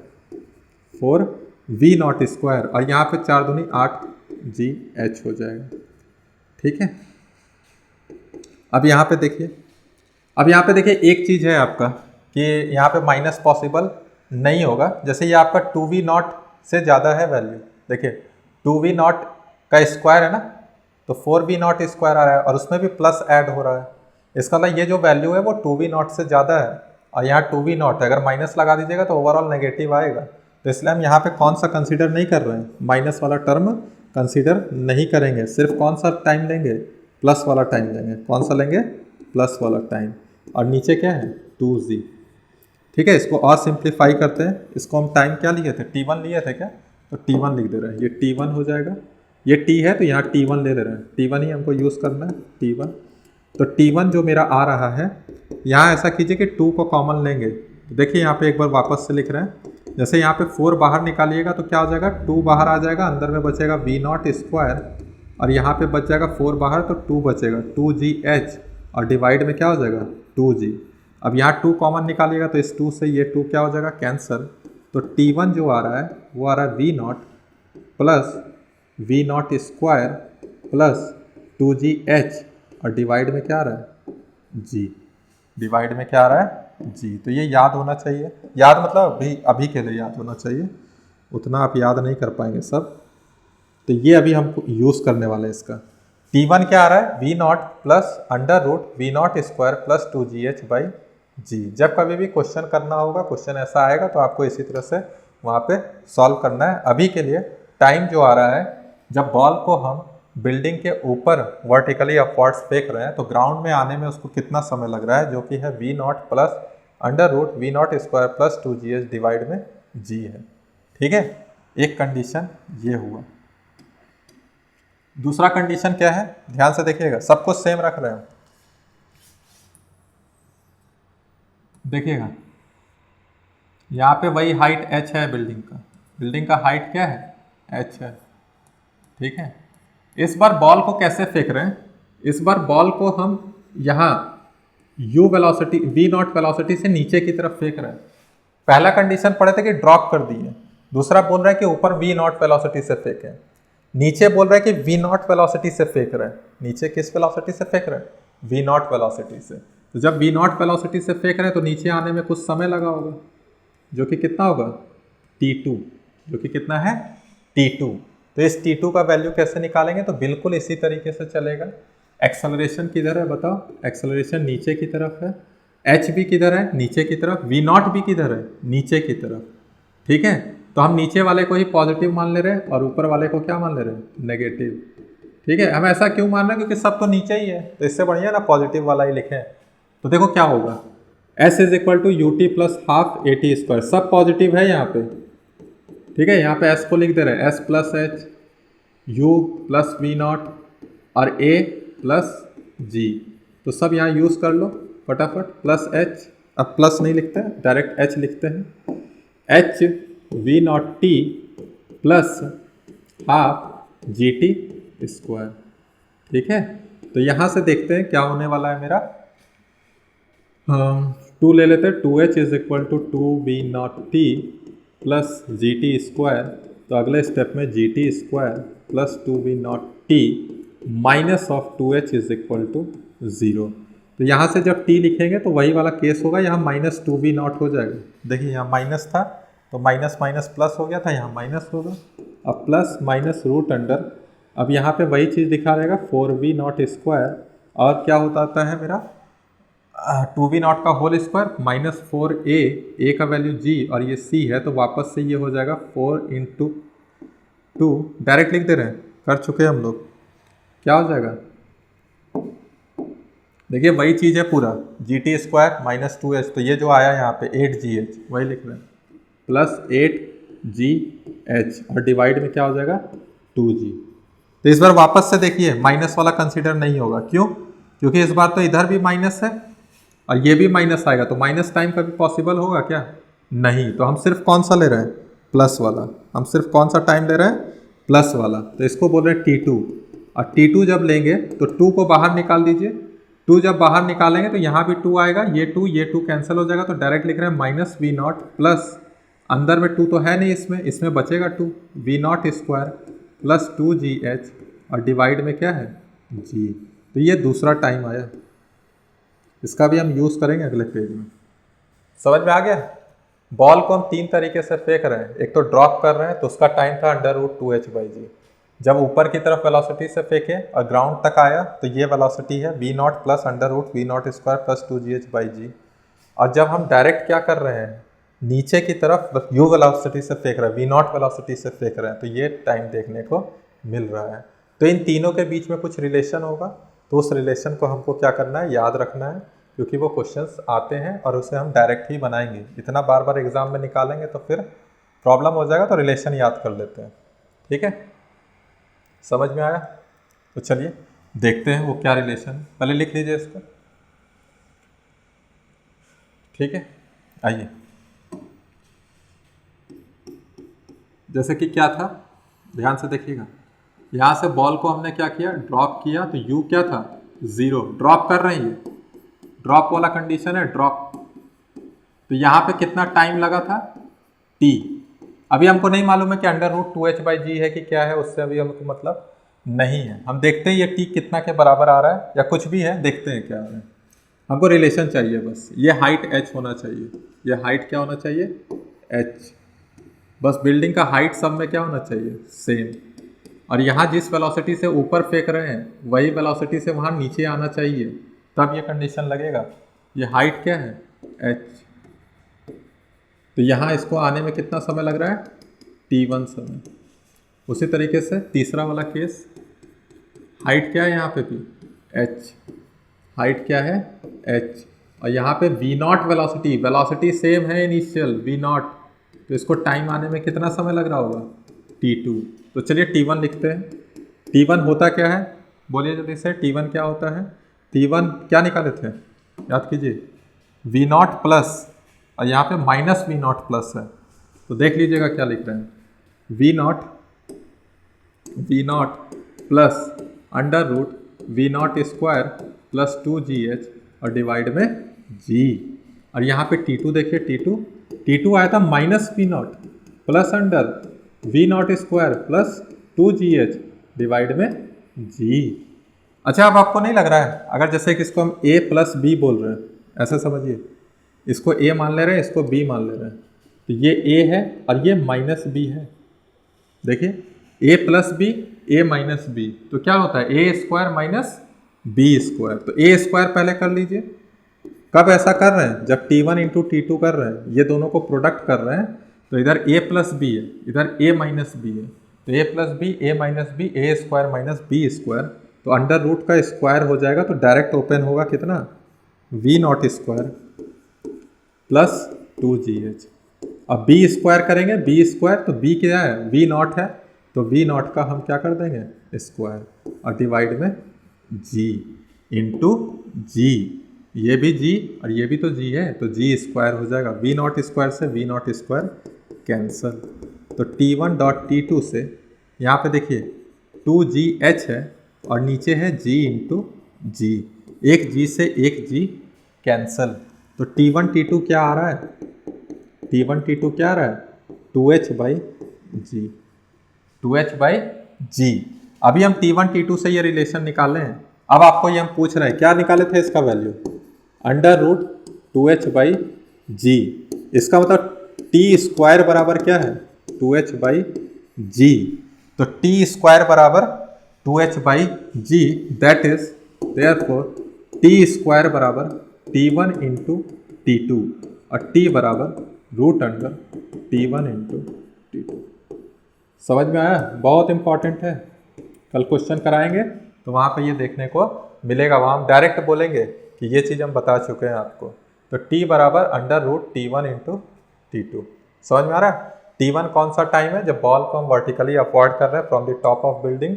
4v not square, और यहाँ पे 4 दूनी 8gh हो जाएगा। ठीक है, अब यहाँ पे देखिए, अब यहाँ पे देखिए एक चीज़ है आपका कि यहाँ पे माइनस पॉसिबल नहीं होगा। जैसे ये आपका 2v नॉट से ज़्यादा है वैल्यू, देखिए 2v नॉट का स्क्वायर है ना, तो 4v नॉट स्क्वायर आ रहा है और उसमें भी प्लस ऐड हो रहा है। इसका मतलब ये जो वैल्यू है वो 2v नॉट से ज़्यादा है, और यहाँ 2v नॉट है, अगर माइनस लगा दीजिएगा तो ओवरऑल नेगेटिव आएगा। तो इसलिए हम यहाँ पे कौन सा कंसीडर नहीं कर रहे हैं, माइनस वाला टर्म कंसीडर नहीं करेंगे, सिर्फ कौन सा टाइम लेंगे, प्लस वाला टाइम लेंगे। कौन सा लेंगे, प्लस वाला टाइम, और नीचे क्या है 2g। ठीक है, इसको और सिंप्लीफाई करते हैं। इसको हम टाइम क्या लिए थे, t1 लिए थे क्या, तो t1 लिख दे रहे हैं, ये t1 हो जाएगा, ये t है तो यहाँ t1 ले रहे हैं, t1 ही हमको यूज़ करना है, t1। तो t1 जो मेरा आ रहा है, यहाँ ऐसा कीजिए कि 2 को कॉमन लेंगे। तो देखिए यहाँ पे एक बार वापस से लिख रहे हैं, जैसे यहाँ पे 4 बाहर निकालिएगा तो क्या हो जाएगा, 2 बाहर आ जाएगा, अंदर में बचेगा v नॉट स्क्वायर, और यहाँ पे बच जाएगा 4 बाहर तो 2 बचेगा 2gh, और डिवाइड में क्या हो जाएगा 2g। अब यहाँ 2 कॉमन निकालिएगा तो इस 2 से ये 2 क्या हो जाएगा कैंसल। तो t1 जो आ रहा है वो आ रहा है v naught plus v naught square plus 2gh, और डिवाइड में क्या आ रहा है g, डिवाइड में क्या आ रहा है g। तो ये याद होना चाहिए, याद मतलब अभी के लिए याद होना चाहिए, उतना आप याद नहीं कर पाएंगे सब। तो ये अभी हम यूज़ करने वाले हैं इसका। t1 क्या आ रहा है, v naught plus under root v naught square plus 2gh by g। जब कभी भी क्वेश्चन करना होगा, क्वेश्चन ऐसा आएगा तो आपको इसी तरह से वहाँ पे सॉल्व करना है। अभी के लिए टाइम जो आ रहा है, जब बॉल को हम बिल्डिंग के ऊपर वर्टिकली अपवर्ड्स फेंक रहे हैं तो ग्राउंड में आने में उसको कितना समय लग रहा है, जो कि है v naught plus under root v naught square plus 2gh divide में g है। ठीक है, एक कंडीशन ये हुआ। दूसरा कंडीशन क्या है, ध्यान से देखिएगा, सब कुछ सेम रख रहे हैं। देखिएगा यहाँ पे वही हाइट h है बिल्डिंग का हाइट क्या है h है। ठीक है, इस बार बॉल को कैसे फेंक रहे हैं, इस बार बॉल को हम यहाँ u velocity v not velocity से नीचे की तरफ फेंक रहे हैं। पहला कंडीशन पढ़े थे कि ड्रॉप कर दिए, दूसरा बोल रहा है कि ऊपर v नॉट वेलोसिटी से फेंके, नीचे बोल रहा है कि v नॉट वेलोसिटी से फेंक रहे हैं। नीचे किस वेलोसिटी से फेंक रहे हैं, v नॉट वेलोसिटी से। तो जब v नॉट वेलोसिटी से फेंक रहे हैं तो नीचे आने में कुछ समय लगा होगा, जो कि कितना होगा t2, जो कि कितना है t2। तो इस t2 का वैल्यू कैसे निकालेंगे, तो बिल्कुल इसी तरीके से चलेगा। एक्सेलरेशन किधर है बताओ, एक्सेलरेशन नीचे की तरफ है, h भी किधर है नीचे की तरफ, v नॉट भी किधर है नीचे की तरफ। ठीक है, तो हम नीचे वाले को ही पॉजिटिव मान ले रहे हैं और ऊपर वाले को क्या मान ले रहे हैं, नेगेटिव। ठीक है, हम ऐसा क्यों मान रहे हैं, क्योंकि सब तो नीचे ही है, तो इससे बढ़िया ना पॉजिटिव वाला ही लिखें। तो देखो क्या होगा, s is equal to u t plus half a t square, सब पॉजिटिव है यहाँ पे। ठीक है, यहाँ पे s को लिख दे रहे हैं s plus h, u plus v naught और a प्लस g। तो सब यहाँ यूज़ कर लो फटाफट, प्लस h, अब प्लस नहीं लिखते हैं डायरेक्ट h लिखते हैं, h v naught t plus half g t square. ठीक है, तो यहाँ से देखते हैं क्या होने वाला है मेरा। 2 ले लेते हैं, 2h is equal to 2v naught t plus g t square. तो अगले स्टेप में g t square plus 2v naught t minus of 2h is equal to 0। तो यहाँ से जब t लिखेंगे तो वही वाला केस होगा, यहाँ माइनस 2v नॉट हो जाएगा। देखिए यहाँ माइनस था तो माइनस माइनस प्लस हो गया था, यहाँ माइनस होगा, अब प्लस माइनस रूट अंडर, अब यहाँ पे वही चीज़ दिखा रहेगा 4v नॉट स्क्वायर, और क्या होता है मेरा 2v0 का whole square minus 4a, a का वैल्यू g और ये c है, तो वापस से ये हो जाएगा 4 इंटू 2, डायरेक्ट लिख दे रहे हैं, कर चुके हैं हम लोग, क्या हो जाएगा, देखिए वही चीज़ है पूरा, GT स्क्वायर माइनस 2h, तो ये जो आया यहाँ पे 8gh वही लिख रहे हैं, प्लस 8gh और डिवाइड में क्या हो जाएगा 2g। तो इस बार वापस से देखिए माइनस वाला कंसीडर नहीं होगा, क्यों, क्योंकि इस बार तो इधर भी माइनस है और ये भी माइनस आएगा, तो माइनस टाइम कभी पॉसिबल होगा क्या, नहीं, तो हम सिर्फ कौन सा ले रहे हैं, प्लस वाला, हम सिर्फ कौन सा टाइम ले रहे हैं, प्लस वाला, तो इसको बोल रहे हैं T2, और T2 जब लेंगे तो 2 को बाहर निकाल दीजिए, 2 जब बाहर निकालेंगे तो यहाँ भी 2 आएगा, ये 2 कैंसिल हो जाएगा, तो डायरेक्ट लिख रहे हैं माइनस V0 प्लस, अंदर में 2 तो है नहीं इसमें बचेगा 2, V0 स्क्वायर प्लस 2gh और डिवाइड में क्या है g, तो ये दूसरा टाइम आया, इसका भी हम यूज़ करेंगे अगले पेज में। समझ में आ गया। बॉल को हम 3 तरीके से फेंक रहे हैं, एक तो ड्रॉप कर रहे हैं तो उसका टाइम था √2h/g, जब ऊपर की तरफ वेलोसिटी से फेंके और ग्राउंड तक आया तो ये वेलोसिटी है V0 plus √V0 square plus 2gh/g, और जब हम डायरेक्ट क्या कर रहे हैं, नीचे की तरफ u वेलोसिटी से फेंक रहे हैं, V0 वेलोसिटी से फेंक रहे हैं, तो ये टाइम देखने को मिल रहा है। तो इन तीनों के बीच में कुछ रिलेशन होगा, तो उस रिलेशन को हमको क्या करना है, याद रखना है, क्योंकि वो क्वेश्चंस आते हैं और उसे हम डायरेक्ट ही बनाएंगे, इतना बार बार एग्जाम में निकालेंगे तो फिर प्रॉब्लम हो जाएगा, तो रिलेशन याद कर लेते हैं, ठीक है, समझ में आया। तो चलिए देखते हैं वो क्या रिलेशन, पहले लिख लीजिए इसको, ठीक है, आइए, जैसे कि क्या था, ध्यान से देखिएगा, यहाँ से बॉल को हमने क्या किया, ड्रॉप किया, तो u क्या था 0, ड्रॉप कर रहे हैं, ये ड्रॉप वाला कंडीशन है, ड्रॉप, तो यहाँ पे कितना टाइम लगा था t, अभी हमको नहीं मालूम है कि √2h/g है कि क्या है, उससे अभी हमको मतलब नहीं है, हम देखते हैं ये t कितना के बराबर आ रहा है या कुछ भी है, देखते हैं क्या आ रहा है, हमको रिलेशन चाहिए बस, ये हाइट h होना चाहिए, ये हाइट क्या होना चाहिए h, बस बिल्डिंग का हाइट सब में क्या होना चाहिए सेम, और यहाँ जिस वेलोसिटी से ऊपर फेंक रहे हैं वही वेलोसिटी से वहाँ नीचे आना चाहिए, तब ये कंडीशन लगेगा। ये हाइट क्या है h, तो यहाँ इसको आने में कितना समय लग रहा है t1 समय। उसी तरीके से तीसरा वाला केस, हाइट क्या है यहाँ पे भी h, हाइट क्या है h, और यहाँ पे V0 वेलोसिटी सेम है इनिशियल V0, तो इसको टाइम आने में कितना समय लग रहा होगा t2, तो चलिए t1 लिखते हैं। t1 होता क्या है, बोलिए जल्दी से, t1 क्या होता है, t1 क्या निकाले थे, याद कीजिए, V0 प्लस, और यहाँ पे माइनस V0 प्लस है, तो देख लीजिएगा क्या लिख रहे हैं, V0 plus √V0 square plus 2gh और डिवाइड में g, और यहाँ पे t2 देखिए, t2 आया था minus V0 plus √V0 square plus 2gh divide में g। अच्छा, अब आपको नहीं लग रहा है, अगर जैसे कि इसको हम a प्लस b बोल रहे हैं, ऐसा समझिए, इसको a मान ले रहे हैं, इसको b मान ले रहे हैं, तो ये a है और ये माइनस b है, देखिए a plus b, a minus b, तो क्या होता है a square minus b square, तो a स्क्वायर पहले कर लीजिए, कब ऐसा कर रहे हैं, जब t1 इंटू t2 कर रहे हैं, ये दोनों को प्रोडक्ट कर रहे हैं, तो इधर a प्लस b है, इधर a माइनस b है, तो a plus b, a minus b, a square minus b square, तो अंडर रूट का स्क्वायर हो जाएगा, तो डायरेक्ट ओपन होगा कितना V0 स्क्वायर प्लस 2gh, अब b स्क्वायर करेंगे, b स्क्वायर, तो b क्या है V0 है, तो V0 का हम क्या कर देंगे स्क्वायर और डिवाइड में g इंटू g, ये भी g और ये भी तो g है, तो g स्क्वायर हो जाएगा, V0 स्क्वायर से V0 स्क्वायर कैंसल, तो t1 डॉट t2 से यहाँ पे देखिए 2gh है और नीचे है g इंटू g, एक g से एक g कैंसल, तो t1 t2 क्या आ रहा है, t1 t2 क्या आ रहा है 2h/g, 2h/g। अभी हम t1 t2 से ये रिलेशन निकाले हैं, अब आपको ये हम पूछ रहे हैं क्या निकाले थे इसका वैल्यू, √2h/g, इसका मतलब t स्क्वायर बराबर क्या है 2h/g, तो t स्क्वायर बराबर 2h/g, that is therefore t square बराबर T1 इंटू T2 और T बराबर root under T1 into T2। समझ में आया? बहुत इंपॉर्टेंट है, कल क्वेश्चन कराएंगे तो वहाँ पे ये देखने को मिलेगा। वहाँ हम डायरेक्ट बोलेंगे कि ये चीज़ हम बता चुके हैं आपको। तो T बराबर under root T1 into T2। समझ में आ रहा है? T1 कौन सा टाइम है? जब बॉल को हम वर्टिकली अपवर्ड कर रहे हैं from the top of building,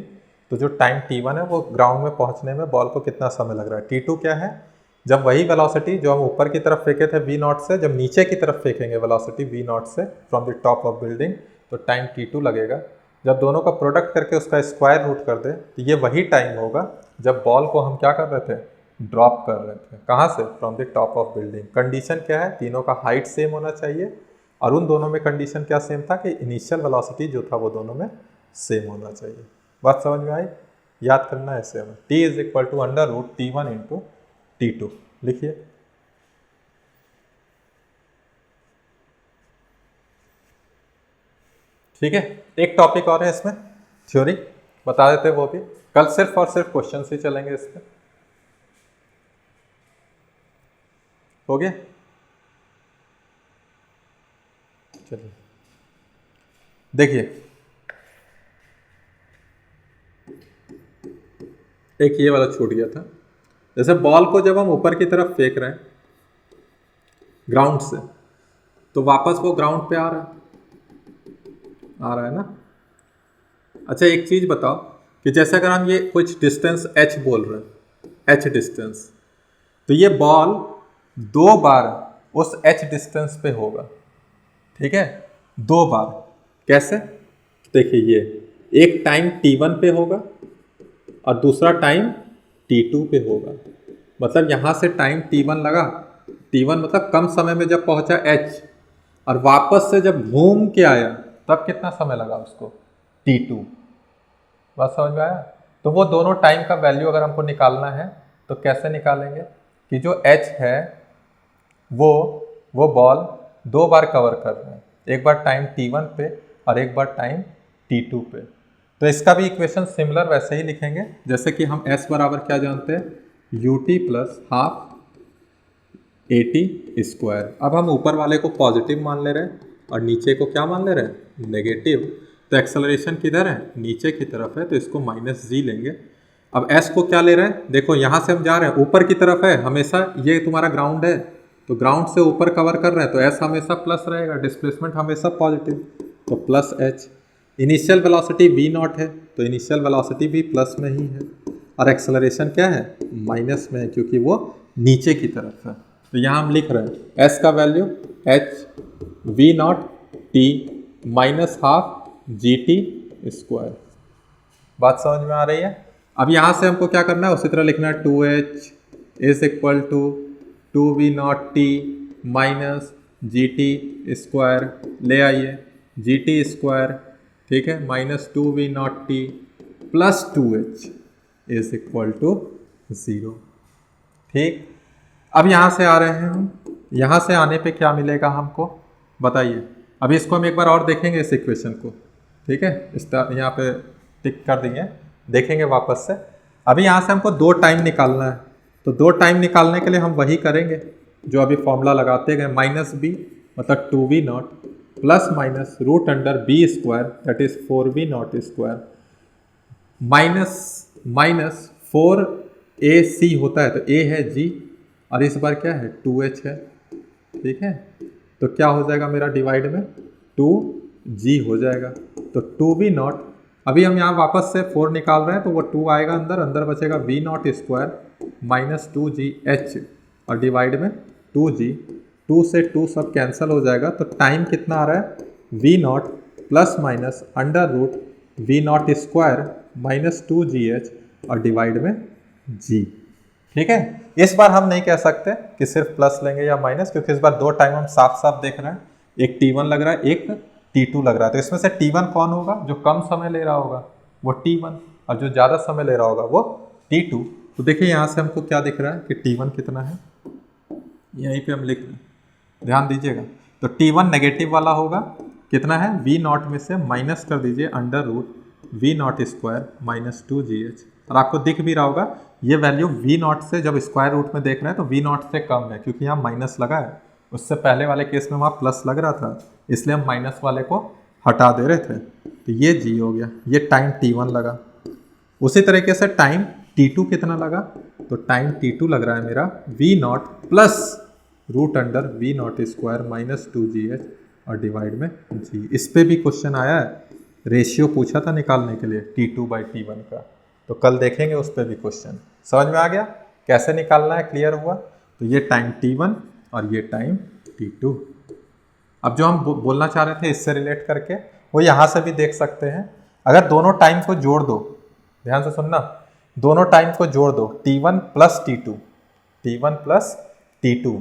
तो जो टाइम T1 है वो ग्राउंड में पहुंचने में बॉल को कितना समय लग रहा है। T2 क्या है? जब वही वेलोसिटी जो हम ऊपर की तरफ फेंके थे V0 से, जब नीचे की तरफ फेंकेंगे वेलोसिटी V0 से from the top of building, तो टाइम T2 लगेगा। जब दोनों का प्रोडक्ट करके उसका स्क्वायर रूट कर दे तो ये वही टाइम होगा जब बॉल को हम क्या कर रहे थे? ड्रॉप कर रहे थे। कहाँ से? From the top of building. Condition क्या है? तीनों का हाइट सेम होना चाहिए, और उन दोनों में कंडीशन क्या सेम था कि इनिशियल वेलोसिटी जो था वो दोनों में सेम होना चाहिए। बात समझ में आई? याद करना है ऐसे हमें। T is equal to under root T1 into T2 लिखिए। ठीक है, एक टॉपिक और है इसमें, थ्योरी बता देते हैं वो भी। कल सिर्फ और सिर्फ क्वेश्चन ही चलेंगे इस पे। हो गया? चलिए देखिए, एक ये वाला छूट गया था। जैसे बॉल को जब हम ऊपर की तरफ फेंक रहे हैं ग्राउंड से, तो वापस वो ग्राउंड पे आ रहा है ना। अच्छा एक चीज बताओ कि जैसे अगर हम ये कुछ डिस्टेंस h बोल रहे हैं, h डिस्टेंस, तो ये बॉल 2 बार उस h डिस्टेंस पे होगा। ठीक है, 2 बार। कैसे? देखिए, ये एक टाइम T1 पे होगा और दूसरा टाइम T2 पे होगा। मतलब यहाँ से टाइम T1 लगा, T1 मतलब कम समय में जब पहुँचा h, और वापस से जब घूम के आया तब कितना समय लगा उसको? T2। बात समझ में आया? तो वो दोनों टाइम का वैल्यू अगर हमको निकालना है तो कैसे निकालेंगे कि जो h है वो बॉल 2 बार कवर कर रहे हैं, एक बार टाइम T1 पे और एक बार टाइम T2 पे। तो इसका भी इक्वेशन सिमिलर वैसे ही लिखेंगे जैसे कि हम s बराबर क्या जानते हैं? ut plus half at square. अब हम ऊपर वाले को पॉजिटिव मान ले रहे हैं और नीचे को क्या मान ले रहे हैं? नेगेटिव। तो एक्सेलरेशन किधर है? नीचे की तरफ है, तो इसको माइनस जी लेंगे। अब s को क्या ले रहे हैं? देखो यहाँ से हम जा रहे हैं ऊपर की तरफ है, हमेशा ये तुम्हारा ग्राउंड है तो ग्राउंड से ऊपर कवर कर रहे हैं, तो s हमेशा प्लस रहेगा, डिस्प्लेसमेंट हमेशा पॉजिटिव, तो plus h। Initial velocity v0 है तो इनिशियल वेलोसिटी भी प्लस में ही है, और एक्सेलरेशन क्या है? माइनस में है क्योंकि वो नीचे की तरफ है। तो यहाँ हम लिख रहे हैं s का value h v0 t minus half gt square. बात समझ में आ रही है? अब यहाँ से हमको क्या करना है? उसी तरह लिखना है 2h is equal to 2v0 t minus gt square. ले आइए gt स्क्वायर, ठीक है, minus 2v0 t plus 2h is equal to 0। ठीक, अब यहाँ से आ रहे हैं हम, यहाँ से आने पे क्या मिलेगा हमको बताइए। अभी इसको हम एक बार और देखेंगे इस इक्वेशन को। ठीक है, इस यहाँ पे टिक कर देंगे, देखेंगे वापस से। अभी यहाँ से हमको 2 टाइम निकालना है, तो 2 टाइम निकालने के लिए हम वही करेंगे जो अभी फॉर्मूला लगाते गए, माइनस b मतलब 2v0 plus minus root under b square that is 4v0 square minus minus 4ac होता है तो a है g, और इस बार क्या है? 2h है। ठीक है, तो क्या हो जाएगा मेरा डिवाइड में? 2g हो जाएगा। तो 2v0, अभी हम यहाँ वापस से 4 निकाल रहे हैं तो वो 2 आएगा अंदर, अंदर बचेगा v0 स्क्वायर माइनस 2gh और डिवाइड में 2g। 2 से 2 सब कैंसिल हो जाएगा, तो टाइम कितना आ रहा है? v0 plus minus under root v0 square minus 2gh और डिवाइड में g। ठीक है, इस बार हम नहीं कह सकते कि सिर्फ प्लस लेंगे या माइनस, क्योंकि इस बार 2 टाइम हम साफ साफ देख रहे हैं, एक T1 लग रहा है, एक T2 लग रहा है। तो इसमें से T1 कौन होगा? जो कम समय ले रहा होगा वो T1, और जो ज़्यादा समय ले रहा होगा वो T2। तो देखिए यहाँ से हमको क्या दिख रहा है कि T1 कितना है, यहीं पे हम लिख रहे हैं, ध्यान दीजिएगा। तो T1 नेगेटिव वाला होगा, कितना है? v0 में से माइनस कर दीजिए under root v0 square minus 2gh और आपको दिख भी रहा होगा ये वैल्यू V0 से जब स्क्वायर रूट में देख रहे हैं तो V0 से कम है, क्योंकि यहाँ माइनस लगा है। उससे पहले वाले केस में वहाँ प्लस लग रहा था, इसलिए हम माइनस वाले को हटा दे रहे थे। तो ये G हो गया, ये टाइम T1 लगा। उसी तरीके से टाइम T2 कितना लगा, तो टाइम T2 लग रहा है मेरा V0 plus root under V0 square minus 2GH और डिवाइड में G। इस पे भी क्वेश्चन आया है, रेशियो पूछा था निकालने के लिए T2/T1 का, तो कल देखेंगे उस पर भी क्वेश्चन। समझ में आ गया कैसे निकालना है, क्लियर हुआ। तो ये टाइम T1 और ये टाइम T2। अब जो हम बोलना चाह रहे थे इससे रिलेट करके वो यहाँ से भी देख सकते हैं। अगर दोनों टाइम को जोड़ दो, ध्यान से सुनना, दोनों टाइम को जोड़ दो T1 प्लस T2,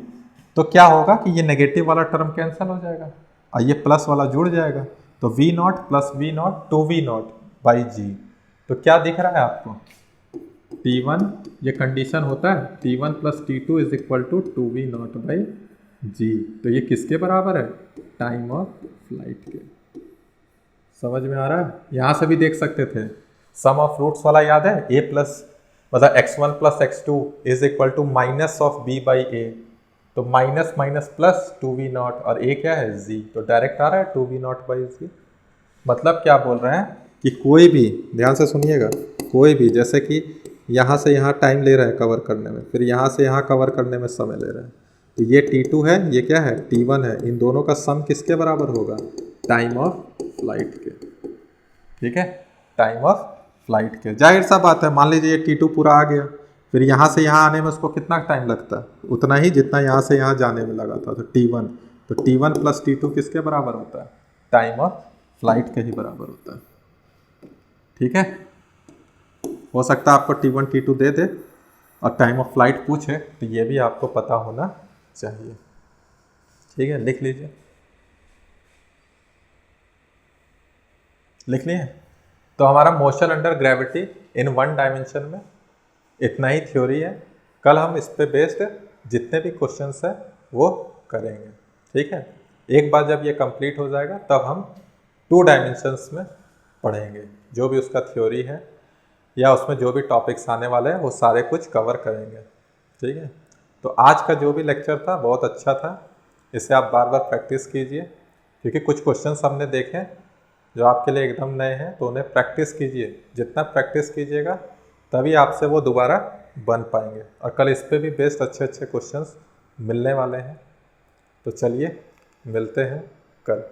तो क्या होगा कि ये नेगेटिव वाला टर्म कैंसिल हो जाएगा और ये प्लस वाला जुड़ जाएगा। तो V0 प्लस V0 2V0/G। तो क्या दिख रहा है आपको, T1, ये कंडीशन होता है T1 plus T2 is equal to 2V0/G। तो ये किसके बराबर है, टाइम ऑफ फ्लाइट के। समझ में आ रहा है। यहाँ से भी देख सकते थे, सम ऑफ रूट्स वाला याद है, A प्लस मतलब x1 plus x2 is equal to minus of B/A। तो माइनस माइनस प्लस 2V0 और A क्या है, G। तो डायरेक्ट आ रहा है 2V0/G। मतलब क्या बोल रहे हैं कि कोई भी, ध्यान से सुनिएगा, कोई भी, जैसे कि यहाँ से यहाँ टाइम ले रहा है कवर करने में, फिर यहाँ से यहाँ कवर करने में समय ले रहा है, तो ये T2 है, ये क्या है, T1 है। इन दोनों का सम किसके बराबर होगा, टाइम ऑफ फ्लाइट के। ठीक है, टाइम ऑफ फ्लाइट के। जाहिर सा बात है, मान लीजिए ये T2 पूरा आ गया, फिर यहाँ से यहाँ आने में उसको कितना टाइम लगता है, उतना ही जितना यहाँ से यहाँ जाने में लगा था। तो T1, तो T1 प्लस T2 किसके बराबर होता है, टाइम ऑफ फ्लाइट के ही बराबर होता है। ठीक है, हो सकता है आपको T1 T2 दे दे और टाइम ऑफ फ्लाइट पूछे, तो ये भी आपको पता होना चाहिए। ठीक है, लिख लीजिए, लिख लिए। तो हमारा motion under gravity in 1 dimension में इतना ही थ्योरी है। कल हम इस पे बेस्ड जितने भी क्वेश्चंस है वो करेंगे। ठीक है, एक बार जब ये कंप्लीट हो जाएगा तब हम 2 डायमेंशंस में पढ़ेंगे, जो भी उसका थ्योरी है या उसमें जो भी टॉपिक्स आने वाले हैं वो सारे कुछ कवर करेंगे। ठीक है, तो आज का जो भी लेक्चर था बहुत अच्छा था, इसे आप बार बार प्रैक्टिस कीजिए, क्योंकि कुछ क्वेश्चंस हमने देखे जो आपके लिए एकदम नए हैं, तो उन्हें प्रैक्टिस कीजिए। जितना प्रैक्टिस कीजिएगा तभी आपसे वो दोबारा बन पाएंगे। और कल इस पे भी बेस्ट अच्छे अच्छे क्वेश्चंस मिलने वाले हैं। तो चलिए मिलते हैं कल।